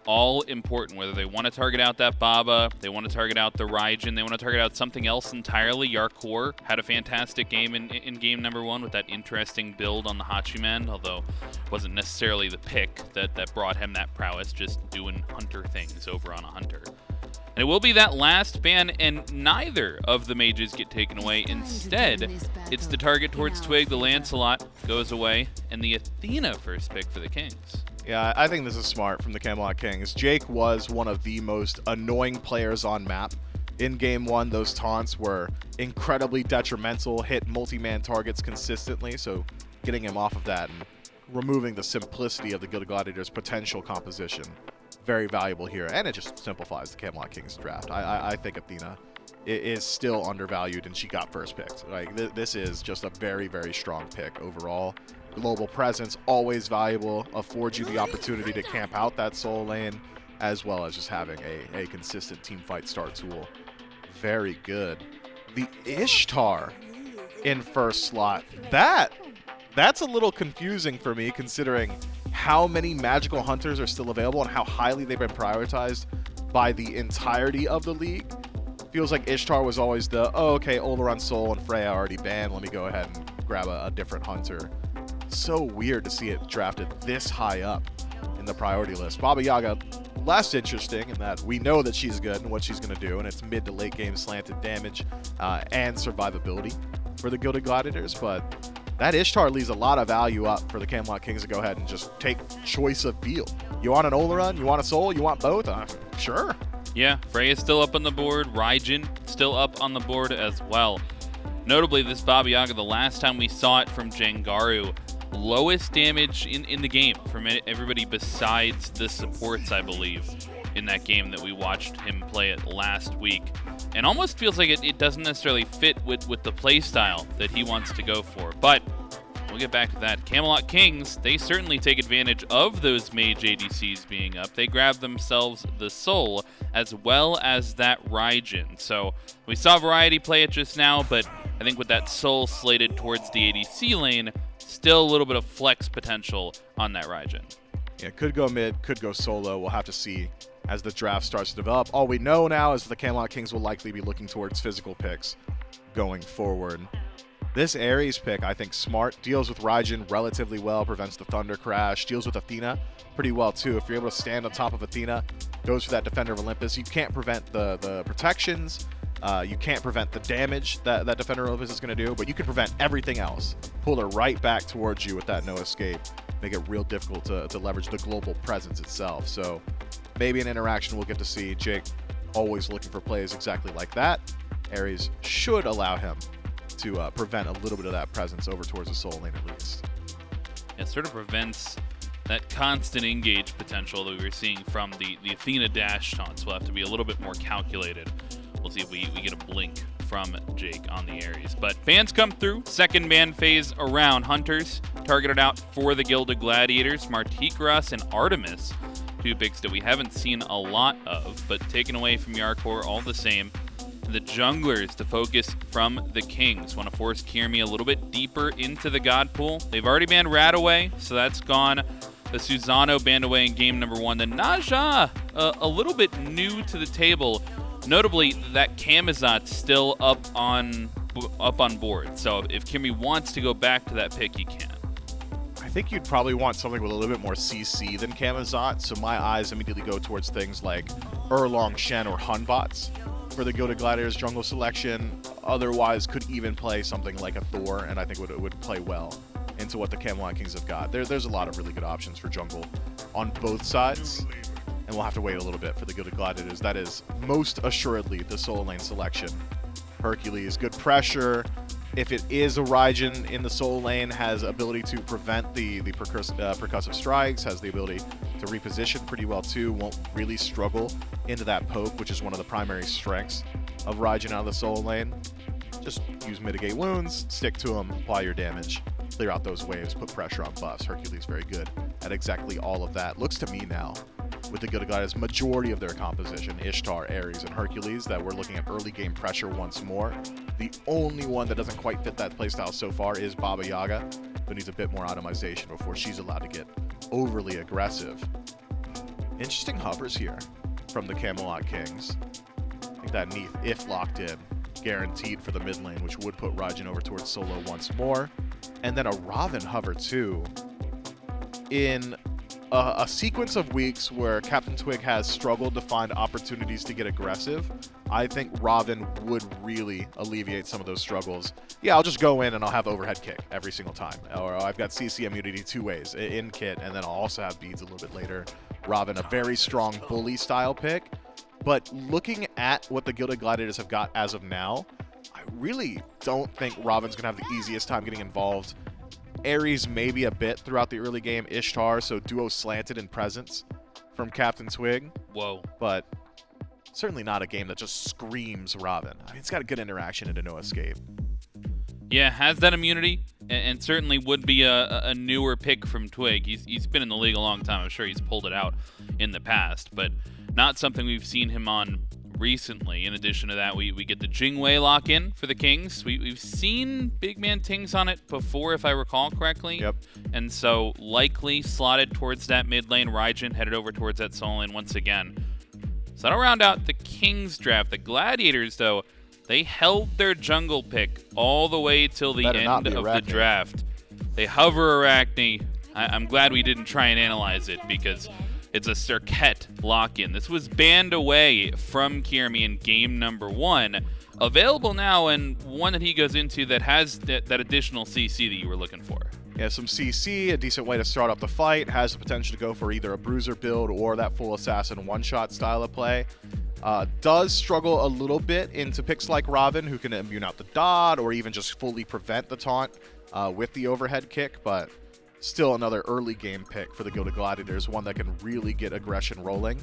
all important, whether they want to target out that Baba, they want to target out the Raijin, they want to target out something else entirely. Jarcorrr had a fantastic game in game number 1 with that interesting build on the Hachiman, although it wasn't necessarily the pick that brought him that prowess, just doing hunter things over on a hunter. And it will be that last ban, and neither of the mages get taken away. Instead, it's the target towards Twig. The Lancelot goes away, and the Athena first pick for the Kings. Yeah, I think this is smart from the Camelot Kings. Jake was one of the most annoying players on map. In Game 1, those taunts were incredibly detrimental, hit multi-man targets consistently, so getting him off of that and removing the simplicity of the Gilded Gladiators' potential composition, very valuable here, and it just simplifies the Camelot Kings draft. I think Athena is still undervalued, and she got first picked. Like, this is just a very, very strong pick overall. Global presence, always valuable, affords you the opportunity to camp out that soul lane, as well as just having a consistent team fight start tool. Very good. The Ishtar in first slot. That's a little confusing for me, considering how many magical hunters are still available and how highly they've been prioritized by the entirety of the league. Feels like Ishtar was always the, oh, okay, Oleron Soul and Freya already banned, let me go ahead and grab a different hunter. So weird to see it drafted this high up in the priority list. Baba Yaga, less interesting in that we know that she's good and what she's going to do, and it's mid to late game slanted damage and survivability for the Gilded Gladiators, but that Ishtar leaves a lot of value up for the Camelot Kings to go ahead and just take choice of field. You want an Oleron? You want a Soul? You want both? Sure. Yeah, Freya's still up on the board. Raijin still up on the board as well. Notably, this Baba Yaga, the last time we saw it from Jangaru, lowest damage in the game from everybody besides the supports, I believe, in that game that we watched him play it last week. And almost feels like it doesn't necessarily fit with the playstyle that he wants to go for. But we'll get back to that. Camelot Kings, they certainly take advantage of those mage ADCs being up. They grab themselves the Soul as well as that Raijin. So we saw Variety play it just now, but I think with that Soul slated towards the ADC lane, still a little bit of flex potential on that Raijin. Yeah, could go mid, could go solo. We'll have to see as the draft starts to develop. All we know now is the Camelot Kings will likely be looking towards physical picks going forward. This Ares pick, I think, smart. Deals with Raijin relatively well, prevents the Thunder Crash. Deals with Athena pretty well, too. If you're able to stand on top of Athena, goes for that Defender of Olympus. You can't prevent the protections. You can't prevent the damage that Defender of Olympus is going to do, but you can prevent everything else. Pull her right back towards you with that no escape. Make it real difficult to leverage the global presence itself. So maybe an interaction we'll get to see. Jake always looking for plays exactly like that. Ares should allow him to prevent a little bit of that presence over towards the soul lane at least. It sort of prevents that constant engage potential that we were seeing from the Athena dash taunts. We'll have to be a little bit more calculated. We'll see if we get a blink from Jake on the Ares. But bans come through. Second ban phase around. Hunters targeted out for the Gilded Gladiators. Martikras and Artemis, two picks that we haven't seen a lot of, but taken away from Jarcorrr all the same. The junglers to focus from the Kings. Want to force Kyrmi a little bit deeper into the God pool. They've already banned Rataway, so that's gone. The Susano banned away in game number 1. The Naja, a little bit new to the table. Notably, that Camazotz still up on board. So if Kyrmi wants to go back to that pick, he can. I think you'd probably want something with a little bit more CC than Camazotz, so my eyes immediately go towards things like Erlong, Shen, or Hunbots for the Gilded Gladiators jungle selection. Otherwise, could even play something like a Thor, and I think it would play well into what the Camelot Kings have got. There's a lot of really good options for jungle on both sides, and we'll have to wait a little bit for the Gilded Gladiators. That is most assuredly the soul lane selection. Hercules, good pressure. If it is a Raijin in the soul lane, has ability to prevent the percussive strikes, has the ability to reposition pretty well too, won't really struggle into that poke, which is one of the primary strengths of Raijin out of the soul lane. Just use mitigate wounds, stick to them, apply your damage, clear out those waves, put pressure on buffs. Hercules very good at exactly all of that. Looks to me now, with the Gilded Gladiators, majority of their composition, Ishtar, Ares, and Hercules, that we're looking at early game pressure once more. The only one that doesn't quite fit that playstyle so far is Baba Yaga, who needs a bit more automation before she's allowed to get overly aggressive. Interesting hovers here from the Camelot Kings. I think that Neath, if locked in, guaranteed for the mid lane, which would put Raijin over towards solo once more. And then a Raven hover too in a sequence of weeks where CaptainTwig has struggled to find opportunities to get aggressive, I think Ravana would really alleviate some of those struggles. Yeah, I'll just go in and I'll have overhead kick every single time. Or I've got CC immunity 2 ways in kit, and then I'll also have beads a little bit later. Ravana, a very strong bully style pick. But looking at what the Gilded Gladiators have got as of now, I really don't think Ravana's going to have the easiest time getting involved. Ares maybe a bit throughout the early game. Ishtar, so duo slanted in presence from CaptainTwig. Whoa. But certainly not a game that just screams Ravana. I mean, it's got a good interaction into no escape. Yeah, has that immunity, and certainly would be a newer pick from Twig. He's been in the league a long time. I'm sure he's pulled it out in the past, but not something we've seen him on recently. In addition to that, we get the Jing lock-in for the Kings. We've seen BigManTingz on it before, if I recall correctly. Yep. And so likely slotted towards that mid lane. Raijin headed over towards that solo lane once again. So that'll round out the Kings draft. The Gladiators, though, they held their jungle pick all the way till the end of the draft. They hover Arachne. I'm glad we didn't try and analyze it because it's a Serqet lock-in. This was banned away from Kyrmi in game number 1. Available now, and one that he goes into that has that additional CC that you were looking for. Yeah, some CC, a decent way to start up the fight. Has the potential to go for either a bruiser build or that full assassin one-shot style of play. Does struggle a little bit into picks like Ravana, who can immune out the dot or even just fully prevent the taunt with the overhead kick, but still another early game pick for the Gilded Gladiators, one that can really get aggression rolling.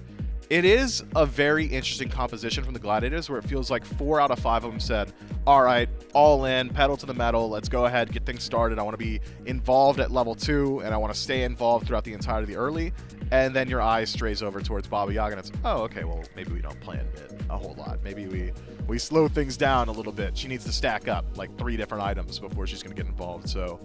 It is a very interesting composition from the Gladiators where it feels like 4 out of 5 of them said, all right, all in, pedal to the metal, let's go ahead, get things started. I want to be involved at level 2, and I want to stay involved throughout the entirety of the early. And then your eye strays over towards Baba Yaga, and it's, oh, okay, well, maybe we don't plan mid a whole lot. Maybe we slow things down a little bit. She needs to stack up like 3 different items before she's going to get involved. So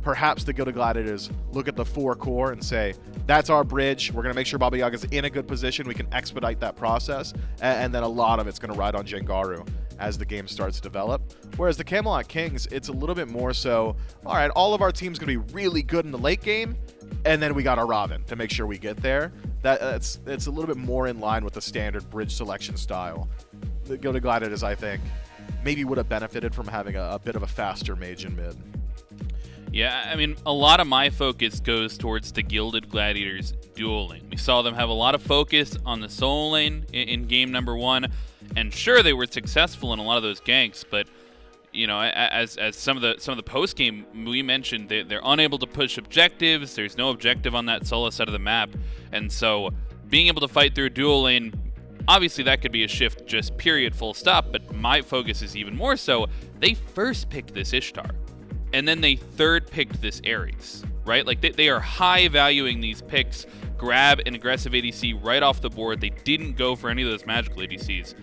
perhaps the Gilded Gladiators look at the 4 core and say, that's our bridge. We're going to make sure Baba Yaga's in a good position. We can expedite that process. And then a lot of it's going to ride on Jangaru as the game starts to develop. Whereas the Camelot Kings, it's a little bit more so, all right, all of our team's going to be really good in the late game, and then we got our Ravana to make sure we get there. It's a little bit more in line with the standard bridge selection style. The Gilded Gladiators, I think, maybe would have benefited from having a bit of a faster mage in mid. Yeah, I mean, a lot of my focus goes towards the Gilded Gladiators dual lane. We saw them have a lot of focus on the solo lane in game number 1, and sure, they were successful in a lot of those ganks, but you know, as some of the post game we mentioned, they're unable to push objectives. There's no objective on that solo side of the map, and so being able to fight through a dual lane, obviously that could be a shift, just period, full stop. But my focus is even more so. They first picked this Ishtar, and then they third picked this Ares, right? Like they are high valuing these picks. Grab an aggressive ADC right off the board. They didn't go for any of those magical ADCs.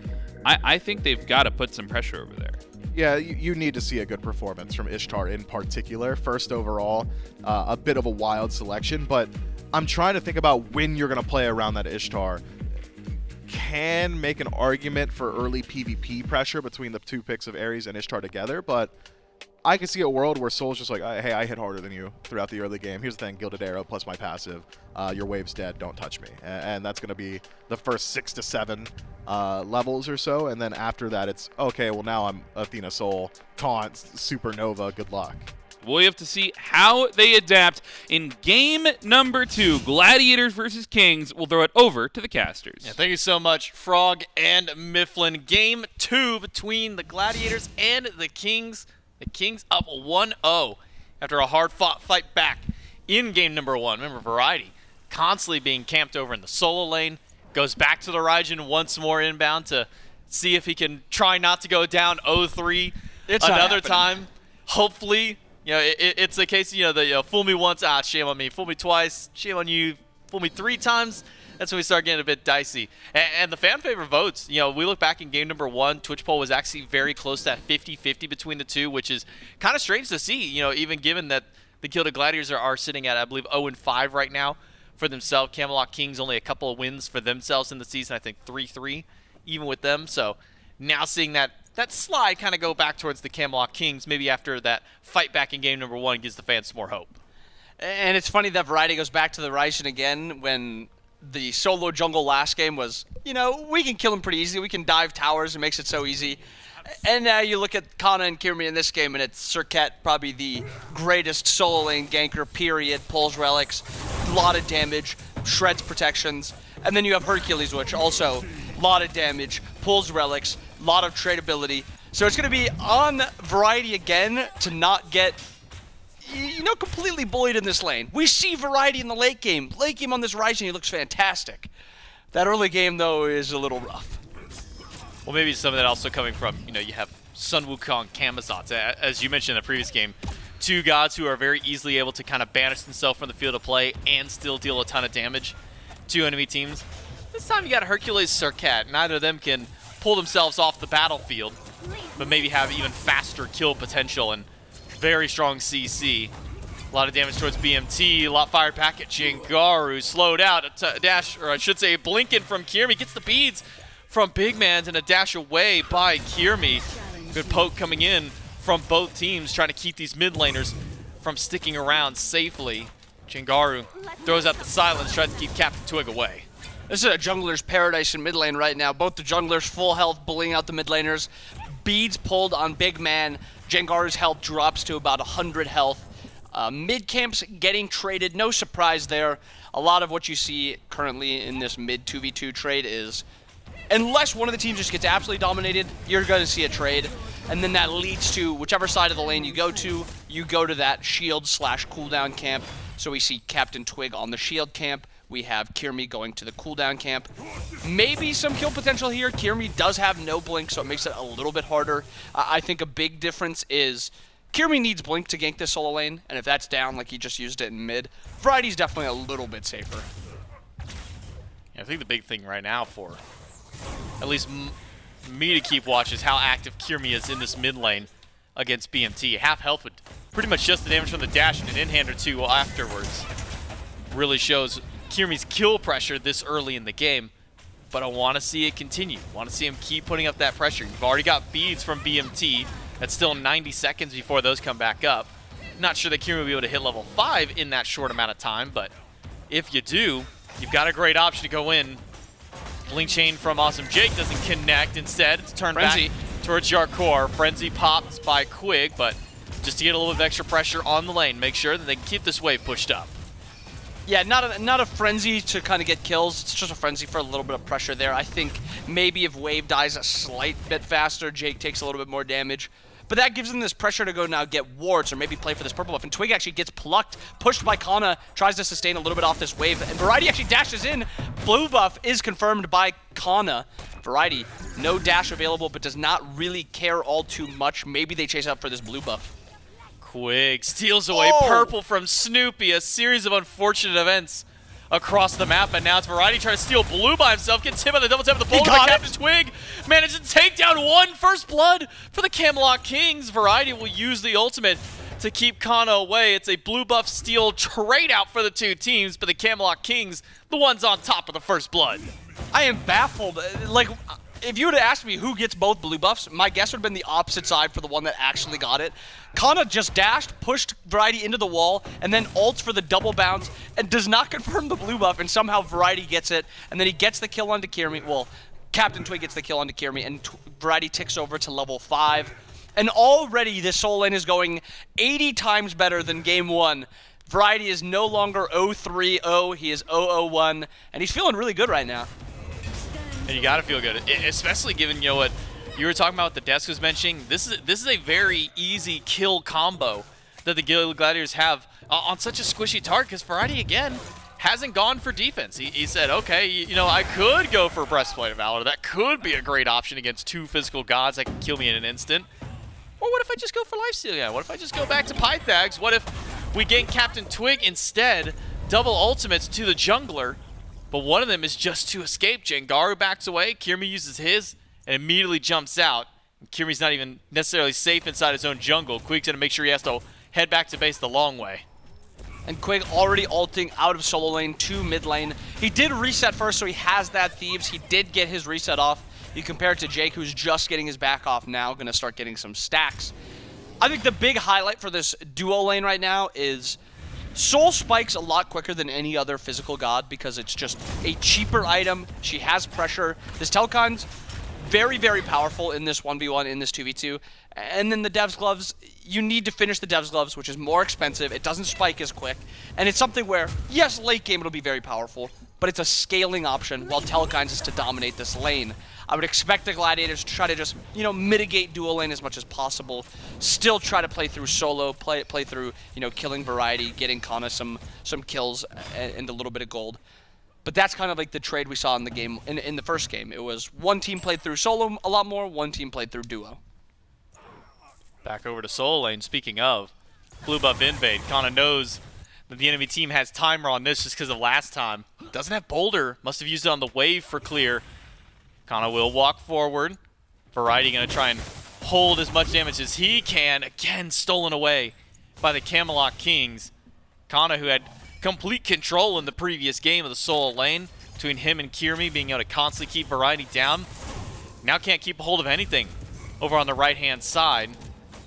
I think they've got to put some pressure over there. Yeah, you need to see a good performance from Ishtar in particular. First overall, a bit of a wild selection, but I'm trying to think about when you're going to play around that Ishtar. Can make an argument for early PvP pressure between the 2 picks of Ares and Ishtar together, but I can see a world where Soul's just like, hey, I hit harder than you throughout the early game. Here's the thing, Gilded Arrow plus my passive. Your wave's dead, don't touch me. And that's going to be the first 6 to 7 levels or so. And then after that, it's, okay, well, now I'm Athena Soul, taunts, supernova, good luck. We'll have to see how they adapt in game number 2. Gladiators versus Kings. We'll throw it over to the casters. Yeah, thank you so much, Frog and Mifflin. Game 2 between the Gladiators and the Kings. The Kings up 1-0 after a hard-fought fight back in game number 1. Remember, Variety constantly being camped over in the solo lane. Goes back to the Raijin once more inbound to see if he can try not to go down 0-3 another time. Hopefully, you know, it's the case, you know, fool me once, shame on me. Fool me twice, shame on you. Fool me 3 times. That's when we start getting a bit dicey. And the fan favorite votes, you know, we look back in game number 1, Twitch poll was actually very close to that 50-50 between the 2, which is kind of strange to see, you know, even given that the Gilded Gladiators are sitting at, I believe, 0-5 right now for themselves. Camelot Kings only a couple of wins for themselves in the season, I think 3-3 even with them. So now seeing that slide kind of go back towards the Camelot Kings, maybe after that fight back in game number 1 gives the fans some more hope. And it's funny that Variety goes back to the Raijin again when the solo jungle last game was, you know, we can kill him pretty easily. We can dive towers. It makes it so easy. And now you look at Kana and Kyrmi in this game, and it's Serqet, probably the greatest solo lane ganker, period. Pulls relics, a lot of damage, shreds protections. And then you have Hercules, which also a lot of damage, pulls relics, a lot of tradability. So it's going to be on Variety again to not get, you know, completely bullied in this lane. We see Variety in the late game. Late game on this Raijin, he looks fantastic. That early game, though, is a little rough. Well, maybe some of that also coming from, you know, you have Sun Wukong, Camazotz. As you mentioned in the previous game, two gods who are very easily able to kind of banish themselves from the field of play and still deal a ton of damage to enemy teams. This time you got Hercules, Serqet. Neither of them can pull themselves off the battlefield, but maybe have even faster kill potential and very strong CC. A lot of damage towards BMT, a lot fired back at Jangaru, slowed out, a dash, or I should say a blinking from Kyrmi, gets the beads from BigManTingz and a dash away by Kyrmi. Good poke coming in from both teams, trying to keep these mid laners from sticking around safely. Jangaru throws out the silence, tries to keep CaptainTwig away. This is a jungler's paradise in mid lane right now. Both the junglers full health, bullying out the mid laners. Beads pulled on Big Man. Jangaru's health drops to about 100 health. Mid camps getting traded, no surprise there. A lot of what you see currently in this mid 2v2 trade is, unless one of the teams just gets absolutely dominated, you're going to see a trade. And then that leads to whichever side of the lane you go to that shield/cooldown camp. So we see CaptainTwig on the shield camp. We have Kyrmi going to the cooldown camp. Maybe some kill potential here. Kyrmi does have no blink, so it makes it a little bit harder. I think a big difference is Kyrmi needs blink to gank this solo lane, and if that's down like he just used it in mid, Variety's definitely a little bit safer. Yeah, I think the big thing right now for at least me to keep watch is how active Kyrmi is in this mid lane against BMT. Half health with pretty much just the damage from the dash and an in-hand or two afterwards. Really shows Kyrmi's kill pressure this early in the game, but I want to see it continue. I want to see him keep putting up that pressure. You've already got beads from BMT. That's still 90 seconds before those come back up. Not sure that Kyrmi will be able to hit level 5 in that short amount of time, but if you do, you've got a great option to go in. Blink Chain from Awesome Jake doesn't connect. Instead, it's turned back towards Jarcorrr. Frenzy pops by Quig, but just to get a little bit of extra pressure on the lane, make sure that they can keep this wave pushed up. Yeah, not a frenzy to kind of get kills. It's just a frenzy for a little bit of pressure there. I think maybe if wave dies a slight bit faster, Jake takes a little bit more damage. But that gives them this pressure to go now get wards or maybe play for this purple buff. And Twig actually gets plucked, pushed by Kana, tries to sustain a little bit off this wave. And Variety actually dashes in. Blue buff is confirmed by Kana. Variety, no dash available, but does not really care all too much. Maybe they chase out for this blue buff. Quig steals away purple from Snoopy. A series of unfortunate events across the map, and now it's Variety trying to steal blue by himself. Gets hit by the double tap of the boulder by CaptainTwig. Manages to take down one. First blood for the Camelot Kings. Variety will use the ultimate to keep Kana away. It's a blue buff steal trade out for the two teams, but the Camelot Kings, the ones on top of the first blood. I am baffled. Like, if you would have asked me who gets both blue buffs, my guess would have been the opposite side for the one that actually got it. Kana just dashed, pushed Variety into the wall, and then ults for the double bounce, and does not confirm the blue buff, and somehow Variety gets it, and then he gets the kill onto Kyrmi. Well, CaptainTwig gets the kill onto Kyrmi, and Variety ticks over to level 5. And already this solo lane is going 80 times better than game 1. Variety is no longer 0-3-0, he is 0-0-1, and he's feeling really good right now. And you gotta feel good, especially given, you know, what you were talking about, what the desk was mentioning. This is a very easy kill combo that the Gilded Gladiators have on such a squishy target, because Variety, again, hasn't gone for defense. He said, okay, you know, I could go for Breastplate of Valor. That could be a great option against two physical gods that can kill me in an instant. Or what if I just go for Lifesteal? Yeah, what if I just go back to Pythags? What if we gank CaptainTwig instead, double ultimates to the jungler, but one of them is just to escape. Jangaru backs away, Kyrmi uses his, and immediately jumps out. And Kyrmi's not even necessarily safe inside his own jungle. Quig's gonna make sure he has to head back to base the long way. And Quig already ulting out of solo lane to mid lane. He did reset first, so he has that Thieves. He did get his reset off. You compare it to Jake, who's just getting his back off now, gonna start getting some stacks. I think the big highlight for this duo lane right now is Soul spikes a lot quicker than any other physical god because it's just a cheaper item. She has pressure. This Telecon's very, very powerful in this 1v1, in this 2v2. And then the Dev's Gloves, you need to finish the Dev's Gloves, which is more expensive. It doesn't spike as quick. And it's something where, yes, late game it'll be very powerful, but it's a scaling option while Telekinds is to dominate this lane. I would expect the Gladiators to try to just, you know, mitigate dual lane as much as possible. Still try to play through solo, play through, you know, killing variety, getting Kana some kills and a little bit of gold. But that's kind of like the trade we saw in the game, in the first game. It was one team played through solo a lot more, one team played through duo. Back over to solo lane. Speaking of, blue buff invade. Kana knows that the enemy team has timer on this just because of last time. Doesn't have Boulder. Must have used it on the wave for clear. Kana will walk forward. Variety going to try and hold as much damage as he can. Again, stolen away by the Camelot Kings. Kana, who had complete control in the previous game of the solo lane, between him and Kyrmi being able to constantly keep Variety down, now can't keep a hold of anything over on the right-hand side.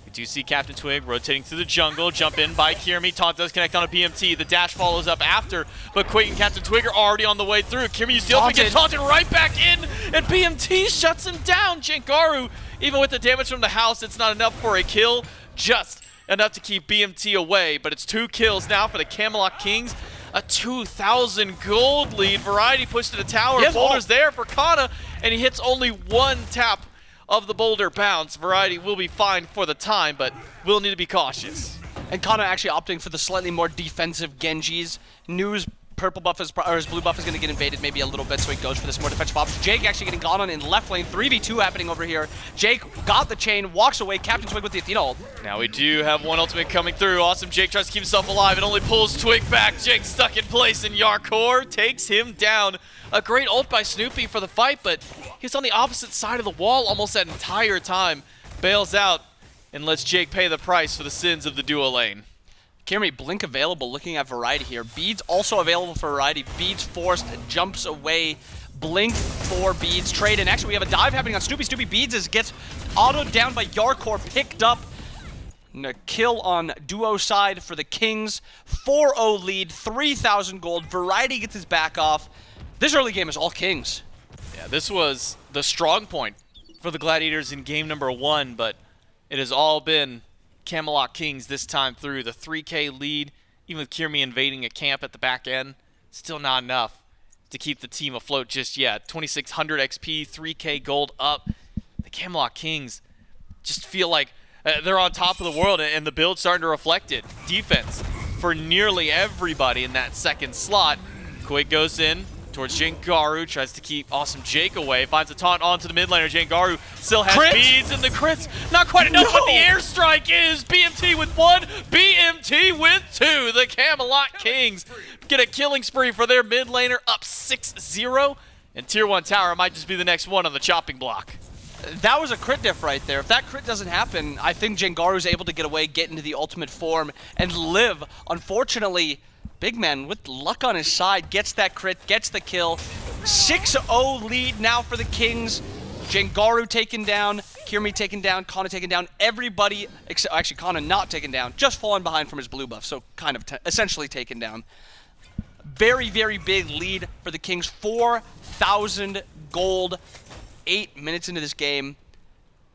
We do see CaptainTwig rotating through the jungle, jump in by Kyrmi. Taunt does connect on a BMT. The dash follows up after, but Quig and CaptainTwig are already on the way through. Kyrmi uses the ultimate, gets taunted right back in, and BMT shuts him down. Jangaru, even with the damage from the house, it's not enough for a kill, just enough to keep BMT away, but it's 2 kills now for the Camelot Kings. A 2,000 gold lead. Variety pushed to the tower. Boulder's there for Kana, and he hits only 1 tap of the Boulder bounce. Variety will be fine for the time, but will need to be cautious. And Kana actually opting for the slightly more defensive Genjis. News purple buff is, or his blue buff is going to get invaded maybe a little bit, so he goes for this more defensive option. Jake actually getting gone on in left lane. 3v2 happening over here. Jake got the chain, walks away. CaptainTwig with the Athena ult. Now we do have one ultimate coming through. Awesome. Jake tries to keep himself alive. It only pulls Twig back. Jake stuck in place, and Jarcorrr takes him down. A great ult by Snoopy for the fight, but he's on the opposite side of the wall almost that entire time. Bails out and lets Jake pay the price for the sins of the duo lane. Kyrmi, blink available, looking at Variety here. Beads also available for Variety. Beads forced, jumps away. Blink for Beads, trade, and actually we have a dive happening on Snoopy. Snoopy Beads gets autoed down by Jarcorrr, picked up. And a kill on duo side for the Kings. 4-0 lead, 3,000 gold. Variety gets his back off. This early game is all Kings. Yeah, this was the strong point for the Gladiators in game number 1, but it has all been Camelot Kings this time through. The 3K lead, even with Kyrmi invading a camp at the back end, still not enough to keep the team afloat just yet. 2,600 XP, 3K gold up. The Camelot Kings just feel like they're on top of the world, and the build's starting to reflect it. Defense for nearly everybody in that second slot. Quig goes in towards Jangaru, tries to keep Awesome Jake away, finds a taunt onto the mid laner. Jangaru still has beads, and the crits not quite enough, but the airstrike is BMT with 1, BMT with 2. The Camelot Kings get a killing spree for their mid laner, up 6-0, and Tier 1 Tower might just be the next one on the chopping block. That was a crit diff right there. If that crit doesn't happen, I think Jangaru's able to get away, get into the ultimate form, and live. Unfortunately, Big Man, with luck on his side, gets that crit, gets the kill. 6-0 lead now for the Kings. Jangaru taken down, Kyrmi taken down, Kana taken down. Everybody, except actually Kana not taken down, just fallen behind from his blue buff, so kind of essentially taken down. Very, very big lead for the Kings. 4,000 gold, 8 minutes into this game.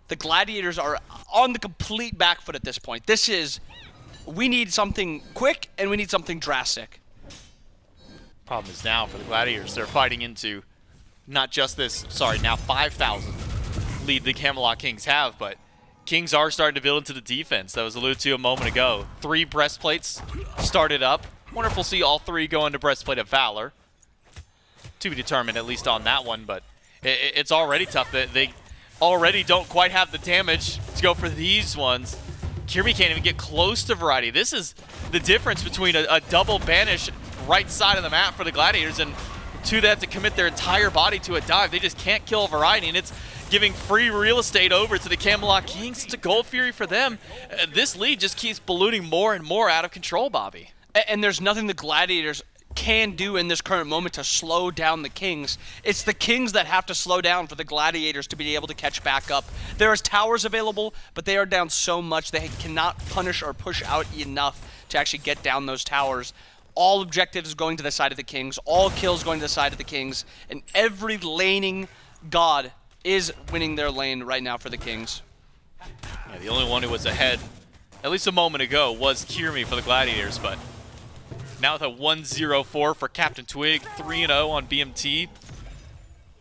The Gladiators are on the complete back foot at this point. This is, we need something quick and we need something drastic. Problem is now for the Gladiators, they're fighting into not just this, now 5,000 lead the Camelot Kings have, but Kings are starting to build into the defense that was alluded to a moment ago. 3 breastplates started up. Wonder if we'll see all 3 go into Breastplate of Valor. To be determined, at least on that one, but it's already tough. They already don't quite have the damage to go for these ones. Kyrmi can't even get close to Variety. This is the difference between a double banish right side of the map for the Gladiators and 2 that have to commit their entire body to a dive. They just can't kill Variety, and it's giving free real estate over to the Camelot Kings. It's a gold fury for them. This lead just keeps ballooning more and more out of control, Bobby. And there's nothing the Gladiators can do in this current moment to slow down the Kings. It's the Kings that have to slow down for the Gladiators to be able to catch back up. There is towers available, but they are down so much they cannot punish or push out enough to actually get down those towers. All objectives going to the side of the Kings, all kills going to the side of the Kings, and every laning god is winning their lane right now for the Kings. Yeah, the only one who was ahead, at least a moment ago, was Kyrmi for the Gladiators, but now with a 1-0-4 for CaptainTwig, 3-0 on BMT,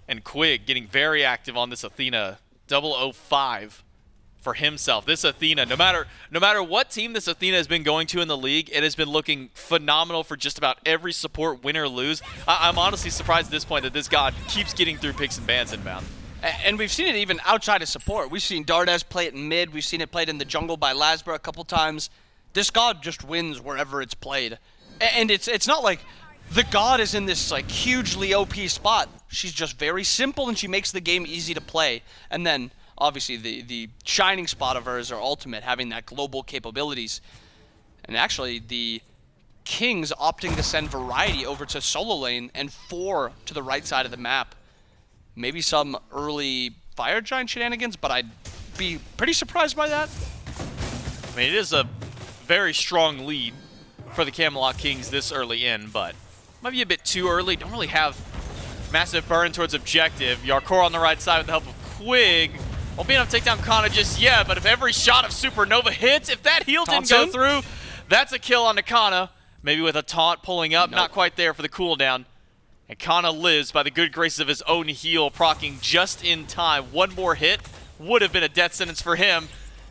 and Quig getting very active on this Athena, 005 for himself. This Athena, no matter what team this Athena has been going to in the league, it has been looking phenomenal for just about every support, win or lose. I'm honestly surprised at this point that this god keeps getting through picks and bans inbound. And we've seen it even outside of support. We've seen Dardes play it in mid. We've seen it played in the jungle by Lasbra a couple times. This god just wins wherever it's played. And it's not like the god is in this like hugely OP spot. She's just very simple and she makes the game easy to play. And then obviously the shining spot of her is her ultimate, having that global capabilities. And actually the Kings opting to send Variety over to solo lane and 4 to the right side of the map. Maybe some early Fire Giant shenanigans, but I'd be pretty surprised by that. I mean, it is a very strong lead for the Camelot Kings this early in, but might be a bit too early. Don't really have massive burn towards objective. Jarcorrr on the right side with the help of Quig. Won't be enough to take down Kana just yet, but if every shot of Supernova hits, if that heal didn't go through, that's a kill on Kana. Maybe with a taunt pulling up, not quite there for the cooldown. And Kana lives by the good graces of his own heal, proccing just in time. One more hit would have been a death sentence for him.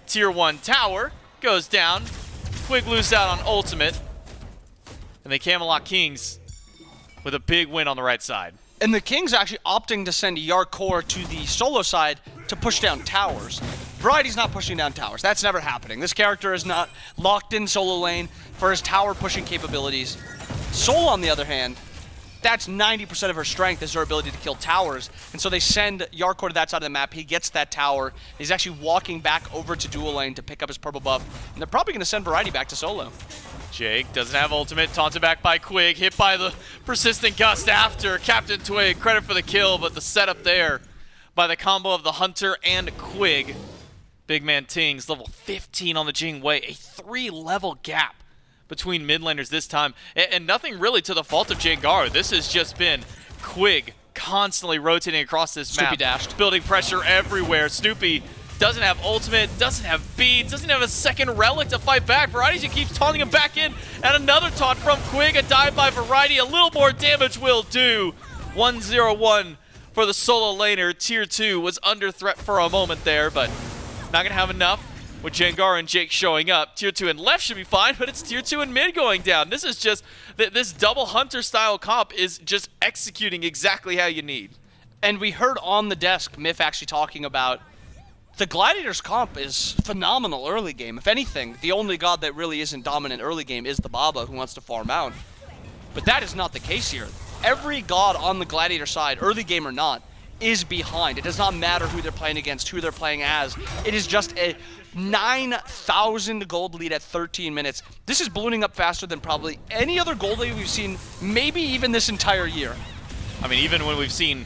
Tier 1 tower goes down. Quig loses out on ultimate. And the Camelot Kings with a big win on the right side. And the Kings actually opting to send Jarcorrr to the solo side to push down towers. Variety's not pushing down towers. That's never happening. This character is not locked in solo lane for his tower pushing capabilities. Soul, on the other hand, that's 90% of her strength is her ability to kill towers. And so they send Jarcorrr to that side of the map. He gets that tower. He's actually walking back over to dual lane to pick up his purple buff. And they're probably going to send Variety back to solo. Jake doesn't have ultimate, taunted back by Quig, hit by the persistent gust after CaptainTwig. Credit for the kill, but the setup there by the combo of the Hunter and Quig. BigManTingz, level 15 on the Jing way, a 3-level gap between mid laners this time, and nothing really to the fault of Jangaru. This has just been Quig constantly rotating across this map, dashed, building pressure everywhere. Snoopy doesn't have ultimate, doesn't have beads, doesn't have a second relic to fight back. Variety just keeps taunting him back in, and another taunt from Quig, a dive by Variety. A little more damage will do. 1-0-1 for the solo laner. Tier 2 was under threat for a moment there, but not gonna have enough with Jangaru and Jake showing up. Tier 2 and left should be fine, but it's Tier 2 and mid going down. This is just, this double Hunter style comp is just executing exactly how you need. And we heard on the desk Myth actually talking about the Gladiators comp is phenomenal early game. If anything, the only god that really isn't dominant early game is the Baba, who wants to farm out. But that is not the case here. Every god on the Gladiator side, early game or not, is behind. It does not matter who they're playing against, who they're playing as. It is just a 9,000 gold lead at 13 minutes. This is ballooning up faster than probably any other gold lead we've seen, maybe even this entire year. I mean, even when we've seen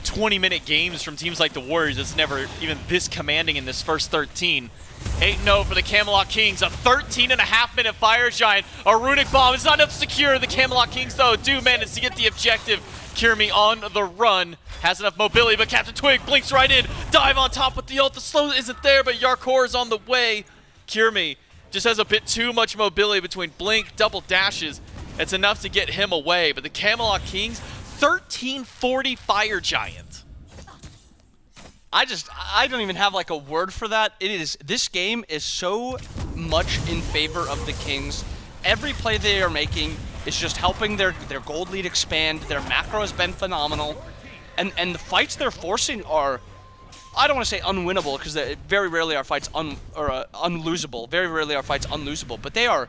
20-minute games from teams like the Warriors, it's never even this commanding in this first 13. 8-0 for the Camelot Kings, a 13.5-minute Fire Giant. A Runic Bomb is not enough to secure. The Camelot Kings, though, do manage to get the objective. Kyrmi on the run, has enough mobility, but CaptainTwig blinks right in. Dive on top with the ult. The slow isn't there, but Jarcorrr is on the way. Kyrmi just has a bit too much mobility between blink, double dashes. It's enough to get him away, but the Camelot Kings, 1340 Fire Giant. I don't even have like a word for that. This game is so much in favor of the Kings. Every play they are making is just helping their gold lead expand. Their macro has been phenomenal. And the fights they're forcing are, I don't want to say unwinnable, because very rarely are fights unlosable. Very rarely are fights unlosable, but they are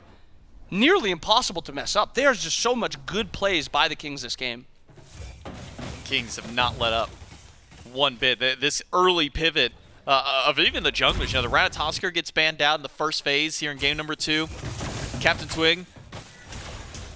nearly impossible to mess up. There's just so much good plays by the Kings this game. Kings have not let up one bit. This early pivot of even the junglers, you know, the Ratatoskr gets banned out in the first phase here in game number 2. CaptainTwig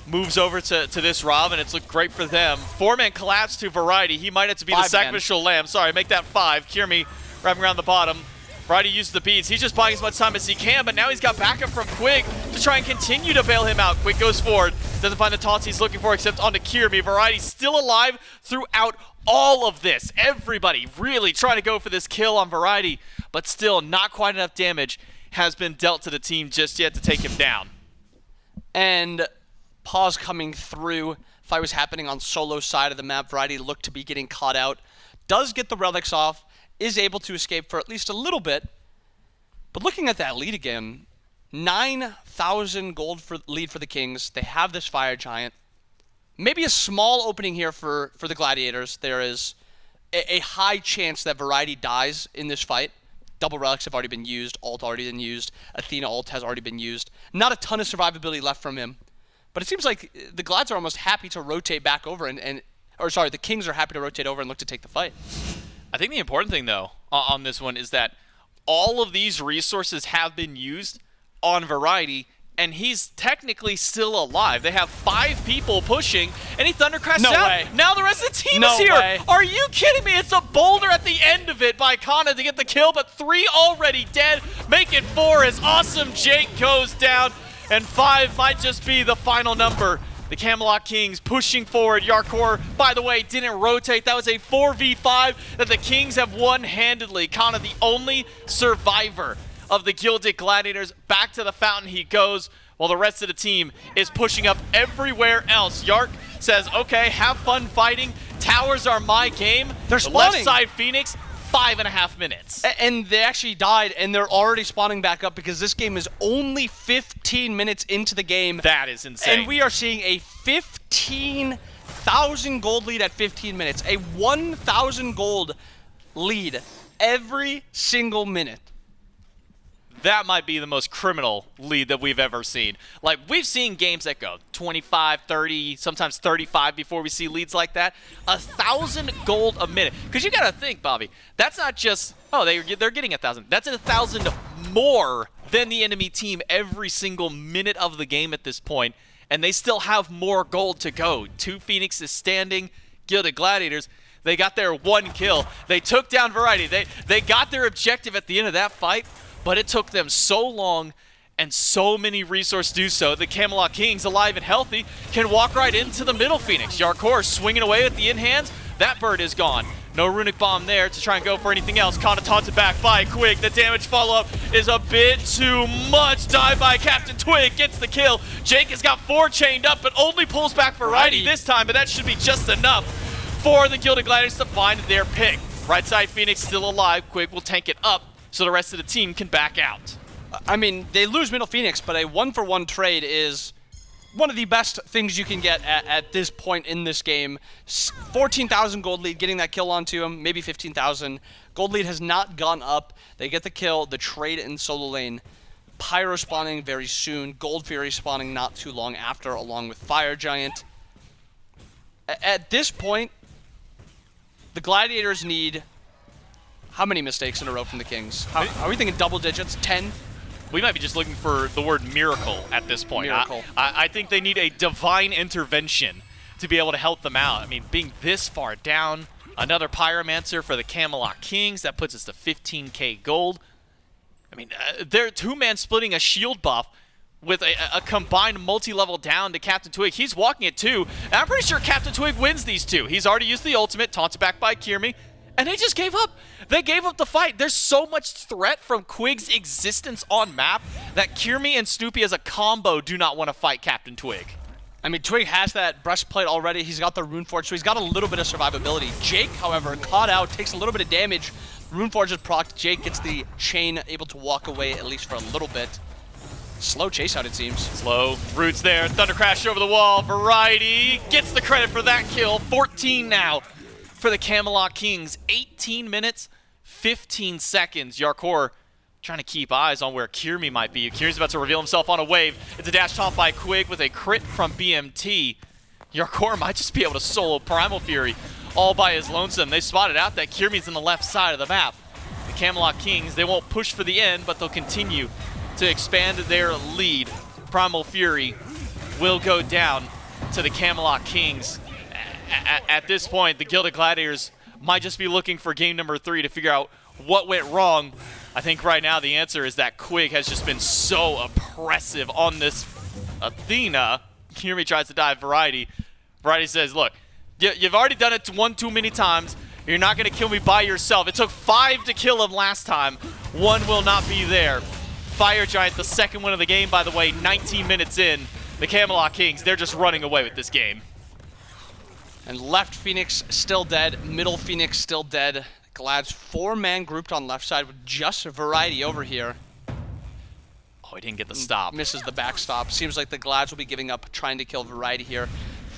moves over to this Rav, and it's looked great for them. 4-man collapse to Variety. He might have to be the sacrificial lamb. Sorry, make that 5. Kyrmi wrapping around the bottom. Variety uses the beads. He's just buying as much time as he can, but now he's got backup from Quig to try and continue to bail him out. Quig goes forward. Doesn't find the taunts he's looking for except onto Kyrmi. Variety still alive throughout all of this. Everybody really trying to go for this kill on Variety, but still not quite enough damage has been dealt to the team just yet to take him down. And pause coming through. Fight was happening on solo side of the map. Variety looked to be getting caught out. Does get the relics off. Is able to escape for at least a little bit. But looking at that lead again, 9,000 gold lead for the Kings. They have this Fire Giant. Maybe a small opening here for the Gladiators. There is a high chance that Variety dies in this fight. Double relics have already been used. Ult already been used. Athena ult has already been used. Not a ton of survivability left from him. But it seems like the Glads are almost happy to rotate back over the Kings are happy to rotate over and look to take the fight. I think the important thing, though, on this one is that all of these resources have been used on Variety, and he's technically still alive. They have 5 people pushing, and he thundercrashes No out. way. Now the rest of the team No is here. way. Are you kidding me? It's a boulder at the end of it by Kana to get the kill, but 3 already dead. Make it 4 as Awesome Jake goes down, and 5 might just be the final number. The Camelot Kings pushing forward. Jarcorrr, by the way, didn't rotate. That was a 4v5 that the Kings have won handedly. Kana, the only survivor of the Gilded Gladiators. Back to the fountain he goes, while the rest of the team is pushing up everywhere else. Yark says, okay, have fun fighting. Towers are my game. They're The left spawning. side Phoenix, 5.5 minutes. And they actually died, and they're already spawning back up because this game is only 15 minutes into the game. That is insane. And we are seeing a 15,000 gold lead at 15 minutes. A 1,000 gold lead every single minute. That might be the most criminal lead that we've ever seen. Like, we've seen games that go 25, 30, sometimes 35 before we see leads like that. 1,000 gold a minute. Because you got to think, Bobby, that's not just, oh, they're getting 1,000. That's 1,000 more than the enemy team every single minute of the game at this point. And they still have more gold to go. 2 Phoenixes standing, Gilded Gladiators. They got their 1 kill. They took down Variety. They got their objective at the end of that fight. But it took them so long and so many resources to do so. The Camelot Kings, alive and healthy, can walk right into the middle Phoenix. Jarcorrr swinging away with the in-hands. That bird is gone. No runic bomb there to try and go for anything else. Kana taunted back by Quig. The damage follow-up is a bit too much. Dive by CaptainTwig, gets the kill. Jake has got 4 chained up, but only pulls back Variety this time, but that should be just enough for the Gilded Gladiators to find their pick. Right side Phoenix still alive. Quig will tank it up so the rest of the team can back out. I mean, they lose middle Phoenix, but a 1-for-1 trade is one of the best things you can get at this point in this game. 14,000 gold lead, getting that kill onto him, maybe 15,000. Gold lead has not gone up. They get the kill, the trade in solo lane. Pyro spawning very soon. Gold Fury spawning not too long after, along with Fire Giant. At this point, the Gladiators need how many mistakes in a row from the Kings? Are we thinking double digits? 10? We might be just looking for the word miracle at this point. Miracle. I think they need a divine intervention to be able to help them out. I mean, being this far down, another Pyromancer for the Camelot Kings, that puts us to 15k gold. I mean, they're 2-man splitting a shield buff with a combined multi-level down to CaptainTwig. He's walking at 2, and I'm pretty sure CaptainTwig wins these 2. He's already used the ultimate, taunted back by Kyrmi, and they just gave up. They gave up the fight. There's so much threat from Quig's existence on map that Kyrmi and Snoopy as a combo do not want to fight CaptainTwig. I mean, Twig has that breastplate already. He's got the Runeforge, so he's got a little bit of survivability. Jake, however, caught out, takes a little bit of damage. Runeforge is procced. Jake gets the chain, able to walk away at least for a little bit. Slow chase out, it seems. Slow. Roots there. Thunder crash over the wall. Variety gets the credit for that kill. 14 now for the Camelot Kings. 18 minutes, 15 seconds. Jarcorrr trying to keep eyes on where Kyrmi might be. Kyrmi's about to reveal himself on a wave. It's a dash taunt by Quig with a crit from BMT. Jarcorrr might just be able to solo Primal Fury all by his lonesome. They spotted out that Kyrmi's on the left side of the map. The Camelot Kings, they won't push for the end, but they'll continue to expand their lead. Primal Fury will go down. to the Camelot Kings. At this point, the Gilded Gladiators might just be looking for game number 3 to figure out what went wrong. I think right now the answer is that Quig has just been so oppressive on this Athena. Kyrmi tries to dive Variety. Variety says, look, you've already done it one too many times. You're not going to kill me by yourself. It took 5 to kill him last time. 1 will not be there. Fire Giant, the second one of the game, by the way, 19 minutes in. The Camelot Kings, they're just running away with this game. And left Phoenix still dead, middle Phoenix still dead. Glad's 4-man grouped on left side with just Variety over here. Oh, he didn't get the stop. Misses the backstop. Seems like the Glads will be giving up trying to kill Variety here.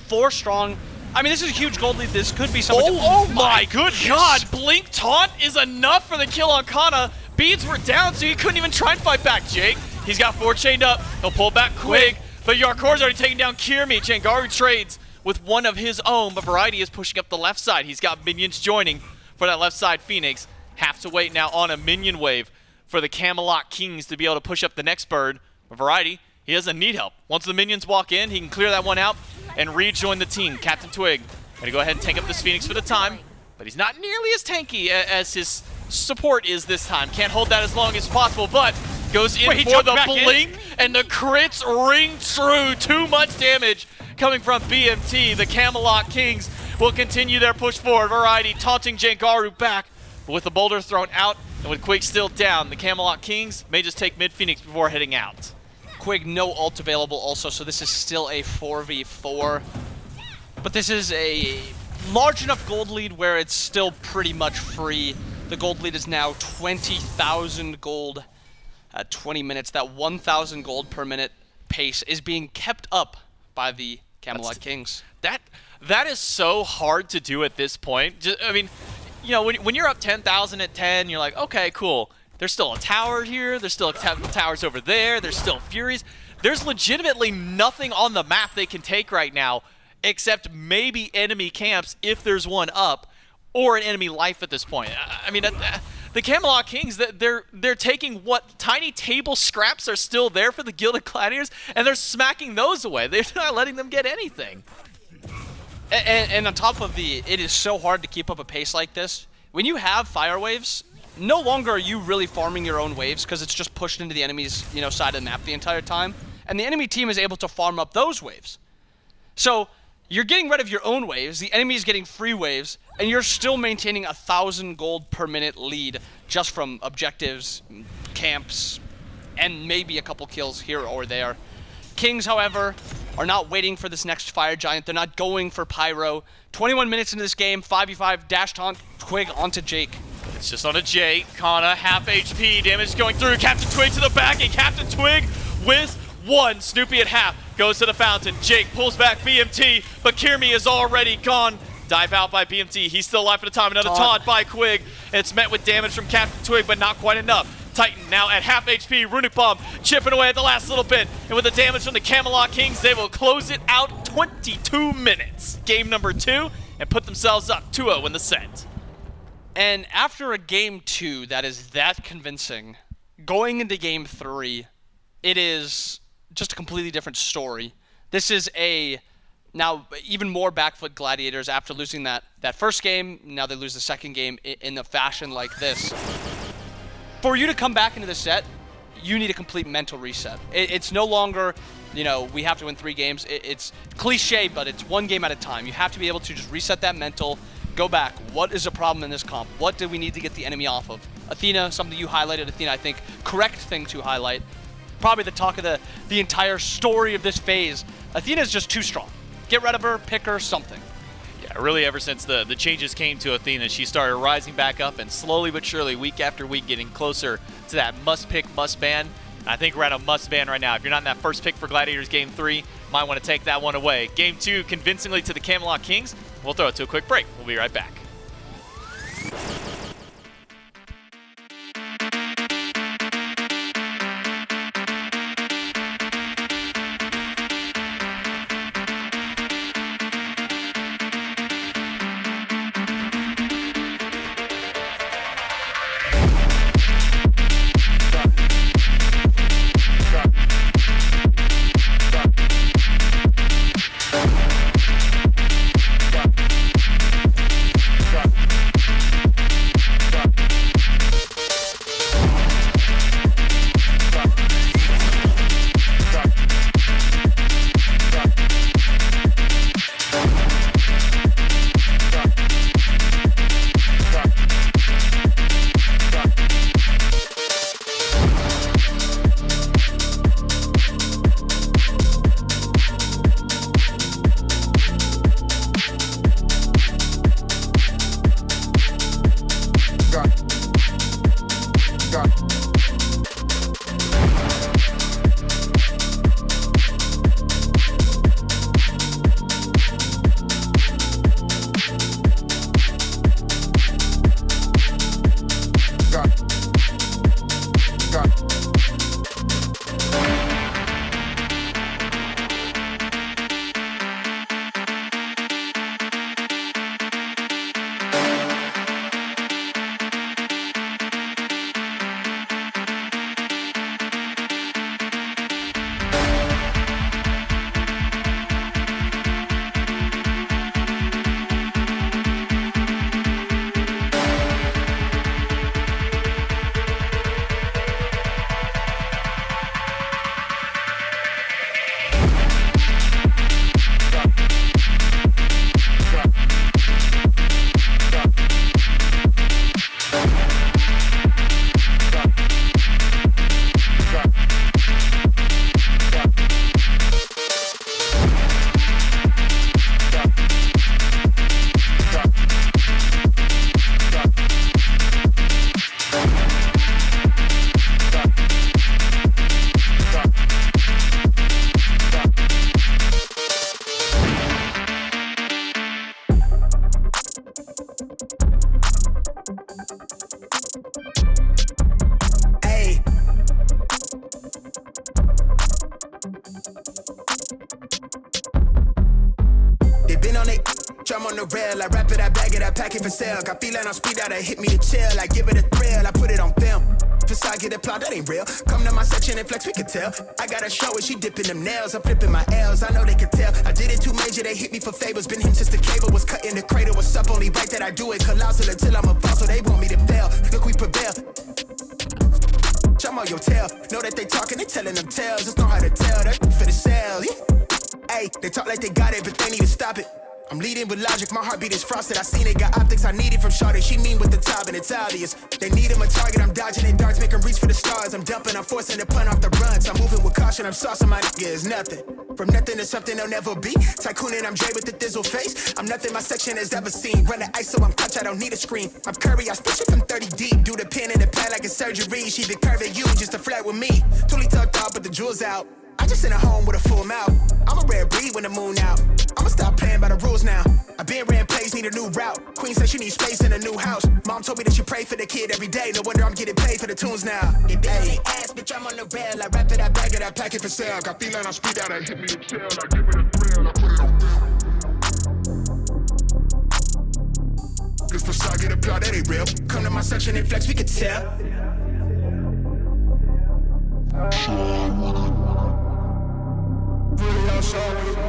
4 strong. I mean, this is a huge gold lead. This could be something. Oh my good God! Blink Taunt is enough for the kill on Kana. Beads were down, so he couldn't even try and fight back Jake. He's got 4 chained up. He'll pull back Quig, but Jarcorrr's already taking down Kyrmi. Jangaru trades with one of his own, but Variety is pushing up the left side. He's got minions joining for that left side Phoenix. Have to wait now on a minion wave for the Camelot Kings to be able to push up the next bird. Variety, he doesn't need help. Once the minions walk in, he can clear that one out and rejoin the team. CaptainTwig gonna go ahead and tank up this Phoenix for the time, but he's not nearly as tanky as his support is this time. Can't hold that as long as possible, but goes in for the blink, and the crits ring true. Too much damage coming from BMT. The Camelot Kings will continue their push forward. Variety taunting Jangaru back, but with the boulder thrown out and with Quig still down, the Camelot Kings may just take mid Phoenix before heading out. Quig, no ult available also, so this is still a 4v4. But this is a large enough gold lead where it's still pretty much free. The gold lead is now 20,000 gold at 20 minutes. That 1,000 gold per minute pace is being kept up by the Camelot Kings. That is so hard to do at this point. I mean, you know, when you're up 10,000 at 10, you're like, okay, cool. There's still a tower here. There's still towers over there. There's still Furies. There's legitimately nothing on the map they can take right now except maybe enemy camps if there's one up, or an enemy life at this point. I mean, the Camelot Kings, they're taking what tiny table scraps are still there for the Gilded Gladiators, and they're smacking those away. They're not letting them get anything. And on top of it is so hard to keep up a pace like this. When you have fire waves, no longer are you really farming your own waves because it's just pushed into the enemy's side of the map the entire time. And the enemy team is able to farm up those waves. So you're getting rid of your own waves, the enemy is getting free waves, and you're still maintaining 1,000 gold per minute lead just from objectives, camps, and maybe a couple kills here or there. Kings, however, are not waiting for this next Fire Giant. They're not going for Pyro. 21 minutes into this game, 5v5, dash taunt, Quig onto Jake. It's just on a Jake. Kana, half HP, damage going through. CaptainTwig to the back, and CaptainTwig with 1. Snoopy at half, goes to the fountain. Jake pulls back BMT, but Kyrmi is already gone. Dive out by BMT. He's still alive for the time. Another taunt by Quig. It's met with damage from CaptainTwig, but not quite enough. Titan now at half HP. Runic Bomb chipping away at the last little bit. And with the damage from the Camelot Kings, they will close it out 22 minutes. Game number 2, and put themselves up 2-0 in the set. And after a game 2 that is that convincing, going into game 3, it is just a completely different story. This is now even more backfoot Gladiators after losing that first game. Now they lose the second game in a fashion like this. For you to come back into the set, you need a complete mental reset. It's no longer, we have to win 3 games. It's cliche, but it's 1 game at a time. You have to be able to just reset that mental, go back. What is the problem in this comp? What do we need to get the enemy off of? Athena, something you highlighted, Athena, I think, correct thing to highlight. Probably the talk of the entire story of this phase. Athena's just too strong. Get rid of her, pick her, something. Yeah, really ever since the changes came to Athena, she started rising back up and slowly but surely, week after week, getting closer to that must-pick, must-ban. I think we're at a must-ban right now. If you're not in that first pick for Gladiators Game 3, might want to take that one away. Game 2, convincingly to the Camelot Kings. We'll throw it to a quick break. We'll be right back. They been on it, drum on the rail. I wrap it, I bag it, I pack it for sale. Got feeling on speed out, hit me to chill. I give it a thrill, I put it on film. Facade get applaud, that ain't real. Come to my section and flex, we can tell. I got a show and she dipping them nails. I'm flipping my L's, I know they can tell. I did it too major, they hit me for favors. Been him since the cable was cut in the cradle. What's up, only right that I do it. Colossal until I'm a boss, so they want me to fail. Look, we prevail. I'm on your tail. Know that they talking, they telling them tales. Just know how to tell that for the sale. Hey, they talk like they got it, but they need to stop it. I'm leading with logic, my heartbeat is frosted. I seen it, got optics I needed from Shawty. She mean with the top and it's obvious. They need him a target, I'm dodging their darts, make them reach for the stars. I'm dumping, I'm forcing the pun off the runs. I'm moving with caution, I'm saucing my nigga is nothing. From nothing to something they'll never be. Tycooning, I'm Dre with the thizzle face. I'm nothing my section has ever seen. Run the ice so I'm clutch, I don't need a screen. I'm Curry, I spit it from 30 deep. Do the pin in the pad like a surgery. She been curving you just to flirt with me. Totally tucked out, but the jewels out. I just in a home with a full mouth. I'm a rare breed when the moon out. I'ma stop playing by the rules now. I been ran plays, need a new route. Queen said she needs space in a new house. Mom told me that she pray for the kid every day. No wonder I'm getting paid for the tunes now. It been on they ass, bitch, I'm on the rail. I wrap it, I bag it, I pack it for sale. Got feeling on speed out, I hit me to chill. I give it a thrill, I put it on film. This facade get applaud, that ain't real. Come to my section and flex, we can tell. Really outside with it.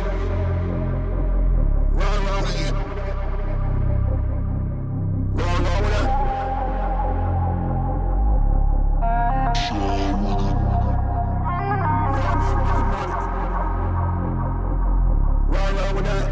Run around with it. Run around with it. Run around with that.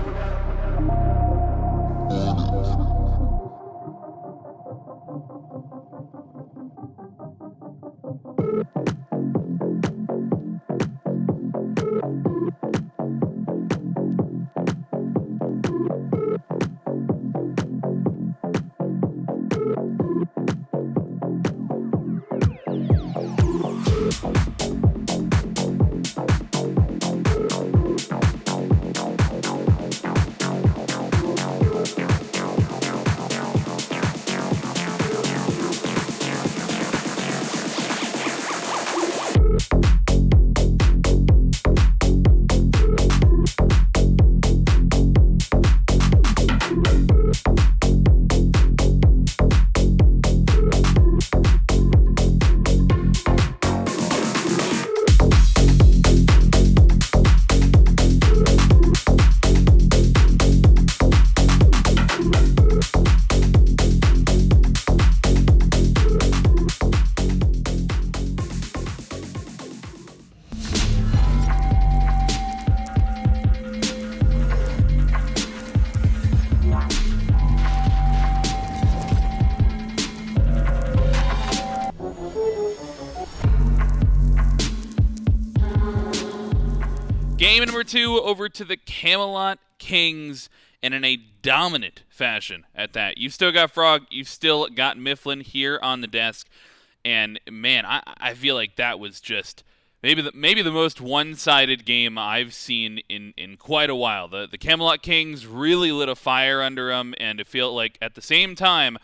Game number 2 over to the Camelot Kings, and in a dominant fashion at that. You've still got Frog, you've still got Mifflin here on the desk, and man, I feel like that was just maybe the most one-sided game I've seen in quite a while. The Camelot Kings really lit a fire under them, and it felt like at the same time,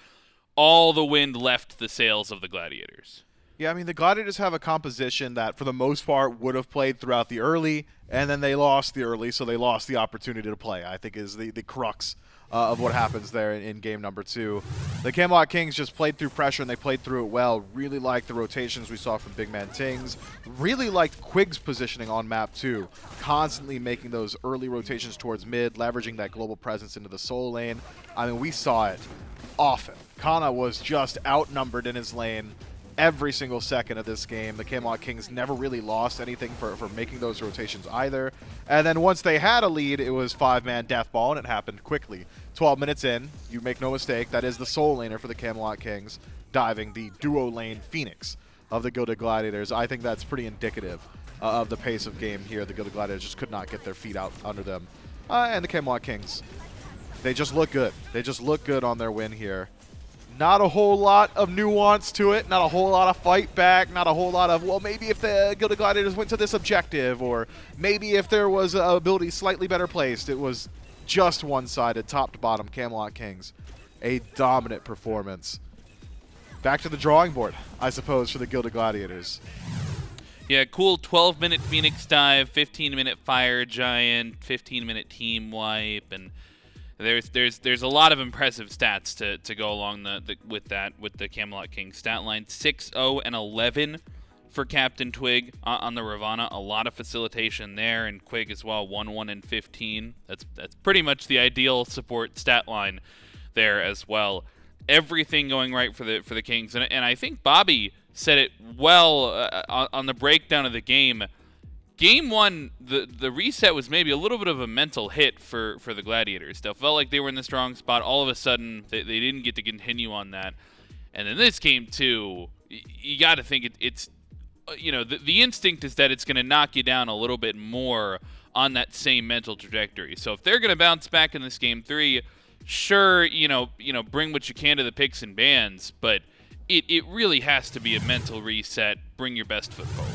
all the wind left the sails of the Gladiators. Yeah, I mean, the Gladiators have a composition that, for the most part, would have played throughout the early, and then they lost the early, so they lost the opportunity to play, I think is the crux of what happens there in game number 2. The Camelot Kings just played through pressure, and they played through it well. Really liked the rotations we saw from BigManTingz. Really liked Quig's positioning on map 2, constantly making those early rotations towards mid, leveraging that global presence into the soul lane. I mean, we saw it often. Kana was just outnumbered in his lane every single second of this game. The Camelot Kings never really lost anything for making those rotations either. And then once they had a lead, it was 5-man deathball, and it happened quickly. 12 minutes in, you make no mistake, that is the soul laner for the Camelot Kings, diving the duo lane Phoenix of the Gilded Gladiators. I think that's pretty indicative of the pace of game here. The Gilded Gladiators just could not get their feet out under them. And the Camelot Kings, they just look good. They just look good on their win here. Not a whole lot of nuance to it, not a whole lot of fight back, not a whole lot of, well, maybe if the Gilded Gladiators went to this objective, or maybe if there was an ability slightly better placed. It was just one-sided, top to bottom, Camelot Kings. A dominant performance. Back to the drawing board, I suppose, for the Gilded Gladiators. Yeah, cool 12-minute Phoenix dive, 15-minute Fire Giant, 15-minute Team Wipe, and there's a lot of impressive stats to go along with the Camelot Kings stat line. 6-0 and 11 for CaptainTwig on the Ravana. A lot of facilitation there, and Quig as well, 1-1 and 15. That's pretty much the ideal support stat line there as well. Everything going right for the Kings, and I think Bobby said it well on the breakdown of the game. Game 1, the reset was maybe a little bit of a mental hit for the Gladiators. They felt like they were in the strong spot. All of a sudden, they didn't get to continue on that. And in this game, too, you got to think it's, the instinct is that it's going to knock you down a little bit more on that same mental trajectory. So if they're going to bounce back in this Game 3, sure, bring what you can to the picks and bans, but it really has to be a mental reset. Bring your best foot forward.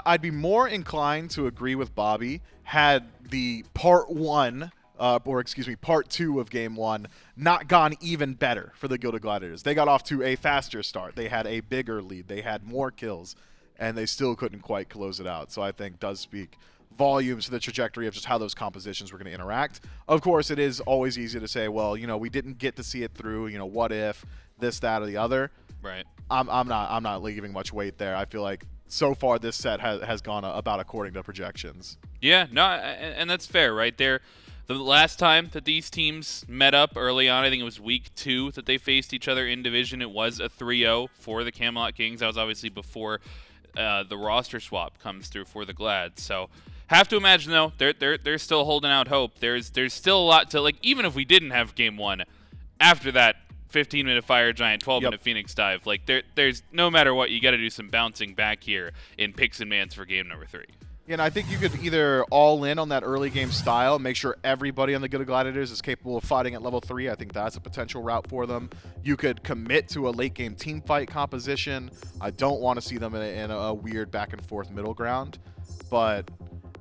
I'd be more inclined to agree with Bobby had the part 2 of Game 1 not gone even better for the Gilded Gladiators. They got off to a faster start. They had a bigger lead. They had more kills, and they still couldn't quite close it out. So I think does speak volumes to the trajectory of just how those compositions were going to interact. Of course, it is always easy to say, well, we didn't get to see it through. What if this, that, or the other? Right. I'm not giving much weight there. I feel like so far this set has gone about according to projections. Yeah, no, and that's fair, right there. The last time that these teams met up early on, I think it was week 2 that they faced each other in division. It was a 3-0 for the Camelot Kings. That was obviously before the roster swap comes through for the Glad. So have to imagine though they're still holding out hope. There's still a lot to even if we didn't have Game 1 after that 15-minute Fire Giant, 12-minute Phoenix Dive. There's no matter what, you got to do some bouncing back here in picks and bans for game number 3. Yeah, and I think you could either all in on that early game style, make sure everybody on the Gilded Gladiators is capable of fighting at level 3. I think that's a potential route for them. You could commit to a late game team fight composition. I don't want to see them in a weird back and forth middle ground. But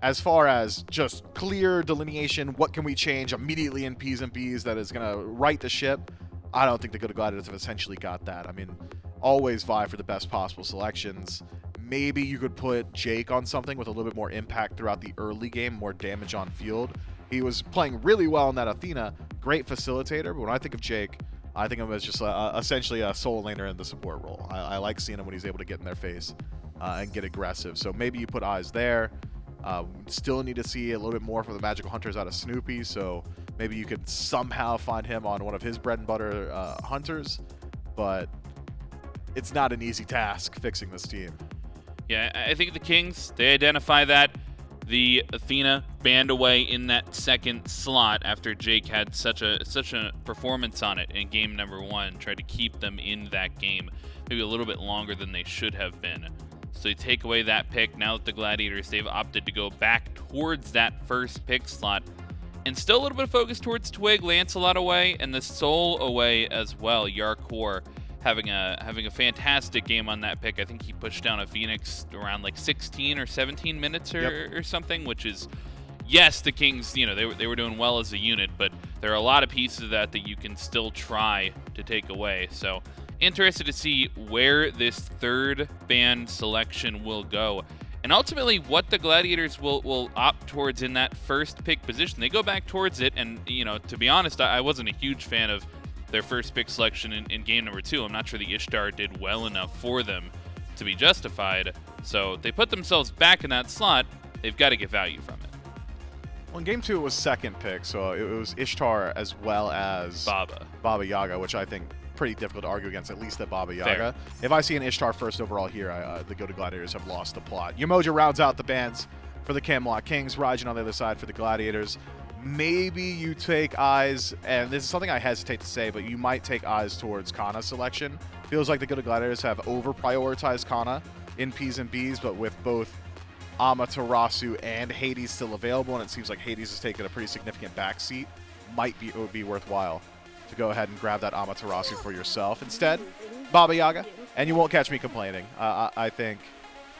as far as just clear delineation, what can we change immediately in P's and B's that is going to right the ship? I don't think the Gilded Gladiators have essentially got that. I mean, always vie for the best possible selections. Maybe you could put Jake on something with a little bit more impact throughout the early game, more damage on field. He was playing really well in that Athena, great facilitator, but when I think of Jake, I think of him as just essentially a soul laner in the support role. I like seeing him when he's able to get in their face and get aggressive. So maybe you put eyes there. Still need to see a little bit more from the Magical Hunters out of Snoopy, so maybe you could somehow find him on one of his bread and butter hunters, but it's not an easy task fixing this team. Yeah, I think the Kings, they identify that. The Athena banned away in that second slot after Jake had such a performance on it in game number 1, tried to keep them in that game maybe a little bit longer than they should have been. So you take away that pick. Now that the Gladiators, they've opted to go back towards that first pick slot. And still a little bit of focus towards Twig, Lancelot away, and the Soul away as well. Jarcorrr having a fantastic game on that pick. I think he pushed down a Phoenix around like 16 or 17 minutes or something, which is, yes, the Kings, they were doing well as a unit, but there are a lot of pieces of that you can still try to take away. So interested to see where this third ban selection will go. And ultimately, what the Gladiators will opt towards in that first pick position. They go back towards it, and, to be honest, I wasn't a huge fan of their first pick selection in game number 2. I'm not sure the Ishtar did well enough for them to be justified. So they put themselves back in that slot. They've got to get value from it. Well, in game 2, it was second pick, so it was Ishtar as well as Baba Yaga, which I think pretty difficult to argue against, at least at Baba Yaga. Fair. If I see an Ishtar first overall here, the Gilded Gladiators have lost the plot. Umoja rounds out the bans for the Camelot Kings, Raijin on the other side for the Gladiators. Maybe you take eyes, and this is something I hesitate to say, but you might take eyes towards Cxnnah selection. Feels like the Gilded Gladiators have over-prioritized Cxnnah in P's and B's, but with both Amaterasu and Hades still available, and it seems like Hades has taken a pretty significant backseat, it would be worthwhile to go ahead and grab that Amaterasu for yourself. Instead, Baba Yaga, and you won't catch me complaining. I think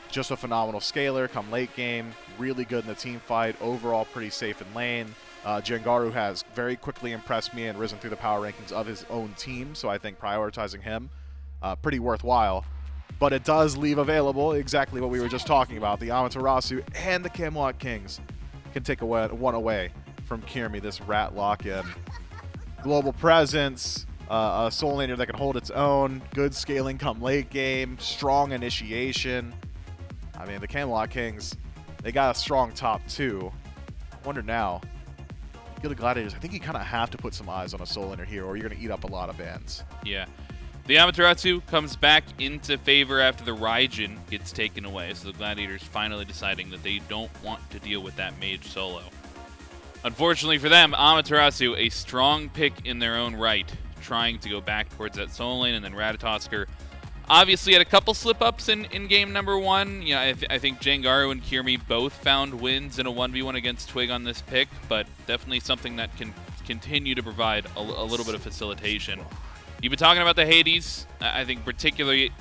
just a phenomenal scaler come late game, really good in the team fight, overall pretty safe in lane. Jangaru has very quickly impressed me and risen through the power rankings of his own team, so I think prioritizing him, pretty worthwhile. but it does leave available exactly what we were just talking about. The Amaterasu and the Camelot Kings can take one away from Kyrmi, this rat lock-in. Global presence, a soul laner that can hold its own, good scaling come late game, strong initiation. I mean, the Camelot Kings, they got a strong top 2. Wonder now, Gilded Gladiators, I think you kind of have to put some eyes on a soul laner here, or you're going to eat up a lot of bans. Yeah. The Amaterasu comes back into favor after the Raijin gets taken away, so the Gladiators finally deciding that they don't want to deal with that mage solo. Unfortunately for them, Amaterasu, a strong pick in their own right, trying to go back towards that soul lane, and then Ratatoskr obviously had a couple slip-ups in game number 1. You know, I think Jangaru and Kyrmi both found wins in a 1v1 against Twig on this pick, but definitely something that can continue to provide a little bit of facilitation. You've been talking about the Hades. I think particularly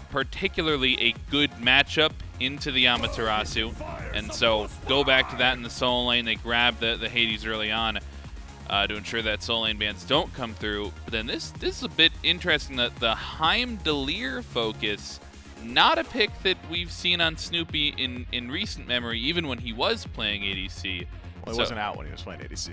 a good matchup into the Amaterasu, and so go back to that in the soul lane. They grab the Hades early on to ensure that soul lane bans don't come through. But then this is a bit interesting, that the Heimdallr focus, not a pick that we've seen on Snoopy in recent memory, even when he was playing ADC. Well, he wasn't out when he was playing ADC.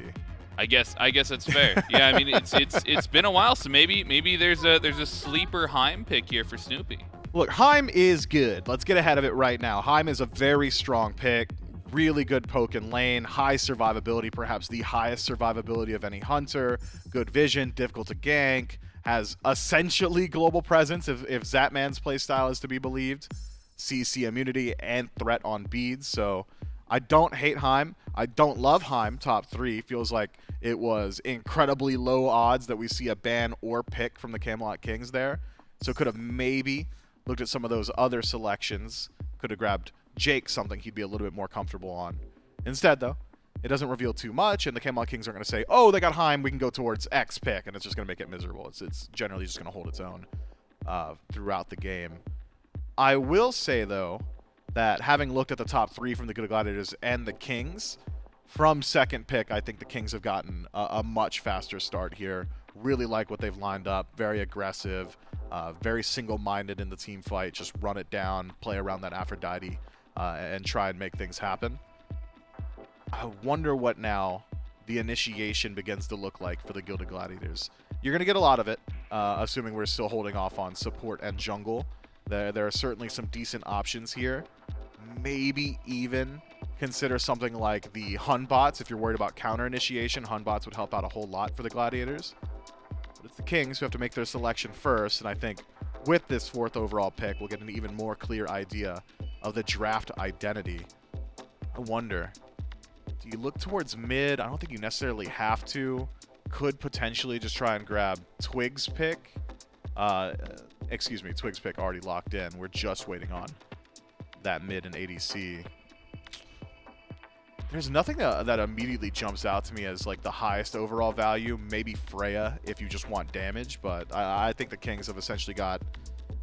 I guess that's fair. Yeah, I mean it's been a while, so maybe there's a sleeper Heim pick here for Snoopy. Look, Heim is good. Let's get ahead of it right now. Heim is a very strong pick. Really good poke in lane, high survivability, perhaps the highest survivability of any hunter. Good vision, difficult to gank, has essentially global presence if Zatman's playstyle is to be believed. CC immunity and threat on beads, so I don't hate Heim. I don't love Heim top 3. Feels like it was incredibly low odds that we see a ban or pick from the Camelot Kings there. So could have maybe looked at some of those other selections. Could have grabbed Jake, something he'd be a little bit more comfortable on. Instead, though, it doesn't reveal too much, and the Camelot Kings aren't going to say, oh, they got Heim, we can go towards X pick, and it's just going to make it miserable. It's generally just going to hold its own throughout the game. I will say, though, that having looked at the top 3 from the Gilded Gladiators and the Kings, from second pick, I think the Kings have gotten a much faster start here. Really like what they've lined up. Very aggressive, very single-minded in the team fight. Just run it down, play around that Aphrodite, and try and make things happen. I wonder what now the initiation begins to look like for the Gilded Gladiators. You're going to get a lot of it, assuming we're still holding off on support and jungle. There are certainly some decent options here. Maybe even consider something like the Hun bots. If you're worried about counter initiation, Hun bots would help out a whole lot for the Gladiators. But it's the Kings who have to make their selection first, and I think with this 4th overall pick, we'll get an even more clear idea of the draft identity. I wonder, do you look towards mid? I don't think you necessarily have to. Could potentially just try and grab Twig's pick. Excuse me, Twig's pick already locked in. We're just waiting on that mid and ADC. There's nothing that immediately jumps out to me as like the highest overall value. Maybe Freya if you just want damage, but I think the Kings have essentially got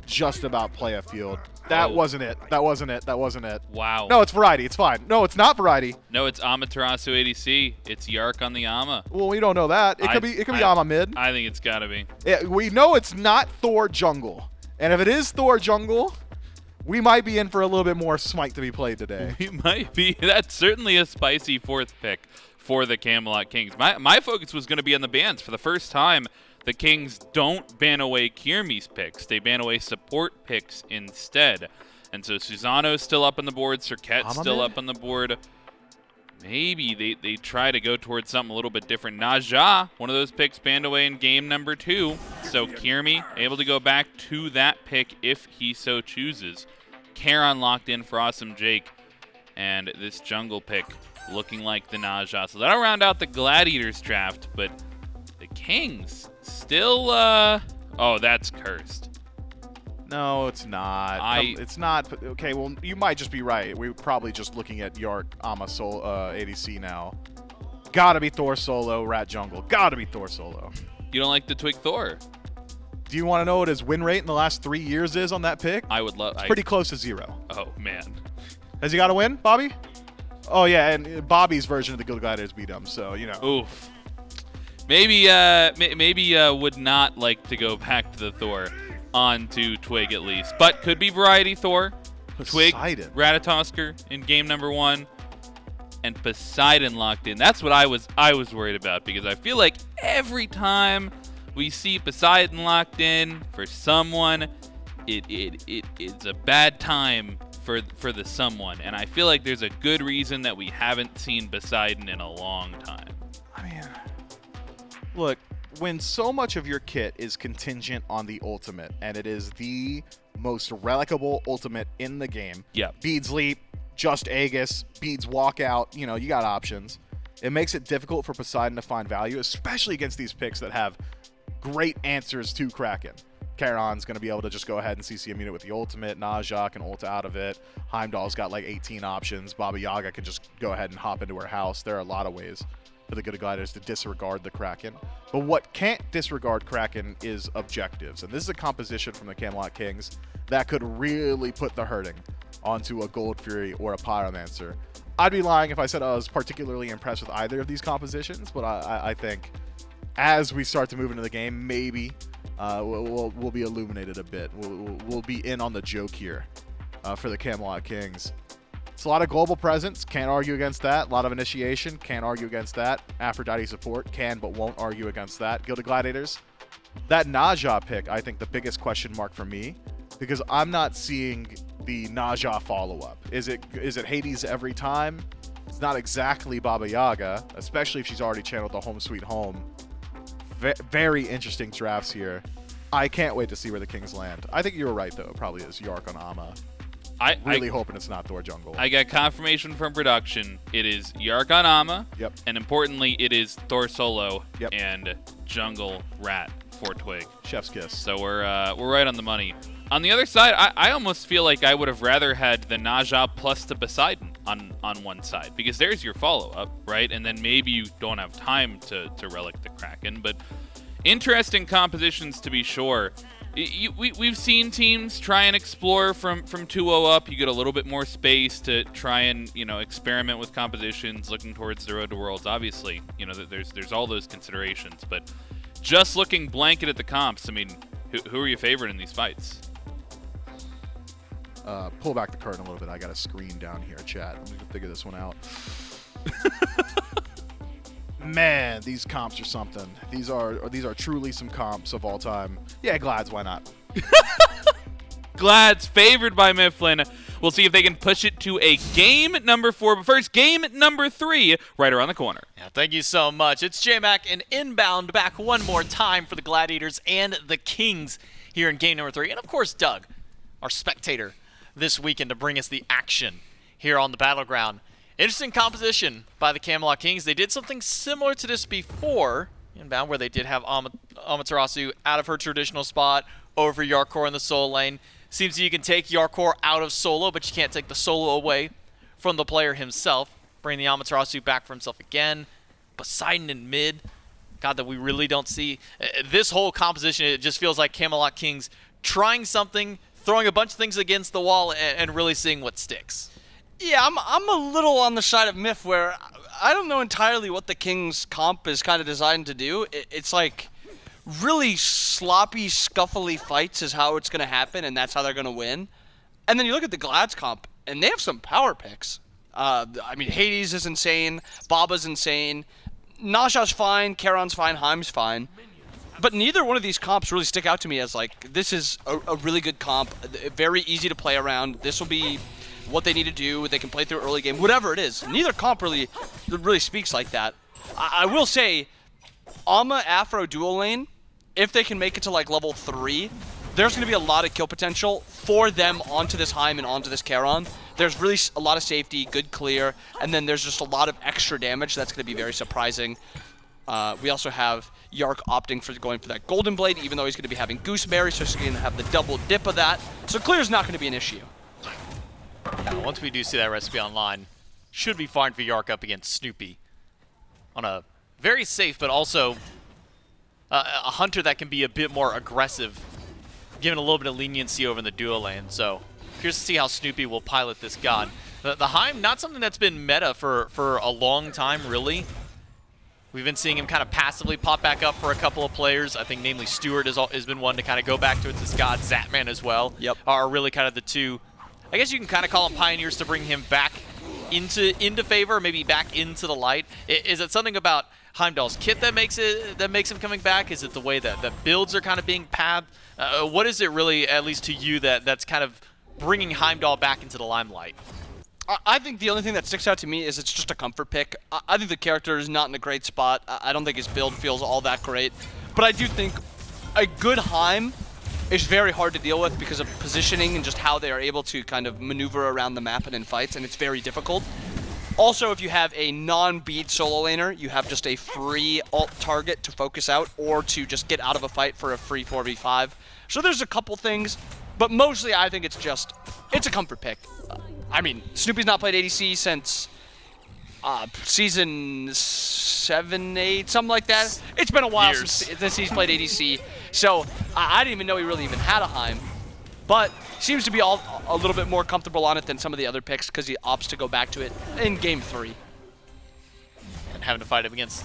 just about play a field. That wasn't it. That wasn't it. That wasn't it. Wow. No, it's variety. It's fine. No, it's not variety. No, it's Amaterasu ADC. It's Yark on the Ama. Well, we don't know that. It could be Ama mid. I think it's got to be. Yeah, we know it's not Thor jungle. And if it is Thor jungle, we might be in for a little bit more Smite to be played today. We might be. That's certainly a spicy 4th pick for the Camelot Kings. My focus was going to be on the bans. For the first time, the Kings don't ban away Kyrmi's picks. They ban away support picks instead. And so Susano's still up on the board. Serqet's still up on the board. Maybe they try to go towards something a little bit different. Najah, one of those picks banned away in game number 2. So Kyrmi able to go back to that pick if he so chooses. Charon locked in for Awesome Jake. And this jungle pick looking like the Najah. So that'll round out the Gladiators draft, but the Kings still, oh, that's cursed. No, it's not. It's not. Okay, well, you might just be right. We're probably just looking at Yark, Ama, Sol, ADC now. Gotta be Thor solo, Rat jungle. Gotta be Thor solo. You don't like the Twig Thor? Do you want to know what his win rate in the last 3 years is on that pick? I would love. It's pretty close to 0. Oh man. Has he got to win, Bobby? Oh yeah, and Bobby's version of the Gilded Gladiators beat him, so you know. Oof. Maybe would not like to go back to the Thor. onto Twig at least. But could be variety Thor, Twig, Poseidon. Ratatoskr in game number 1, and Poseidon locked in. That's what I was worried about, because I feel like every time we see Poseidon locked in for someone, it's a bad time for the someone, and I feel like there's a good reason that we haven't seen Poseidon in a long time. I mean, look, when so much of your kit is contingent on the ultimate, and it is the most relicable ultimate in the game. Yeah. Beads leap, just Aegis, Beads walk out, you know, you got options. It makes it difficult for Poseidon to find value, especially against these picks that have great answers to Kraken. Charon's going to be able to just go ahead and CC immune it with the ultimate. Nnahh can ult out of it. Heimdallr's got like 18 options. Baba Yaga can just go ahead and hop into her house. There are a lot of ways for the Gilded Gladiators to disregard the Kraken. But what can't disregard Kraken is objectives. And this is a composition from the Camelot Kings that could really put the hurting onto a Gold Fury or a Pyromancer. I'd be lying if I said I was particularly impressed with either of these compositions, but I think as we start to move into the game, maybe we'll be illuminated a bit. We'll be in on the joke here for the Camelot Kings. It's a lot of global presence, can't argue against that. A lot of initiation, can't argue against that. Aphrodite support, can but won't argue against that. Gilded Gladiators, that Nnahh pick, I think the biggest question mark for me, because I'm not seeing the Nnahh follow-up. Is it Hades every time? It's not exactly Baba Yaga, especially if she's already channeled the Home Sweet Home. Very interesting drafts here. I can't wait to see where the Kings land. I think you were right, though. It probably is Yark on Ama. Really hoping it's not Thor Jungle. I got confirmation from production. It is Yark on Ama. Yep. And importantly, it is Thor solo. Yep. And Jungle Rat for Twig. Chef's kiss. So we're right on the money. On the other side, I almost feel like I would have rather had the Nnahh plus the Poseidon on one side, because there's your follow-up, right? And then maybe you don't have time to relic the Kraken, but interesting compositions to be sure. We've seen teams try and explore from 2-0 up. You get a little bit more space to try and, you know, experiment with compositions, looking towards the Road to Worlds. Obviously, you know, there's all those considerations, but just looking blanket at the comps, I mean, who are you favoring in these fights? Pull back the curtain a little bit. I got a screen down here, chat. I'm going to figure this one out. Man, these comps are something. These are truly some comps of all time. Yeah, Glads, why not? Glads favored by Mifflin. We'll see if they can push it to a game number 4. But first, game number 3 right around the corner. Yeah, thank you so much. It's J-Mac and Inbound back one more time for the Gladiators and the Kings here in game number 3. And of course, Doug, our spectator this weekend to bring us the action here on the Battleground. Interesting composition by the Camelot Kings. They did something similar to this before, Inbound, where they did have Amaterasu out of her traditional spot over Jarcorrr in the solo lane. Seems you can take Jarcorrr out of solo, but you can't take the solo away from the player himself. Bring the Amaterasu back for himself again. Poseidon in mid. God, that we really don't see. This whole composition, it just feels like Camelot Kings trying something, throwing a bunch of things against the wall, and really seeing what sticks. Yeah, I'm a little on the side of Miff, where I don't know entirely what the Kings comp is kind of designed to do. It's like really sloppy, scuffly fights is how it's going to happen, and that's how they're going to win. And then you look at the Glads comp, and they have some power picks. I mean, Hades is insane, Baba's insane, Nnah's fine, Charon's fine, Heim's fine. But neither one of these comps really stick out to me as like, this is a really good comp, very easy to play around. This will be what they need to do. They can play through early game, whatever it is. Neither comp really speaks like that. I will say, Ama Afro dual lane, if they can make it to like level 3, there's going to be a lot of kill potential for them onto this Heim and onto this Charon. There's really a lot of safety, good clear, and then there's just a lot of extra damage that's going to be very surprising. We also have Yark opting for going for that Golden Blade, even though he's going to be having Gooseberry, so he's going to have the double dip of that. So clear is not going to be an issue. Yeah, once we do see that recipe online, should be fine for Yark up against Snoopy on a very safe, but also a hunter that can be a bit more aggressive, given a little bit of leniency over in the duo lane. So curious to see how Snoopy will pilot this god. The Heim, not something that's been meta for a long time, really. We've been seeing him kind of passively pop back up for a couple of players. I think namely Stewart has been one to kind of go back to it. This god, Zatman as well, are really kind of the two. I guess you can kind of call them pioneers to bring him back into favor, maybe back into the light. Is it something about Heimdallr's kit that makes him coming back? Is it the way that the builds are kind of being pathed? What is it really, at least to you, that's kind of bringing Heimdallr back into the limelight? I think the only thing that sticks out to me is it's just a comfort pick. I think the character is not in a great spot. I don't think his build feels all that great. But I do think a good Heim is very hard to deal with because of positioning and just how they are able to kind of maneuver around the map and in fights, and it's very difficult. Also, if you have a non-bead solo laner, you have just a free ult target to focus out or to just get out of a fight for a free 4v5. So there's a couple things, but mostly I think it's a comfort pick. I mean, Snoopy's not played ADC since season 7, 8, something like that. It's been a while since he's played ADC, so I didn't even know he really even had a Heim. But seems to be a little bit more comfortable on it than some of the other picks because he opts to go back to it in Game 3. And having to fight him against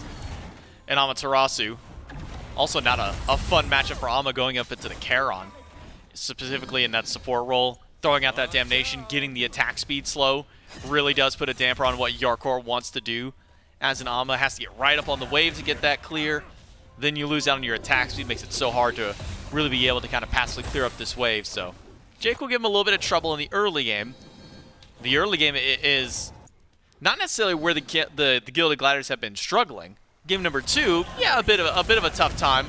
an Amaterasu. Also not a fun matchup for Ama going up into the Charon, specifically in that support role. Throwing out that damnation, getting the attack speed slow, really does put a damper on what Jarcorrr wants to do. As an Ama, has to get right up on the wave to get that clear. Then you lose out on your attack speed, makes it so hard to really be able to kind of passively clear up this wave. So Jake will give him a little bit of trouble in the early game. The early game is not necessarily where the Gilded Gladiators have been struggling. Game number 2, yeah, a bit of a tough time.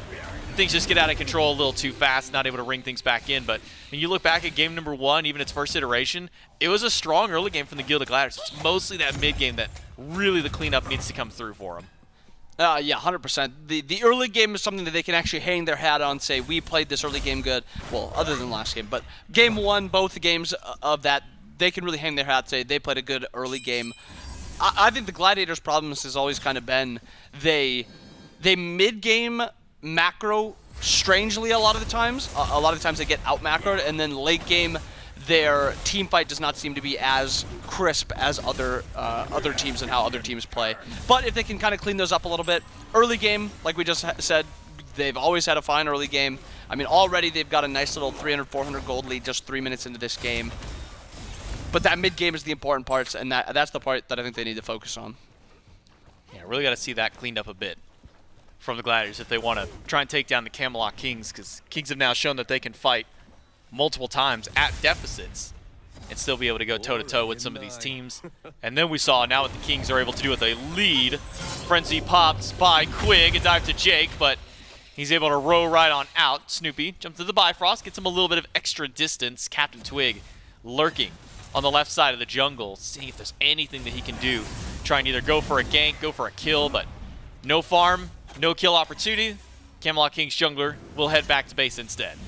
Things just get out of control a little too fast, not able to ring things back in. But when you look back at game number 1, even its first iteration, it was a strong early game from the Gilded Gladiators. It's mostly that mid game that really the cleanup needs to come through for them. Yeah, 100%. The early game is something that they can actually hang their hat on, say, we played this early game good. Well, other than last game. But game 1, both the games of that, they can really hang their hat, say they played a good early game. I think the Gladiators' problems has always kind of been they mid-game macro strangely a lot of the times. A lot of the times they get out-macroed, and then late game their team fight does not seem to be as crisp as other teams and how other teams play. But if they can kind of clean those up a little bit, early game, like we just said, they've always had a fine early game. I mean, already they've got a nice little 300, 400 gold lead just 3 minutes into this game. But that mid game is the important parts, and that's the part that I think they need to focus on. Yeah, really got to see that cleaned up a bit from the Gladiators if they want to try and take down the Camelot Kings, because Kings have now shown that they can fight multiple times at deficits and still be able to go toe-to-toe with some of these teams. And then we saw now what the Kings are able to do with a lead. Frenzy popped by Quig and dive to Jake, but he's able to row right on out. Snoopy jumps to the Bifrost, gets him a little bit of extra distance. CaptainTwig lurking on the left side of the jungle, seeing if there's anything that he can do. Try and either go for a gank, go for a kill, but no farm, no kill opportunity. Camelot Kings jungler will head back to base instead.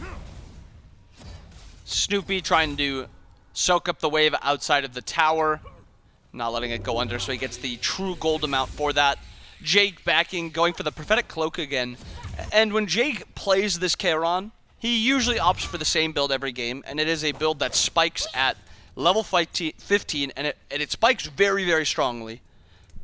Snoopy trying to soak up the wave outside of the tower, not letting it go under, so he gets the true gold amount for that. Jake backing, going for the Prophetic Cloak again. And when Jake plays this Charon, he usually opts for the same build every game, and it is a build that spikes at level 15, and it spikes very, very strongly.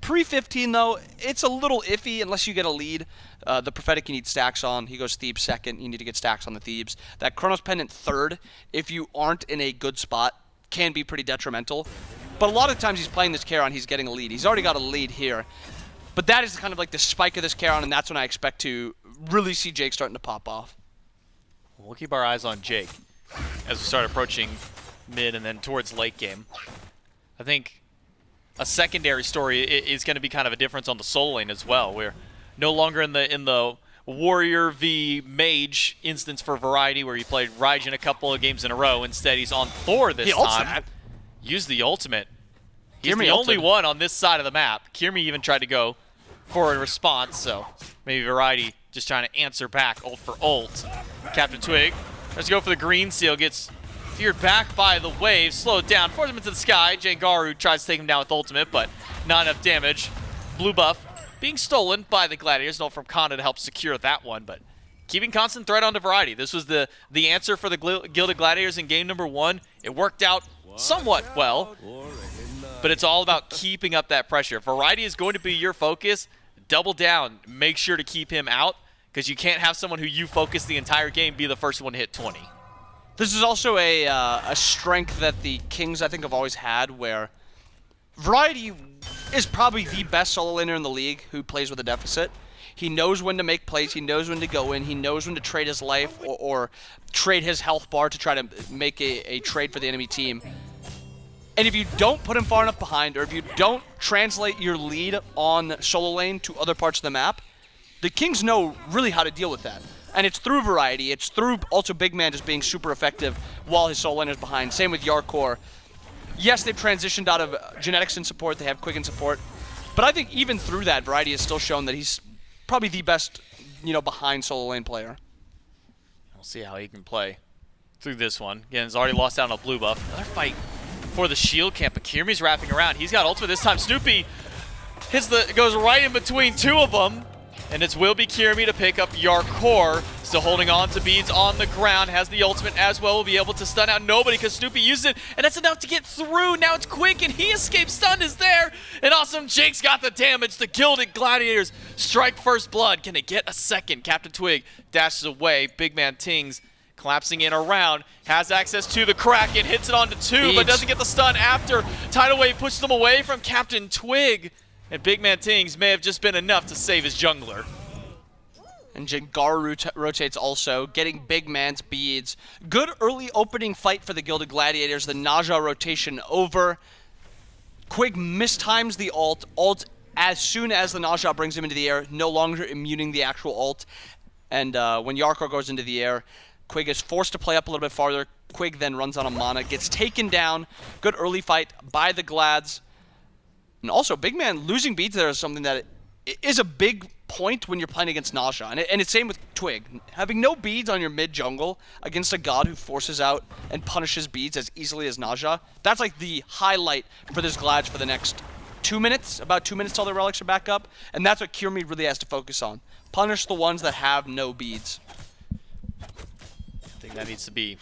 Pre-15, though, it's a little iffy unless you get a lead. The Prophetic you need stacks on. He goes Thebes second. You need to get stacks on the Thebes. That Chronos Pendant third, if you aren't in a good spot, can be pretty detrimental. But a lot of times he's playing this Charon, he's getting a lead. He's already got a lead here. But that is kind of like the spike of this Charon, and that's when I expect to really see Jake starting to pop off. We'll keep our eyes on Jake as we start approaching mid and then towards late game. I think a secondary story is going to be kind of a difference on the solo lane as well. We're no longer in the warrior v mage instance for variety where he played Raijin a couple of games in a row. Instead, he's on Thor this time. Use the ultimate. He's the only one on this side of the map. Kyrmi even tried to go for a response, so maybe variety just trying to answer back ult for ult. CaptainTwig tries to go for the green seal, gets feared back by the wave, slowed down, forces him into the sky. Jangaru tries to take him down with ultimate, but not enough damage. Blue buff being stolen by the Gladiators. No from Kana to help secure that one, but keeping constant threat onto variety. This was the answer for the Gilded Gladiators in game number 1. It worked out somewhat well, but it's all about keeping up that pressure. If variety is going to be your focus, double down. Make sure to keep him out, because you can't have someone who you focus the entire game be the first one to hit 20. This is also a strength that the Kings, I think, have always had, where Variety is probably the best solo laner in the league who plays with a deficit. He knows when to make plays, he knows when to go in, he knows when to trade his life or trade his health bar to try to make a trade for the enemy team. And if you don't put him far enough behind, or if you don't translate your lead on solo lane to other parts of the map, the Kings know really how to deal with that. And it's through Variety, it's through also Big Man just being super effective while his solo laner's behind. Same with Jarcorrr. Yes, they've transitioned out of genetics in support, they have Quig in support, but I think even through that, Variety has still shown that he's probably the best, behind solo lane player. We'll see how he can play through this one. Again, he's already lost out on a blue buff. Another fight for the shield camp, but Kyrmi's wrapping around. He's got ultimate this time. Snoopy goes right in between two of them, and it will be Kyrmi to pick up Jarcorrr. Still holding on to beads on the ground, has the ultimate as well, will be able to stun out nobody because Snoopy uses it, and that's enough to get through. Now it's Quig, and he escapes. Stun is there, and awesome Jake's got the damage. The Gilded Gladiators strike first blood. Can they get a second? CaptainTwig dashes away. BigManTingz collapsing in around, has access to the Kraken, hits it onto two, but doesn't get the stun after. Tidal Wave pushes them away from CaptainTwig, and BigManTingz may have just been enough to save his jungler. And Jangaru rotates also, getting Big Man's beads. Good early opening fight for the Gilded Gladiators. The Cxnnahh rotation over. Quig mistimes the ult. Ult as soon as the Cxnnahh brings him into the air, no longer immuning the actual ult. And when Jarcorrr goes into the air, Quig is forced to play up a little bit farther. Quig then runs out of mana, gets taken down. Good early fight by the Glads. And also, Big Man losing beads there is something that is a big point when you're playing against Cxnnahh. And it's same with Twig. Having no beads on your mid jungle against a god who forces out and punishes beads as easily as Cxnnahh, that's like the highlight for this Glads for the next 2 minutes, about 2 minutes till the relics are back up. And that's what Kyrmi really has to focus on. Punish the ones that have no beads. I think that needs to be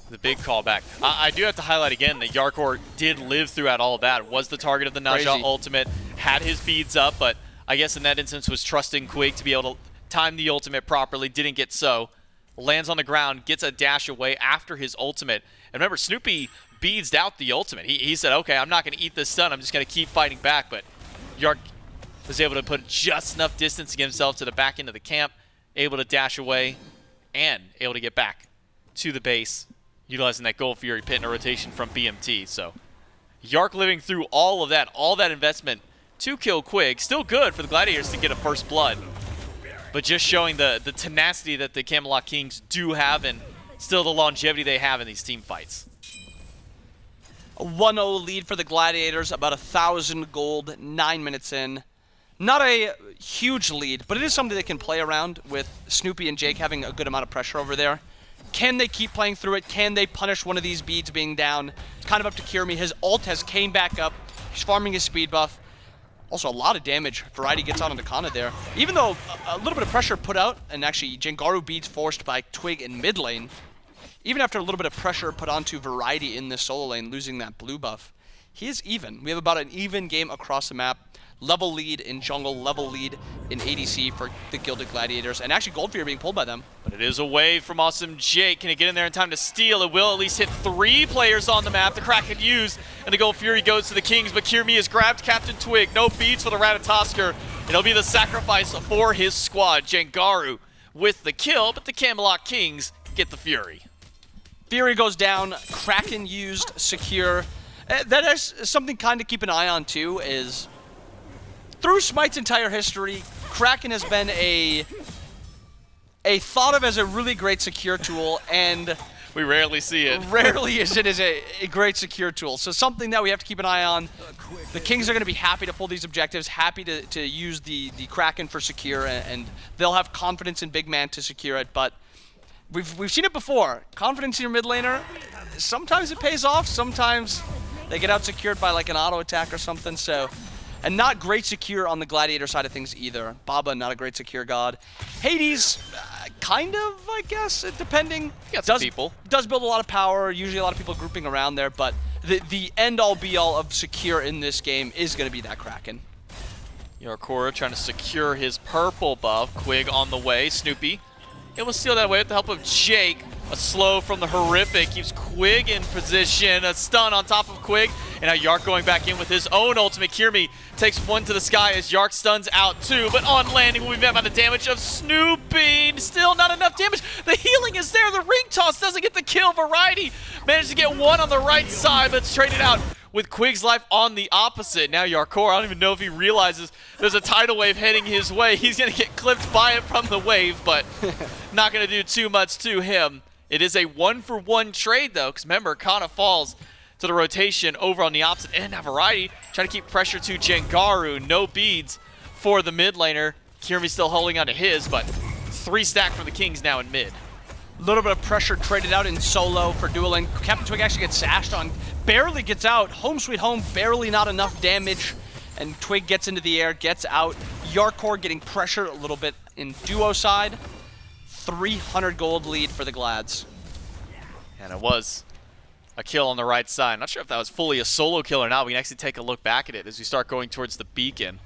the big callback. I do have to highlight again that Jarcorrr did live throughout all of that. Was the target of the Cxnnahh ultimate, had his beads up, but I guess in that instance was trusting Quig to be able to time the ultimate properly. Didn't get so. Lands on the ground, gets a dash away after his ultimate. And remember, Snoopy beads out the ultimate. He said, okay, I'm not going to eat this stun. I'm just going to keep fighting back. But Yark was able to put just enough distance to get himself to the back end of the camp, able to dash away, and able to get back to the base, utilizing that Gold Fury pit in a rotation from BMT. So Yark living through all of that investment to kill Quig. Still good for the Gladiators to get a first blood, but just showing the tenacity that the Camelot Kings do have, and still the longevity they have in these team fights. A 1-0 lead for the Gladiators, about 1,000 gold, 9 minutes in. Not a huge lead, but it is something they can play around with Snoopy and Jake having a good amount of pressure over there. Can they keep playing through it? Can they punish one of these beads being down? It's kind of up to Kyrmi. His ult has came back up. He's farming his speed buff. Also, a lot of damage. Variety gets out on Athena there. Even though a little bit of pressure put out, and actually Jangaru beads forced by Twig in mid lane, even after a little bit of pressure put onto Variety in this solo lane, losing that blue buff, he is even. We have about an even game across the map. Level lead in jungle, level lead in ADC for the Gilded Gladiators, and actually Gold Fury being pulled by them. But it is away from awesome Jake. Can he get in there in time to steal? It will at least hit 3 players on the map. The Kraken used, and the Gold Fury goes to the Kings, but Kyrmi has grabbed CaptainTwig. No beads for the Ratatoskr. It'll be the sacrifice for his squad. Jangaru with the kill, but the Camelot Kings get the Fury. Fury goes down, Kraken used, secure. That is something kind of keep an eye on too, is through Smite's entire history, Kraken has been a thought of as a really great secure tool, and we rarely see it. Rarely is it as a great secure tool. So something that we have to keep an eye on. The Kings are going to be happy to pull these objectives, happy to use the Kraken for secure, and they'll have confidence in Big Man to secure it, but we've seen it before. Confidence in your mid laner, sometimes it pays off, sometimes they get out secured by like an auto attack or something, so. And not great secure on the Gladiator side of things either. Baba, not a great secure god. Hades, kind of, I guess, depending. Does build a lot of power, usually a lot of people grouping around there, but the end-all be-all of secure in this game is going to be that Kraken. Jarcorrr trying to secure his purple buff. Quig on the way. Snoopy able to steal that away with the help of Jake. A slow from the Horrific keeps Quig in position. A stun on top of Quig. And now Yark going back in with his own ultimate. Kyrmi takes one to the sky as Yark stuns out too. But on landing will be met by the damage of Snoopy. Still not enough damage. The healing is there. The ring toss doesn't get the kill. Variety managed to get one on the right side, but it's traded out with Quig's life on the opposite. Now Jarcorrr, I don't even know if he realizes there's a tidal wave heading his way. He's going to get clipped by it from the wave, but not going to do too much to him. It is a 1-for-1 trade, though, because remember, Kana falls to the rotation over on the opposite end. Now Variety trying to keep pressure to Jangaru. No beads for the mid laner. Kyrmi still holding on to his, but 3 stack from the Kings now in mid. A little bit of pressure traded out in solo for dueling. CaptainTwig actually gets sashed on, barely gets out. Home sweet home, barely not enough damage. And Twig gets into the air, gets out. Jarcorrr getting pressure a little bit in duo side. 300 gold lead for the Glads. And it was a kill on the right side. Not sure if that was fully a solo kill or not. We can actually take a look back at it as we start going towards the beacon.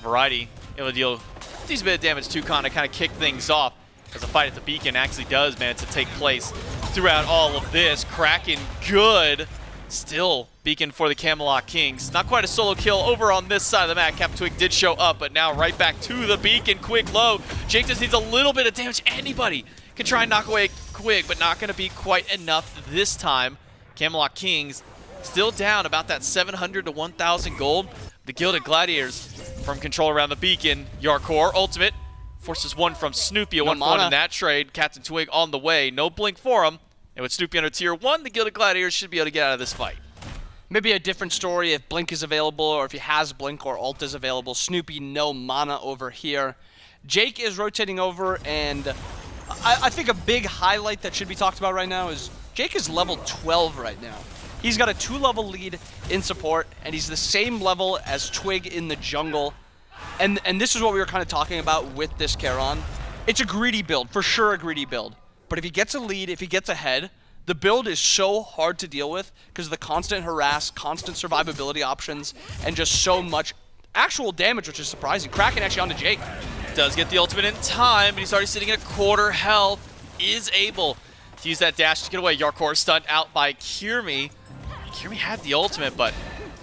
Variety able to deal a decent bit of damage to Kana, kind of kick things off as the fight at the beacon actually does manage to take place throughout all of this. Kraken good. Still beacon for the Camelot Kings. Not quite a solo kill over on this side of the map. CaptainTwig did show up, but now right back to the beacon. Quig low. Jake just needs a little bit of damage. Anybody can try and knock away Quig, but not going to be quite enough this time. Camelot Kings still down about that 700 to 1,000 gold. The Gilded Gladiators from control around the beacon. Jarcorrr ultimate forces one from Snoopy. A 1-for-1 in that trade. CaptainTwig on the way. No blink for him. And with Snoopy under tier 1, the Gilded Gladiators should be able to get out of this fight. Maybe a different story if Blink is available or if he has Blink or Ult is available. Snoopy, no mana over here. Jake is rotating over, and I think a big highlight that should be talked about right now is Jake is level 12 right now. He's got a 2-level lead in support, and he's the same level as Twig in the jungle. And this is what we were kind of talking about with this Charon. It's a greedy build, for sure a greedy build. But if he gets a lead, if he gets ahead, the build is so hard to deal with because of the constant harass, constant survivability options, and just so much actual damage, which is surprising. Kraken actually onto Jake. Does get the ultimate in time, but he's already sitting at 1/4 health. Is able to use that dash to get away. Jarcorrr stunned out by Kyrmi. Kyrmi had the ultimate, but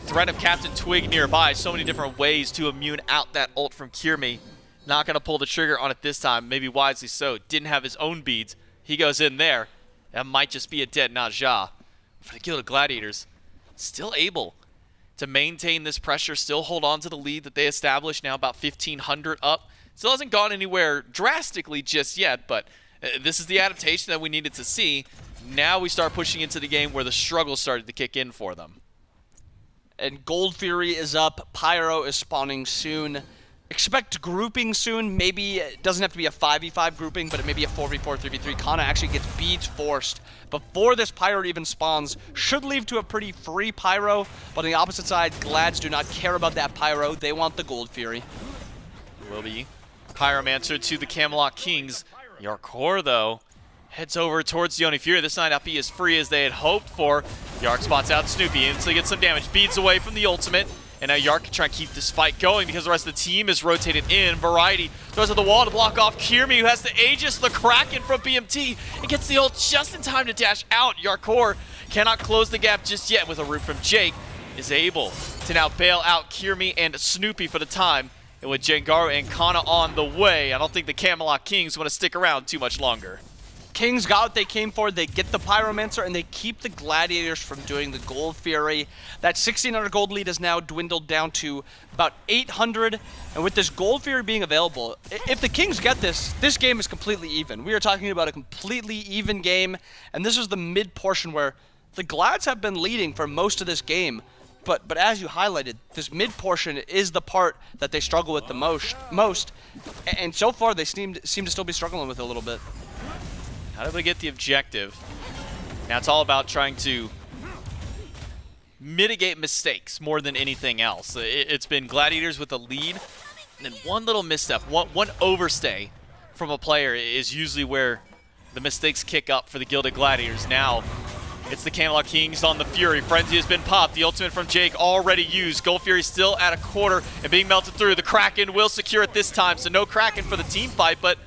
threat of CaptainTwig nearby. So many different ways to immune out that ult from Kyrmi. Not going to pull the trigger on it this time, maybe wisely so. Didn't have his own beads. He goes in there. That might just be a dead Najah. For the Gilded Gladiators, still able to maintain this pressure, still hold on to the lead that they established, now about 1,500 up. Still hasn't gone anywhere drastically just yet, but this is the adaptation that we needed to see. Now we start pushing into the game where the struggle started to kick in for them. And Gold Fury is up. Pyro is spawning soon. Expect grouping soon. Maybe it doesn't have to be a 5v5 grouping, but it may be a 4v4, 3v3. Kana actually gets beads forced before this Pyro even spawns. Should lead to a pretty free Pyro, but on the opposite side, Glads do not care about that Pyro. They want the Gold Fury. Will be Pyromancer to the Camelot Kings. Jarcorrr, though, heads over towards the Oni Fury. This might not be as free as they had hoped for. Yark spots out Snoopy, instantly gets some damage. Beads away from the ultimate. And now Yark can try and keep this fight going because the rest of the team is rotated in. Variety throws at the wall to block off Kyrmi, who has to Aegis the Kraken from BMT and gets the ult just in time to dash out. Jarcorrr cannot close the gap just yet with a root from Jake. Is able to now bail out Kyrmi and Snoopy for the time. And with Jangaru and Kana on the way, I don't think the Camelot Kings want to stick around too much longer. Kings got what they came for. They get the Pyromancer, and they keep the Gladiators from doing the Gold Fury. That 1,600 gold lead has now dwindled down to about 800. And with this Gold Fury being available, if the Kings get this, this game is completely even. We are talking about a completely even game, and this is the mid portion where the Glads have been leading for most of this game. But as you highlighted, this mid portion is the part that they struggle with the most. And so far, they seem to still be struggling with it a little bit. How do they get the objective? Now it's all about trying to mitigate mistakes more than anything else. It's been Gladiators with a lead, and then one little misstep, one overstay from a player is usually where the mistakes kick up for the Gilded Gladiators. Now It's the Camelot Kings on the Fury. Frenzy has been popped. The ultimate from Jake already used. Gold Fury still at a quarter and being melted through. The Kraken will secure it this time, so no Kraken for the team fight, but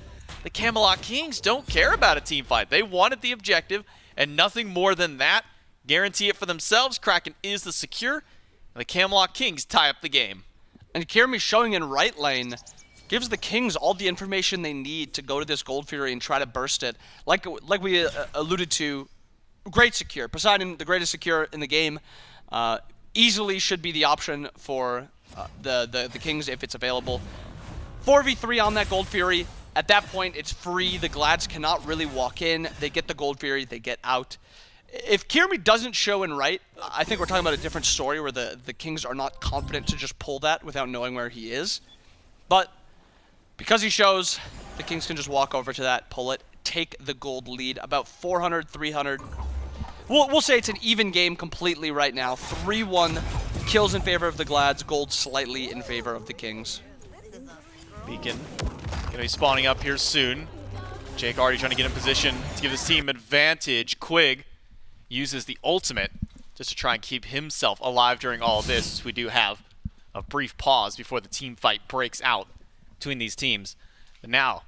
the Camelot Kings don't care about a team fight. They wanted the objective and nothing more than that. Guarantee it for themselves. Kraken is the secure, and the Camelot Kings tie up the game. And Kyrmi showing in right lane gives the Kings all the information they need to go to this Gold Fury and try to burst it. Like we alluded to, great secure. Poseidon, the greatest secure in the game, easily should be the option for the Kings if it's available. 4v3 on that Gold Fury. At that point, it's free. The Glads cannot really walk in. They get the Gold Fury, they get out. If Kyrmi doesn't show in right, I think we're talking about a different story where the Kings are not confident to just pull that without knowing where he is. But because he shows, the Kings can just walk over to that, pull it, take the gold lead, about 400, 300. We'll say it's an even game completely right now. 3-1 kills in favor of the Glads, gold slightly in favor of the Kings. Beacon gonna be spawning up here soon. Jake already trying to get in position to give his team advantage. Quig uses the ultimate just to try and keep himself alive during all of this. We do have a brief pause before the team fight breaks out between these teams. But now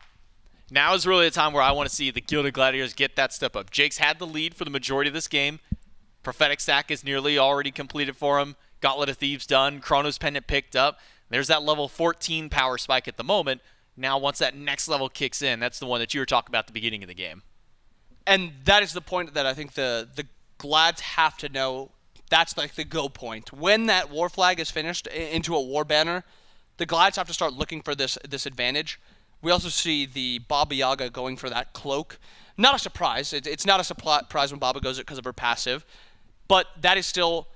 is really the time where I want to see the Gilded Gladiators get that step up. Jake's had the lead for the majority of this game. Prophetic Stack is nearly already completed for him. Gauntlet of Thieves done. Chronos Pendant picked up. There's that level 14 power spike at the moment. Now, once that next level kicks in, that's the one that you were talking about at the beginning of the game. And that is the point that I think the Glads have to know. That's like the go point. When that war flag is finished into a war banner, the Glads have to start looking for this advantage. We also see the Baba Yaga going for that cloak. Not a surprise. It's not a surprise when Baba goes it because of her passive. But that is still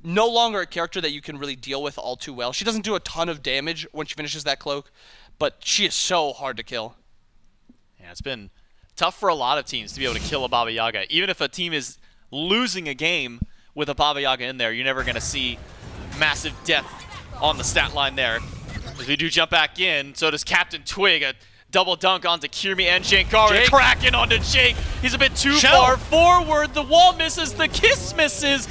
no longer a character that you can really deal with all too well. She doesn't do a ton of damage when she finishes that cloak, but she is so hard to kill. Yeah, it's been tough for a lot of teams to be able to kill a Baba Yaga. Even if a team is losing a game with a Baba Yaga in there, you're never going to see massive death on the stat line there. As we do jump back in, so does CaptainTwig. A double dunk onto Kyrmi and Jangaru. Kraken onto Jake. He's a bit too far forward. The wall misses. The kiss misses.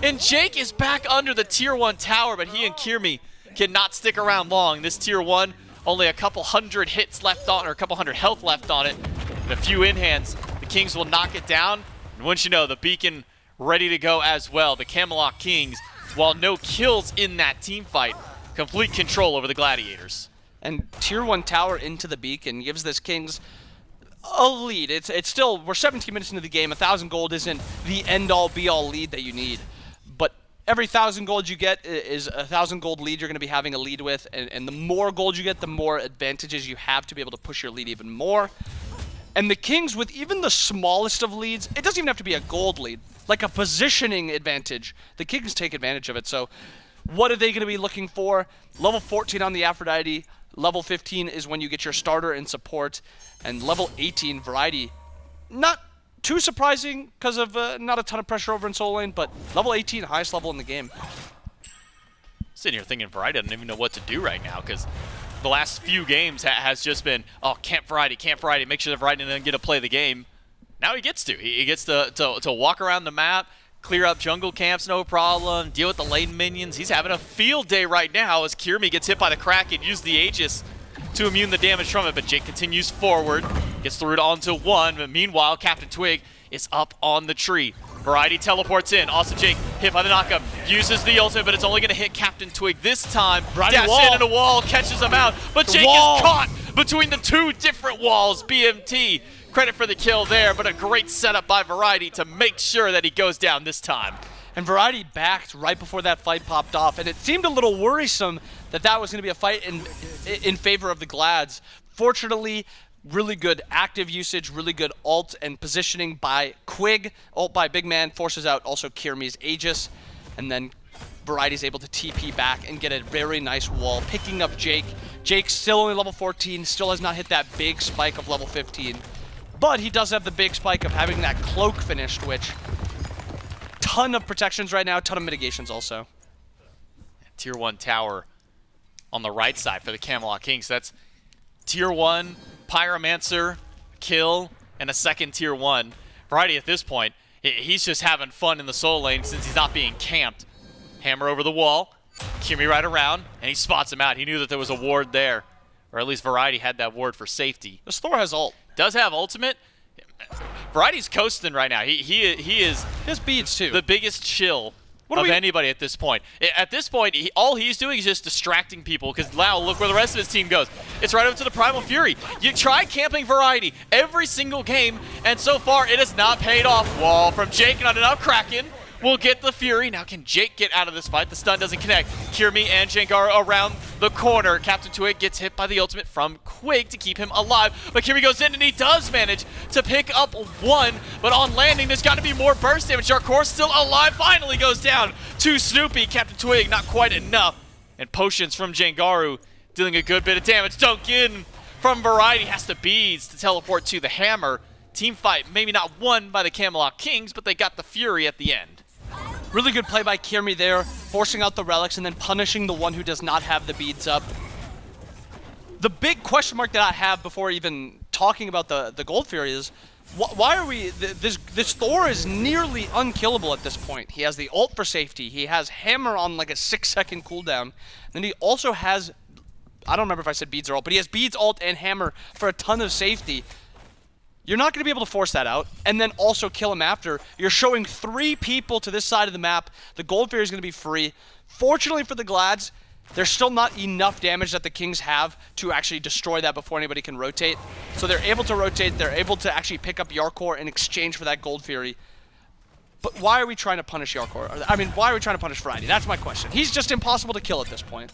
And Jake is back under the tier 1 tower, but he and Kyrmi cannot stick around long. This tier 1, only a couple hundred hits left on, or a couple hundred health left on it. And a few in-hands. The Kings will knock it down. And once you know, the Beacon ready to go as well. The Camelot Kings, while no kills in that team fight, complete control over the Gladiators. And tier 1 tower into the Beacon gives this Kings a lead. It's still, we're 17 minutes into the game. 1,000 gold isn't the end-all be-all lead that you need. But every 1,000 gold you get is 1,000 gold lead you're going to be having a lead with. And the more gold you get, the more advantages you have to be able to push your lead even more. And the Kings, with even the smallest of leads, it doesn't even have to be a gold lead, like a positioning advantage. The Kings take advantage of it. So what are they going to be looking for? Level 14 on the Aphrodite. Level 15 is when you get your starter and support. And level 18, Variety. Not too surprising because of not a ton of pressure over in solo lane, but level 18, highest level in the game. Sitting here thinking Variety doesn't even know what to do right now because the last few games has just been, oh, camp Variety, make sure that Variety doesn't get to play the game. Now he gets to. He gets to walk around the map, clear up jungle camps, no problem, deal with the lane minions. He's having a field day right now as Kyrmi gets hit by the Kraken, use the Aegis to immune the damage from it, but Jake continues forward, gets the root onto 1, but meanwhile, CaptainTwig is up on the tree. Variety teleports in, also Jake hit by the knockup, uses the ultimate, but it's only gonna hit CaptainTwig this time. Dash in a wall, catches him out, but Jake is caught between the 2 different walls. BMT, credit for the kill there, but a great setup by Variety to make sure that he goes down this time. And Variety backed right before that fight popped off, and it seemed a little worrisome that was going to be a fight in favor of the Glads. Fortunately, really good active usage, really good ult and positioning by Quig. Ult by BigMan forces out also Kyrmi's Aegis, and then Variety's able to TP back and get a very nice wall, picking up Jake. Jake's still only level 14, still has not hit that big spike of level 15. But he does have the big spike of having that cloak finished, which ton of protections right now, ton of mitigations also. Tier 1 tower on the right side for the Camelot Kings. That's tier 1 Pyromancer, kill, and a second tier 1. Variety at this point, He's just having fun in the solo lane since he's not being camped. Hammer over the wall, Kyrmi right around, and he spots him out. He knew that there was a ward there, or at least Variety had that ward for safety. This Thor has ult. Does have ultimate. Variety's coasting right now. He is his beads too. The biggest chill of anybody at this point. At this point, all he's doing is just distracting people because now look where the rest of his team goes. It's right over to the Primal Fury. You try camping Variety every single game, and so far it has not paid off. Wall from Jake, not enough. Kraken will get the Fury. Now can Jake get out of this fight? The stun doesn't connect. Kyrmi and Jangaru around the corner. CaptainTwig gets hit by the ultimate from Quig to keep him alive. But Kyrmi goes in and he does manage to pick up one. But on landing, there's got to be more burst damage. Jarcorrr still alive. Finally goes down to Snoopy. CaptainTwig not quite enough. And potions from Jangaru dealing a good bit of damage. Duncan from Variety has to beads to teleport to the hammer. Team fight maybe not won by the Camelot Kings, but they got the Fury at the end. Really good play by Kyrmi there, forcing out the relics and then punishing the one who does not have the beads up. The big question mark that I have before even talking about the Gold Fury is, why are we... This Thor is nearly unkillable at this point. He has the ult for safety. He has Hammer on like a 6-second cooldown. Then he also has... I don't remember if I said beads or ult, but he has beads, ult, and Hammer for a ton of safety. You're not going to be able to force that out and then also kill him after. You're showing 3 people to this side of the map. The Gold Fury is going to be free. Fortunately for the Glads, there's still not enough damage that the Kings have to actually destroy that before anybody can rotate. So they're able to rotate. They're able to actually pick up Jarcorrr in exchange for that Gold Fury. But why are we trying to punish Jarcorrr? I mean, why are we trying to punish Variety? That's my question. He's just impossible to kill at this point.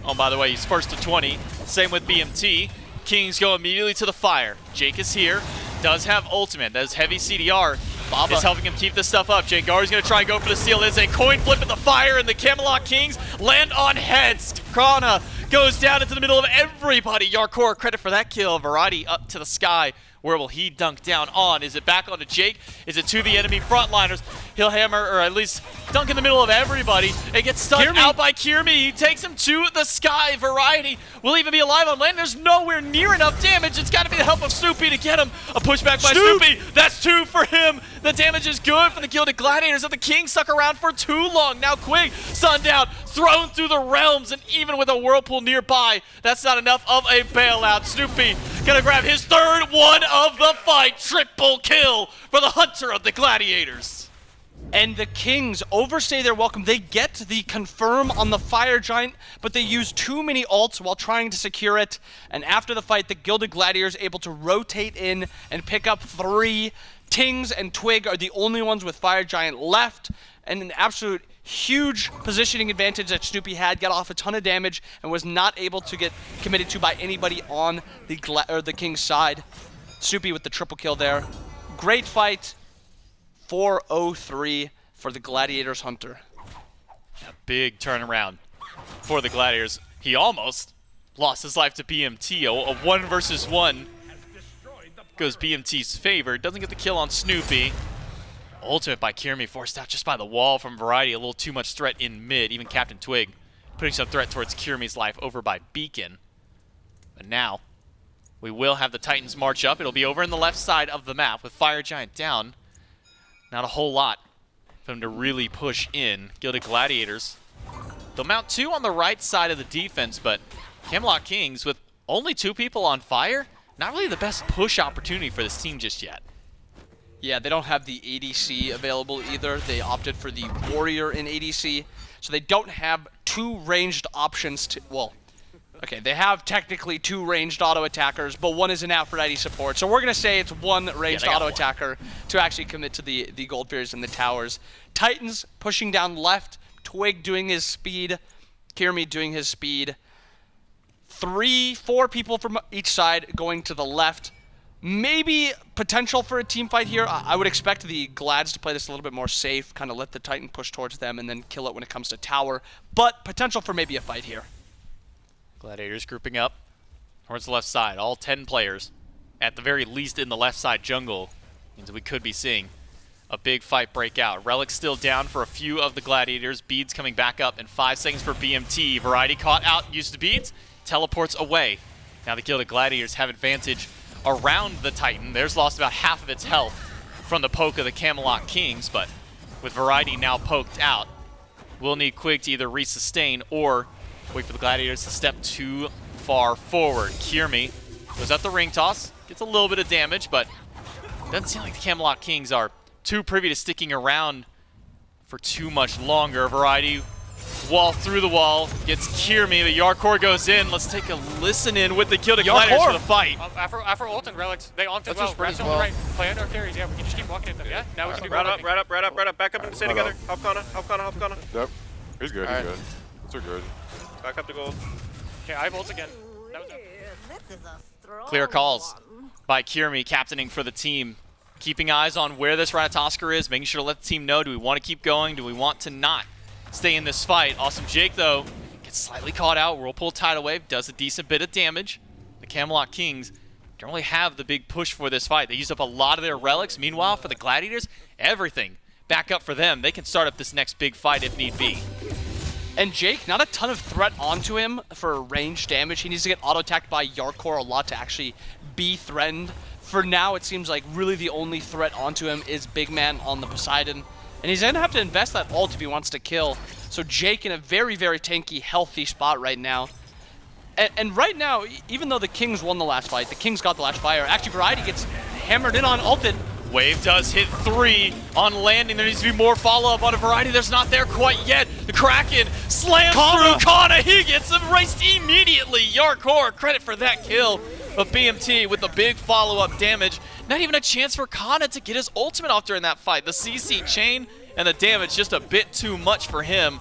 Oh, by the way, he's first to 20. Same with BMT. Kings go immediately to the fire. Jake is here, does have ultimate. That is heavy CDR. Baba is helping him keep this stuff up. Jangaru's going to try and go for the steal. There's a coin flip in the fire, and the Camelot Kings land on heads. Cxnnahh goes down into the middle of everybody. Jarcorrr, credit for that kill. Variety up to the sky. Where will he dunk down on? Is it back onto Jake? Is it to the enemy frontliners? He'll hammer, or at least dunk in the middle of everybody, and gets stunned out by Kyrmi. He takes him to the sky. Variety will even be alive on land. There's nowhere near enough damage. It's got to be the help of Snoopy to get him. A pushback by Snoopy. That's 2 for him. The damage is good for the Gilded Gladiators, and the King stuck around for too long. Now Quig, sunned down, thrown through the realms, and even with a whirlpool nearby, that's not enough of a bailout. Snoopy gonna grab his 3rd one of the fight. Triple kill for the Hunter of the Gladiators. And the Kings overstay their welcome. They get the confirm on the Fire Giant, but they use too many ults while trying to secure it. And after the fight, the Gilded Gladiators able to rotate in and pick up 3. Tingz and Twig are the only ones with Fire Giant left, and an absolute huge positioning advantage that Snoopy had. Got off a ton of damage and was not able to get committed to by anybody on the King's side. Snoopy with the triple kill there. Great fight. 4-0-3 for the Gladiators Hunter. A big turnaround for the Gladiators. He almost lost his life to BMT. A 1 versus 1 goes BMT's favor. Doesn't get the kill on Snoopy. Ultimate by Kyrmi, forced out just by the wall from Variety. A little too much threat in mid. Even CaptainTwig putting some threat towards Kyrmi's life over by Beacon. But now, we will have the Titans march up. It'll be over in the left side of the map with Fire Giant down. Not a whole lot for them to really push in. Gilded Gladiators. They'll mount 2 on the right side of the defense, but Camelot Kings, with only 2 people on fire, not really the best push opportunity for this team just yet. Yeah, they don't have the ADC available either. They opted for the Warrior in ADC, so they don't have 2 ranged options to... Well, okay, they have technically 2 ranged auto attackers, but 1 is an Aphrodite support. So we're going to say it's 1 ranged auto attacker to actually commit to the Gold Furies and the towers. Titans pushing down left, Twig doing his speed, Kyrmi doing his speed. 3-4 people from each side going to the left. Maybe potential for a team fight here. I would expect the Glads to play this a little bit more safe, kind of let the Titan push towards them and then kill it when it comes to tower. But potential for maybe a fight here. Gladiators grouping up towards the left side. All 10 players, at the very least in the left side jungle, means we could be seeing a big fight break out. Relic still down for a few of the Gladiators. Beads coming back up in 5 seconds for BMT. Variety caught out, used the beads, teleports away. Now the Gilded Gladiators have advantage around the Titan. There's lost about half of its health. from the poke of the Camelot Kings, but with Variety now poked out, we'll need Quig to either resustain or wait for the Gladiators to step too far forward. Kyrmi goes at the ring toss, gets a little bit of damage, but doesn't seem like the Camelot Kings are too privy to sticking around for too much longer. Variety wall through the wall, gets Kyrmi, the Jarcorrr goes in. Let's take a listen in with the Gilded Gladiators for the fight. Afro ult and relics, they ult as well. Rats on the right, play under carries, yeah, we can just keep walking at them, yeah? Now we can do right up, back up and stay together. Hop Kana. Yep. He's good, he's good. They're good. Back up to gold. Okay, I have ults again. That was Clear calls by Kyrmi, captaining for the team. Keeping eyes on where this Ratatoskr is, making sure to let the team know, do we want to keep going, do we want to not stay in this fight. Awesome Jake, though, gets slightly caught out. Whirlpool Tidal Wave does a decent bit of damage. The Camelot Kings don't really have the big push for this fight. They used up a lot of their relics. Meanwhile, for the Gladiators, everything back up for them. They can start up this next big fight if need be. And Jake, not a ton of threat onto him for range damage. He needs to get auto-attacked by Jarcorrr a lot to actually be threatened. For now, it seems like really the only threat onto him is Big Man on the Poseidon. And he's going to have to invest that ult if he wants to kill. So Jake in a very, very tanky, healthy spot right now. And right now, even though the Kings won the last fight, the Kings got the last fire, actually Variety gets hammered in on ulted. Wave does hit 3 on landing. There needs to be more follow-up on a Variety. There's not there quite yet. The Kraken slams through Kana. He gets erased immediately. Jarcorrr, credit for that kill. But BMT with the big follow-up damage. Not even a chance for Kana to get his ultimate off during that fight. The CC chain and the damage just a bit too much for him.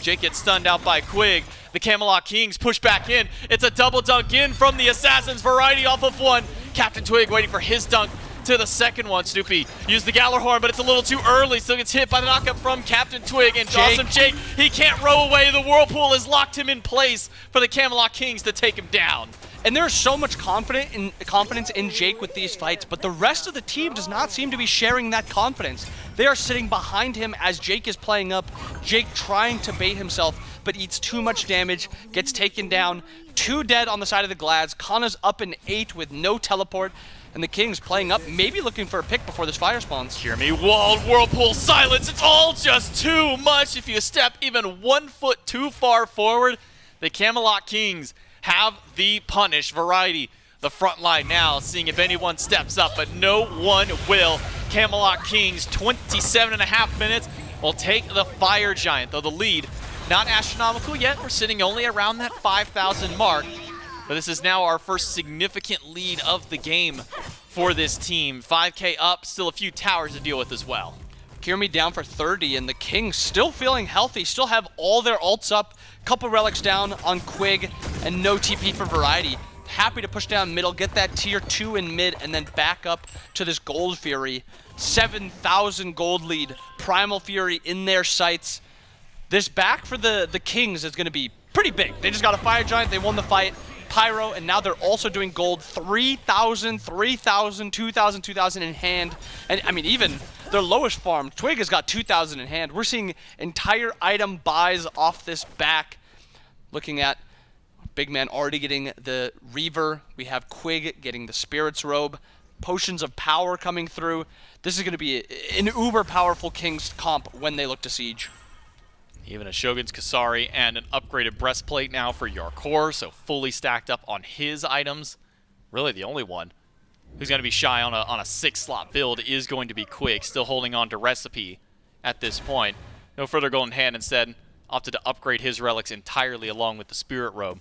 Jake gets stunned out by Quig. The Camelot Kings push back in. It's a double dunk in from the Assassins. Variety off of one. CaptainTwig waiting for his dunk to the second one. Snoopy used the Gjallarhorn, but it's a little too early. Still gets hit by the knockup from CaptainTwig. And Awesome Jake, he can't row away. The Whirlpool has locked him in place for the Camelot Kings to take him down. And there's so much confidence in Jake with these fights, but the rest of the team does not seem to be sharing that confidence. They are sitting behind him as Jake is playing up. Jake trying to bait himself, but eats too much damage, gets taken down. 2 dead on the side of the Glads. Kana's up in 8 with no teleport. And the Kings playing up, maybe looking for a pick before this fire spawns. Kyrmi walled, Whirlpool silence. It's all just too much. If you step even 1 foot too far forward, the Camelot Kings have the punish. Variety, the front line now, seeing if anyone steps up, but no one will. Camelot Kings, 27.5 minutes, will take the Fire Giant, though the lead not astronomical yet. We're sitting only around that 5,000 mark, but this is now our first significant lead of the game for this team. 5K up, still a few towers to deal with as well. Kyrmi down for 30, and the Kings still feeling healthy, still have all their ults up. Couple relics down on Quig, and no TP for Variety. Happy to push down middle, get that tier 2 in mid, and then back up to this Gold Fury. 7,000 gold lead. Primal Fury in their sights. This back for the Kings is going to be pretty big. They just got a Fire Giant, they won the fight. Pyro, and now they're also doing gold. 3,000, 3,000, 2,000, 2,000 in hand. And I mean, even their lowest farm, Twig has got 2,000 in hand. We're seeing entire item buys off this back. Looking at Big Man already getting the Reaver. We have Quig getting the Spirit's Robe. Potions of Power coming through. This is going to be an uber powerful Kings comp when they look to siege. Even a Shogun's Kasari and an upgraded breastplate now for Jarcorrr, so fully stacked up on his items. Really the only one who's going to be shy on a 6-slot build is going to be Quig, still holding on to Recipe at this point. No further golden hand, instead opted to upgrade his relics entirely along with the Spirit Robe.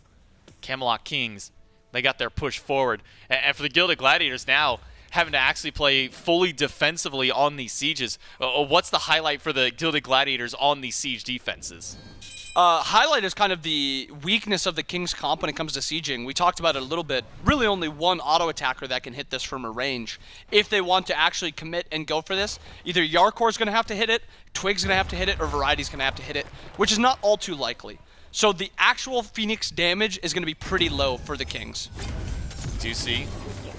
Camelot Kings, they got their push forward. And for the Gilded Gladiators now, having to actually play fully defensively on these sieges. What's the highlight for the Gilded Gladiators on these siege defenses? Highlight is kind of the weakness of the Kings comp when it comes to sieging. We talked about it a little bit. Really only one auto attacker that can hit this from a range. If they want to actually commit and go for this, either Jarcorr's going to have to hit it, Twig's going to have to hit it, or Variety's going to have to hit it, which is not all too likely. So the actual Phoenix damage is going to be pretty low for the Kings. Do you see?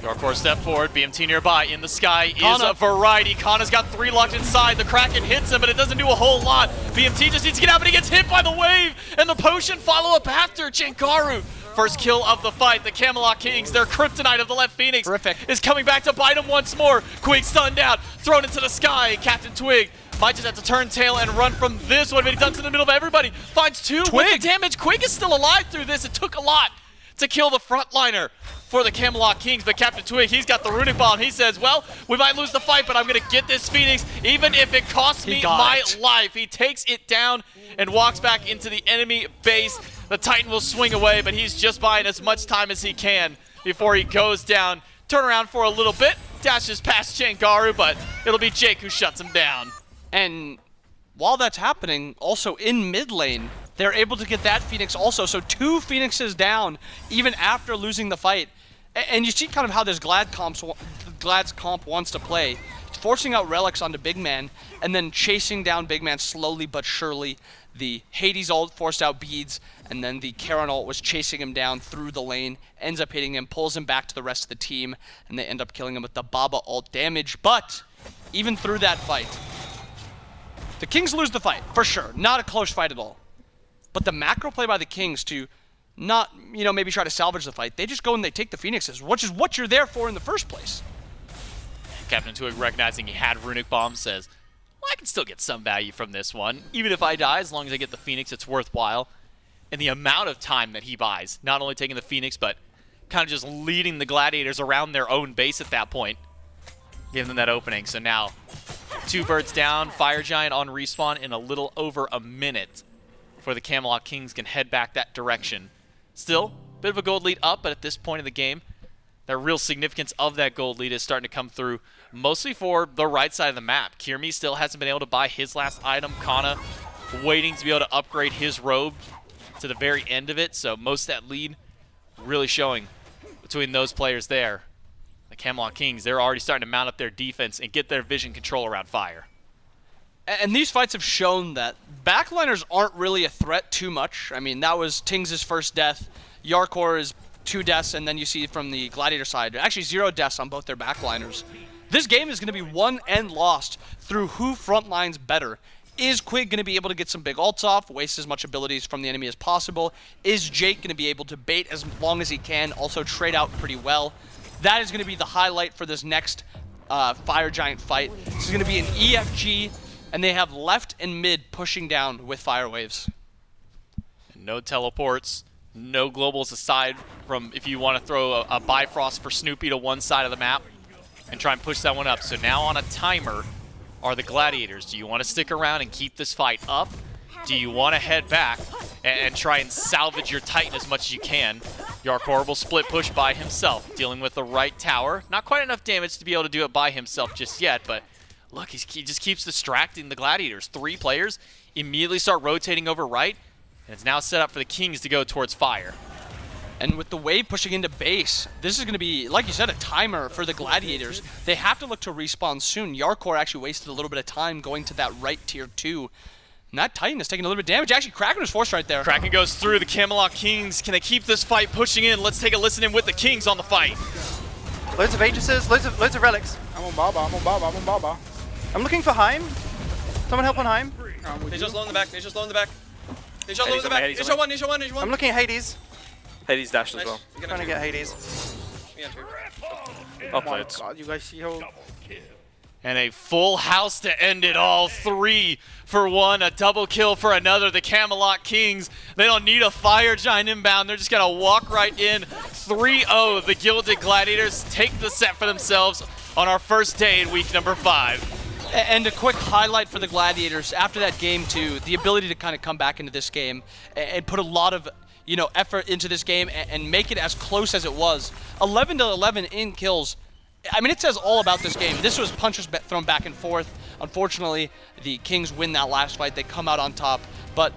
Jarcorrr step forward, BMT nearby. In the sky Kana. is a Variety. Kana's got 3 locked inside. The Kraken hits him, but it doesn't do a whole lot. BMT just needs to get out, but he gets hit by the wave, and the potion follow-up after. Jangaru First kill of the fight. The Camelot Kings, their kryptonite of the left Phoenix, Terrific. is coming back to bite him once more. Quig stunned out, thrown into the sky. CaptainTwig might just have to turn tail and run from this one, but he ducks in the middle of everybody. Finds 2 with the damage. Quig is still alive through this. It took a lot to kill the frontliner for the Camelot Kings, but CaptainTwig, he's got the runic bomb. He says, well, we might lose the fight, but I'm going to get this Phoenix, even if it costs me my life. He takes it down and walks back into the enemy base. The Titan will swing away, but he's just buying as much time as he can before he goes down. Turn around for a little bit, dashes past Jangaru, but it'll be Jake who shuts him down. And while that's happening, also in mid lane, they're able to get that Phoenix also. So 2 Phoenixes down, even after losing the fight. And you see kind of how this Glad's comp wants to play. It's forcing out relics onto Big Man, and then chasing down Big Man slowly but surely. The Hades ult forced out beads, and then the Charon ult was chasing him down through the lane, ends up hitting him, pulls him back to the rest of the team, and they end up killing him with the Baba ult damage. But even through that fight, the Kings lose the fight, for sure. Not a close fight at all. But the macro play by the Kings to not, maybe try to salvage the fight, they just go and they take the Phoenixes, which is what you're there for in the first place. CaptainTwig, recognizing he had runic bomb, says, well, I can still get some value from this one. Even if I die, as long as I get the Phoenix, it's worthwhile. And the amount of time that he buys, not only taking the Phoenix, but kind of just leading the Gladiators around their own base at that point, giving them that opening. So now, 2 birds down, Fire Giant on respawn in a little over a minute before the Camelot Kings can head back that direction. Still, bit of a gold lead up, but at this point of the game, the real significance of that gold lead is starting to come through, mostly for the right side of the map. Kyrmi still hasn't been able to buy his last item. Kana waiting to be able to upgrade his robe to the very end of it, so most of that lead really showing between those players there. The Camelot Kings, they're already starting to mount up their defense and get their vision control around fire. And these fights have shown that backliners aren't really a threat too much. I mean, that was Tingz' first death. Jarcorrr is 2 deaths, and then you see from the Gladiator side, actually 0 deaths on both their backliners. This game is going to be won and lost through who frontlines better. Is Quig going to be able to get some big ults off, waste as much abilities from the enemy as possible? Is Jake going to be able to bait as long as he can, also trade out pretty well? That is going to be the highlight for this next Fire Giant fight. This is going to be an EFG, and they have left and mid pushing down with fire waves. No teleports, no globals aside from if you want to throw a Bifrost for Snoopy to one side of the map and try and push that one up. So now on a timer are the Gladiators. Do you want to stick around and keep this fight up? Do you want to head back and try and salvage your Titan as much as you can? Jarcorrr will split push by himself, dealing with the right tower. Not quite enough damage to be able to do it by himself just yet, but look, he just keeps distracting the Gladiators. 3 players immediately start rotating over right, and it's now set up for the Kings to go towards fire. And with the wave pushing into base, this is going to be, like you said, a timer for the Gladiators. They have to look to respawn soon. Jarcorrr actually wasted a little bit of time going to that right tier 2. And that Titan is taking a little bit of damage. Actually, Kraken was forced right there. Kraken goes through the Camelot Kings. Can they keep this fight pushing in? Let's take a listen in with the Kings on the fight. Loads of Aegises, loads of relics. I'm on Baba. I'm looking for Heim. Someone help on Heim. They just low in the back. They just low in the back. They shot one. I'm looking at Hades. Hades dashed as well. Trying to get Hades. Oh my god, you guys see how... And a full house to end it all. 3 for 1, a double kill for another. The Camelot Kings, they don't need a Fire Giant inbound. They're just going to walk right in. 3-0, the Gilded Gladiators take the set for themselves on our first day in week number 5. And a quick highlight for the Gladiators after that game too, the ability to kind of come back into this game and put a lot of effort into this game and make it as close as it was. 11-11 in kills. I mean, it says all about this game. This was punches thrown back and forth. Unfortunately, the Kings win that last fight. They come out on top, but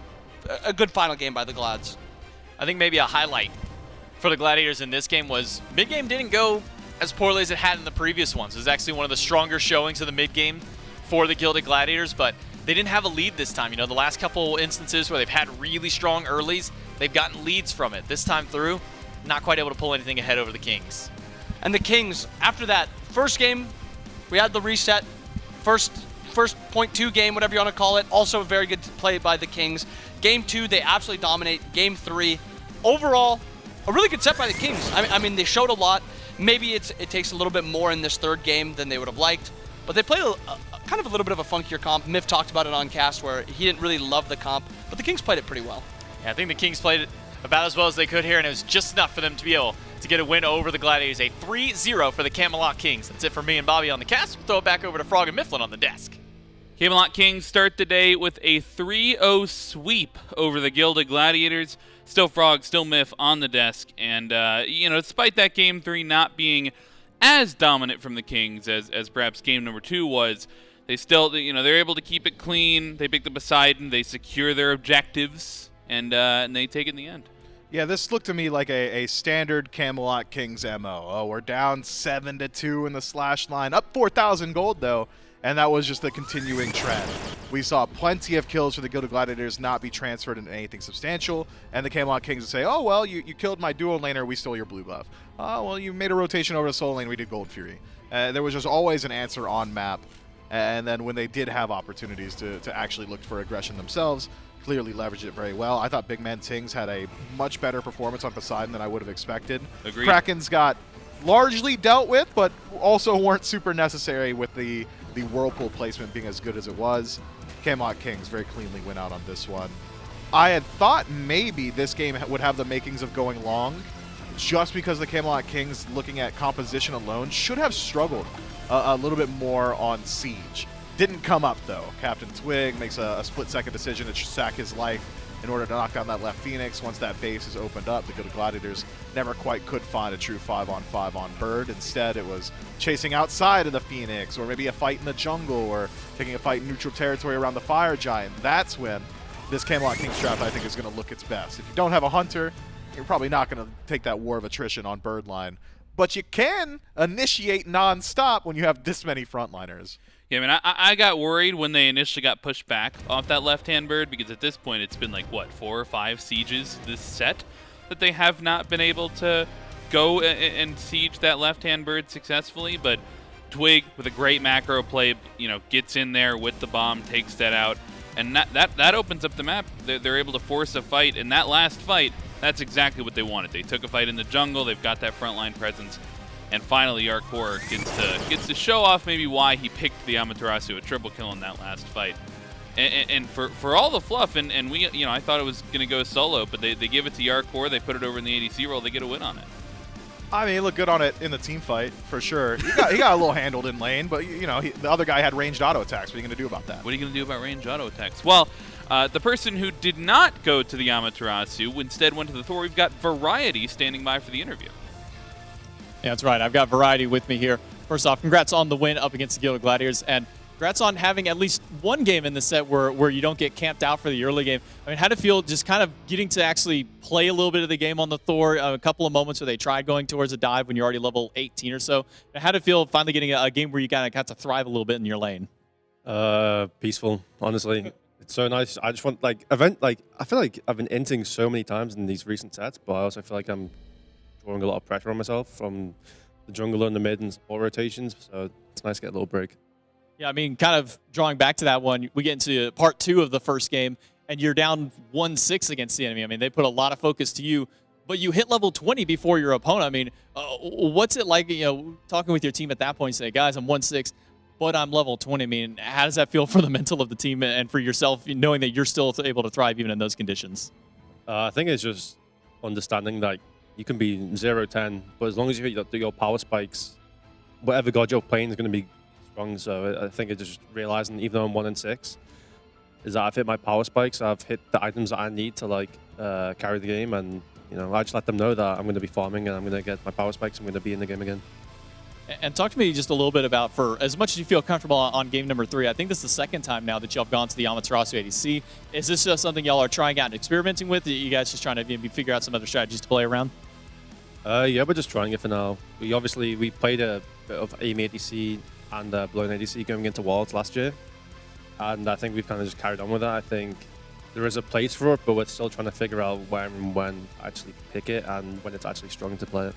a good final game by the Glads. I think maybe a highlight for the Gladiators in this game was mid-game didn't go as poorly as it had in the previous ones. It was actually one of the stronger showings of the mid-game for the Gilded Gladiators, but they didn't have a lead this time. The last couple instances where they've had really strong earlies, they've gotten leads from it. This time through, not quite able to pull anything ahead over the Kings. And the Kings, after that first game, we had the reset. First 0.2 game, whatever you want to call it. Also a very good play by the Kings. Game 2, they absolutely dominate. Game 3, overall, a really good set by the Kings. I mean, they showed a lot. Maybe it takes a little bit more in this third game than they would have liked, but they played kind of a little bit of a funkier comp. Myth talked about it on cast where he didn't really love the comp, but the Kings played it pretty well. Yeah, I think the Kings played it about as well as they could here, and it was just enough for them to be able to get a win over the Gladiators. A 3-0 for the Camelot Kings. That's it for me and Bobby on the cast. We'll throw it back over to Frog and Mifflin on the desk. Camelot Kings start the day with a 3-0 sweep over the Gilded Gladiators. Still Frog, still Miff on the desk. And, you know, despite that Game 3 not being as dominant from the Kings as perhaps Game number 2 was, they still, you know, they're able to keep it clean. They pick the Poseidon. They secure their objectives. And they take it in the end. Yeah, this looked to me like a standard Camelot Kings MO. Oh, we're down 7-2 in the slash line. Up 4,000 gold, though. And that was just a continuing trend. We saw plenty of kills for the Gilded Gladiators not be transferred into anything substantial, and the Camelot Kings would say, oh, well, you killed my dual laner, we stole your blue glove. Oh, well, you made a rotation over to solo lane, we did Gold Fury. There was just always an answer on map, and then when they did have opportunities to actually look for aggression themselves, clearly leveraged it very well. I thought BigManTingz had a much better performance on Poseidon than I would have expected. Agreed. Krakens got largely dealt with, but also weren't super necessary with the Whirlpool placement being as good as it was. Camelot Kings very cleanly went out on this one. I had thought maybe this game would have the makings of going long, just because the Camelot Kings, looking at composition alone, should have struggled a little bit more on Siege. Didn't come up, though. CaptainTwig makes a split-second decision to sack his life in order to knock down that left Phoenix. Once that base is opened up, the Gilded Gladiators never quite could find a true 5-on-5 on Bird. Instead, it was chasing outside of the Phoenix, or maybe a fight in the jungle, or taking a fight in neutral territory around the Fire Giant. That's when this Camelot Kings draft, I think, is going to look its best. If you don't have a Hunter, you're probably not going to take that war of attrition on Bird line. But you can initiate non-stop when you have this many frontliners. Yeah, I mean, I got worried when they initially got pushed back off that left-hand Bird, because at this point it's been like, what, 4 or 5 sieges this set that they have not been able to go and siege that left-hand Bird successfully. But Twig, with a great macro play, you know, gets in there with the bomb, takes that out, and that opens up the map. They're able to force a fight, and that last fight, that's exactly what they wanted. They took a fight in the jungle, they've got that frontline presence. And finally, Jarcorrr gets to show off maybe why he picked the Amaterasu, a triple kill in that last fight. And for all the fluff, and we, you know, I thought it was going to go solo, but they give it to Jarcorrr, they put it over in the ADC role, they get a win on it. I mean, he looked good on it in the team fight, for sure. He got a little handled in lane, but, you know, the other guy had ranged auto attacks. What are you going to do about that? What are you going to do about ranged auto attacks? Well, the person who did not go to the Amaterasu instead went to the Thor, we've got Variety standing by for the interview. Yeah, that's right. I've got Variety with me here. First off, congrats on the win up against the Gilded Gladiators, and congrats on having at least one game in the set where you don't get camped out for the early game. I mean, how did it feel just kind of getting to actually play a little bit of the game on the Thor? A couple of moments where they tried going towards a dive when you're already level 18 or so. How did it feel finally getting a game where you kind of got to thrive a little bit in your lane? Peaceful, honestly. It's so nice. I just want, like, I feel like I've been inting so many times in these recent sets, but I also feel like I'm drawing a lot of pressure on myself from the jungle and the mid and all rotations, so it's nice to get a little break. Yeah, I mean, kind of drawing back to that one, we get into part 2 of the first game, and you're down 1-6 against the enemy. I mean, they put a lot of focus to you, but you hit level 20 before your opponent. I mean, what's it like, you know, talking with your team at that point, say, guys, I'm 1-6, but I'm level 20. I mean, how does that feel for the mental of the team and for yourself, knowing that you're still able to thrive even in those conditions? I think it's just understanding that you can be 0-10, but as long as you hit your power spikes, whatever god you're playing is going to be strong. So I think it's just realizing, even though I'm 1-6, is that I've hit my power spikes, I've hit the items that I need to like carry the game, and you know, I just let them know that I'm going to be farming and I'm going to get my power spikes. I'm going to be in the game again. And talk to me just a little bit about, for as much as you feel comfortable on game number 3, I think this is the second time now that y'all have gone to the Amaterasu ADC. Is this just something y'all are trying out and experimenting with? Are you guys just trying to maybe figure out some other strategies to play around? Yeah, we're just trying it for now. We played a bit of aim ADC and blown ADC going into Worlds last year, and I think we've kind of just carried on with that. I think there is a place for it, but we're still trying to figure out where and when actually pick it and when it's actually strong to play it.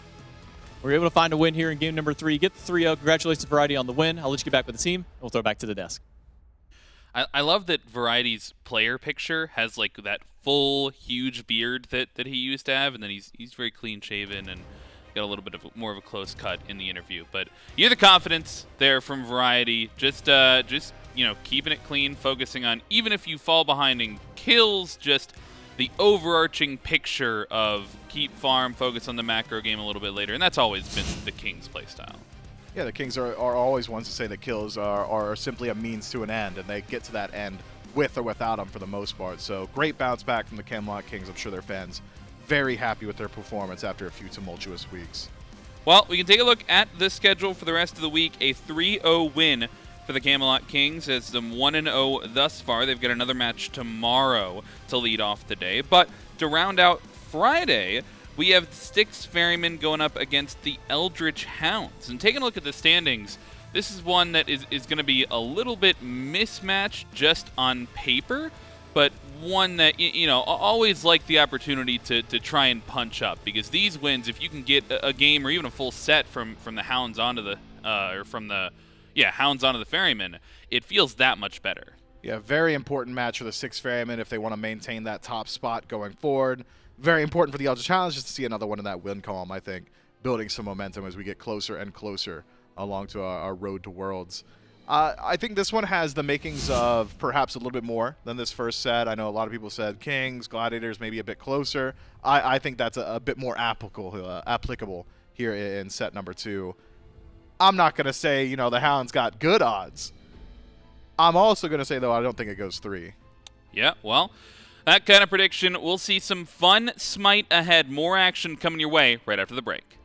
We're able to find a win here in game number 3. Get the 3-0. Congratulations to Variety on the win. I'll let you get back with the team. We'll throw it back to the desk. I love that Variety's player picture has like that full, huge beard that he used to have, and then he's very clean-shaven and got a little bit of more of a close cut in the interview. But you hear the confidence there from Variety, just you know, keeping it clean, focusing on, even if you fall behind in kills, just the overarching picture of keep farm, focus on the macro game a little bit later, and that's always been the Kings playstyle. Yeah, the Kings are always ones to say that kills are simply a means to an end, and they get to that end with or without them for the most part. So great bounce back from the Camelot Kings. I'm sure their fans very happy with their performance after a few tumultuous weeks. Well, we can take a look at the schedule for the rest of the week. A 3-0 win for the Camelot Kings, as them 1-0 thus far. They've got another match tomorrow to lead off the day. But to round out Friday, we have Styx Ferryman going up against the Eldritch Hounds. And taking a look at the standings, this is one that is going to be a little bit mismatched just on paper, but one that, you know, always like the opportunity to try and punch up, because these wins, if you can get a game or even a full set from the Hounds onto the Hounds onto the Ferryman, it feels that much better. Yeah, very important match for the Styx Ferryman if they want to maintain that top spot going forward. Very important for the Eldritch Hounds just to see another one in that win column, I think, building some momentum as we get closer and closer along to our road to Worlds. I think this one has the makings of perhaps a little bit more than this first set. I know a lot of people said Kings, Gladiators, maybe a bit closer. I think that's a bit more applicable here in set number 2. I'm not going to say, you know, the Hounds got good odds. I'm also going to say, though, I don't think it goes 3. Yeah, well, that kind of prediction. We'll see some fun SMITE ahead. More action coming your way right after the break.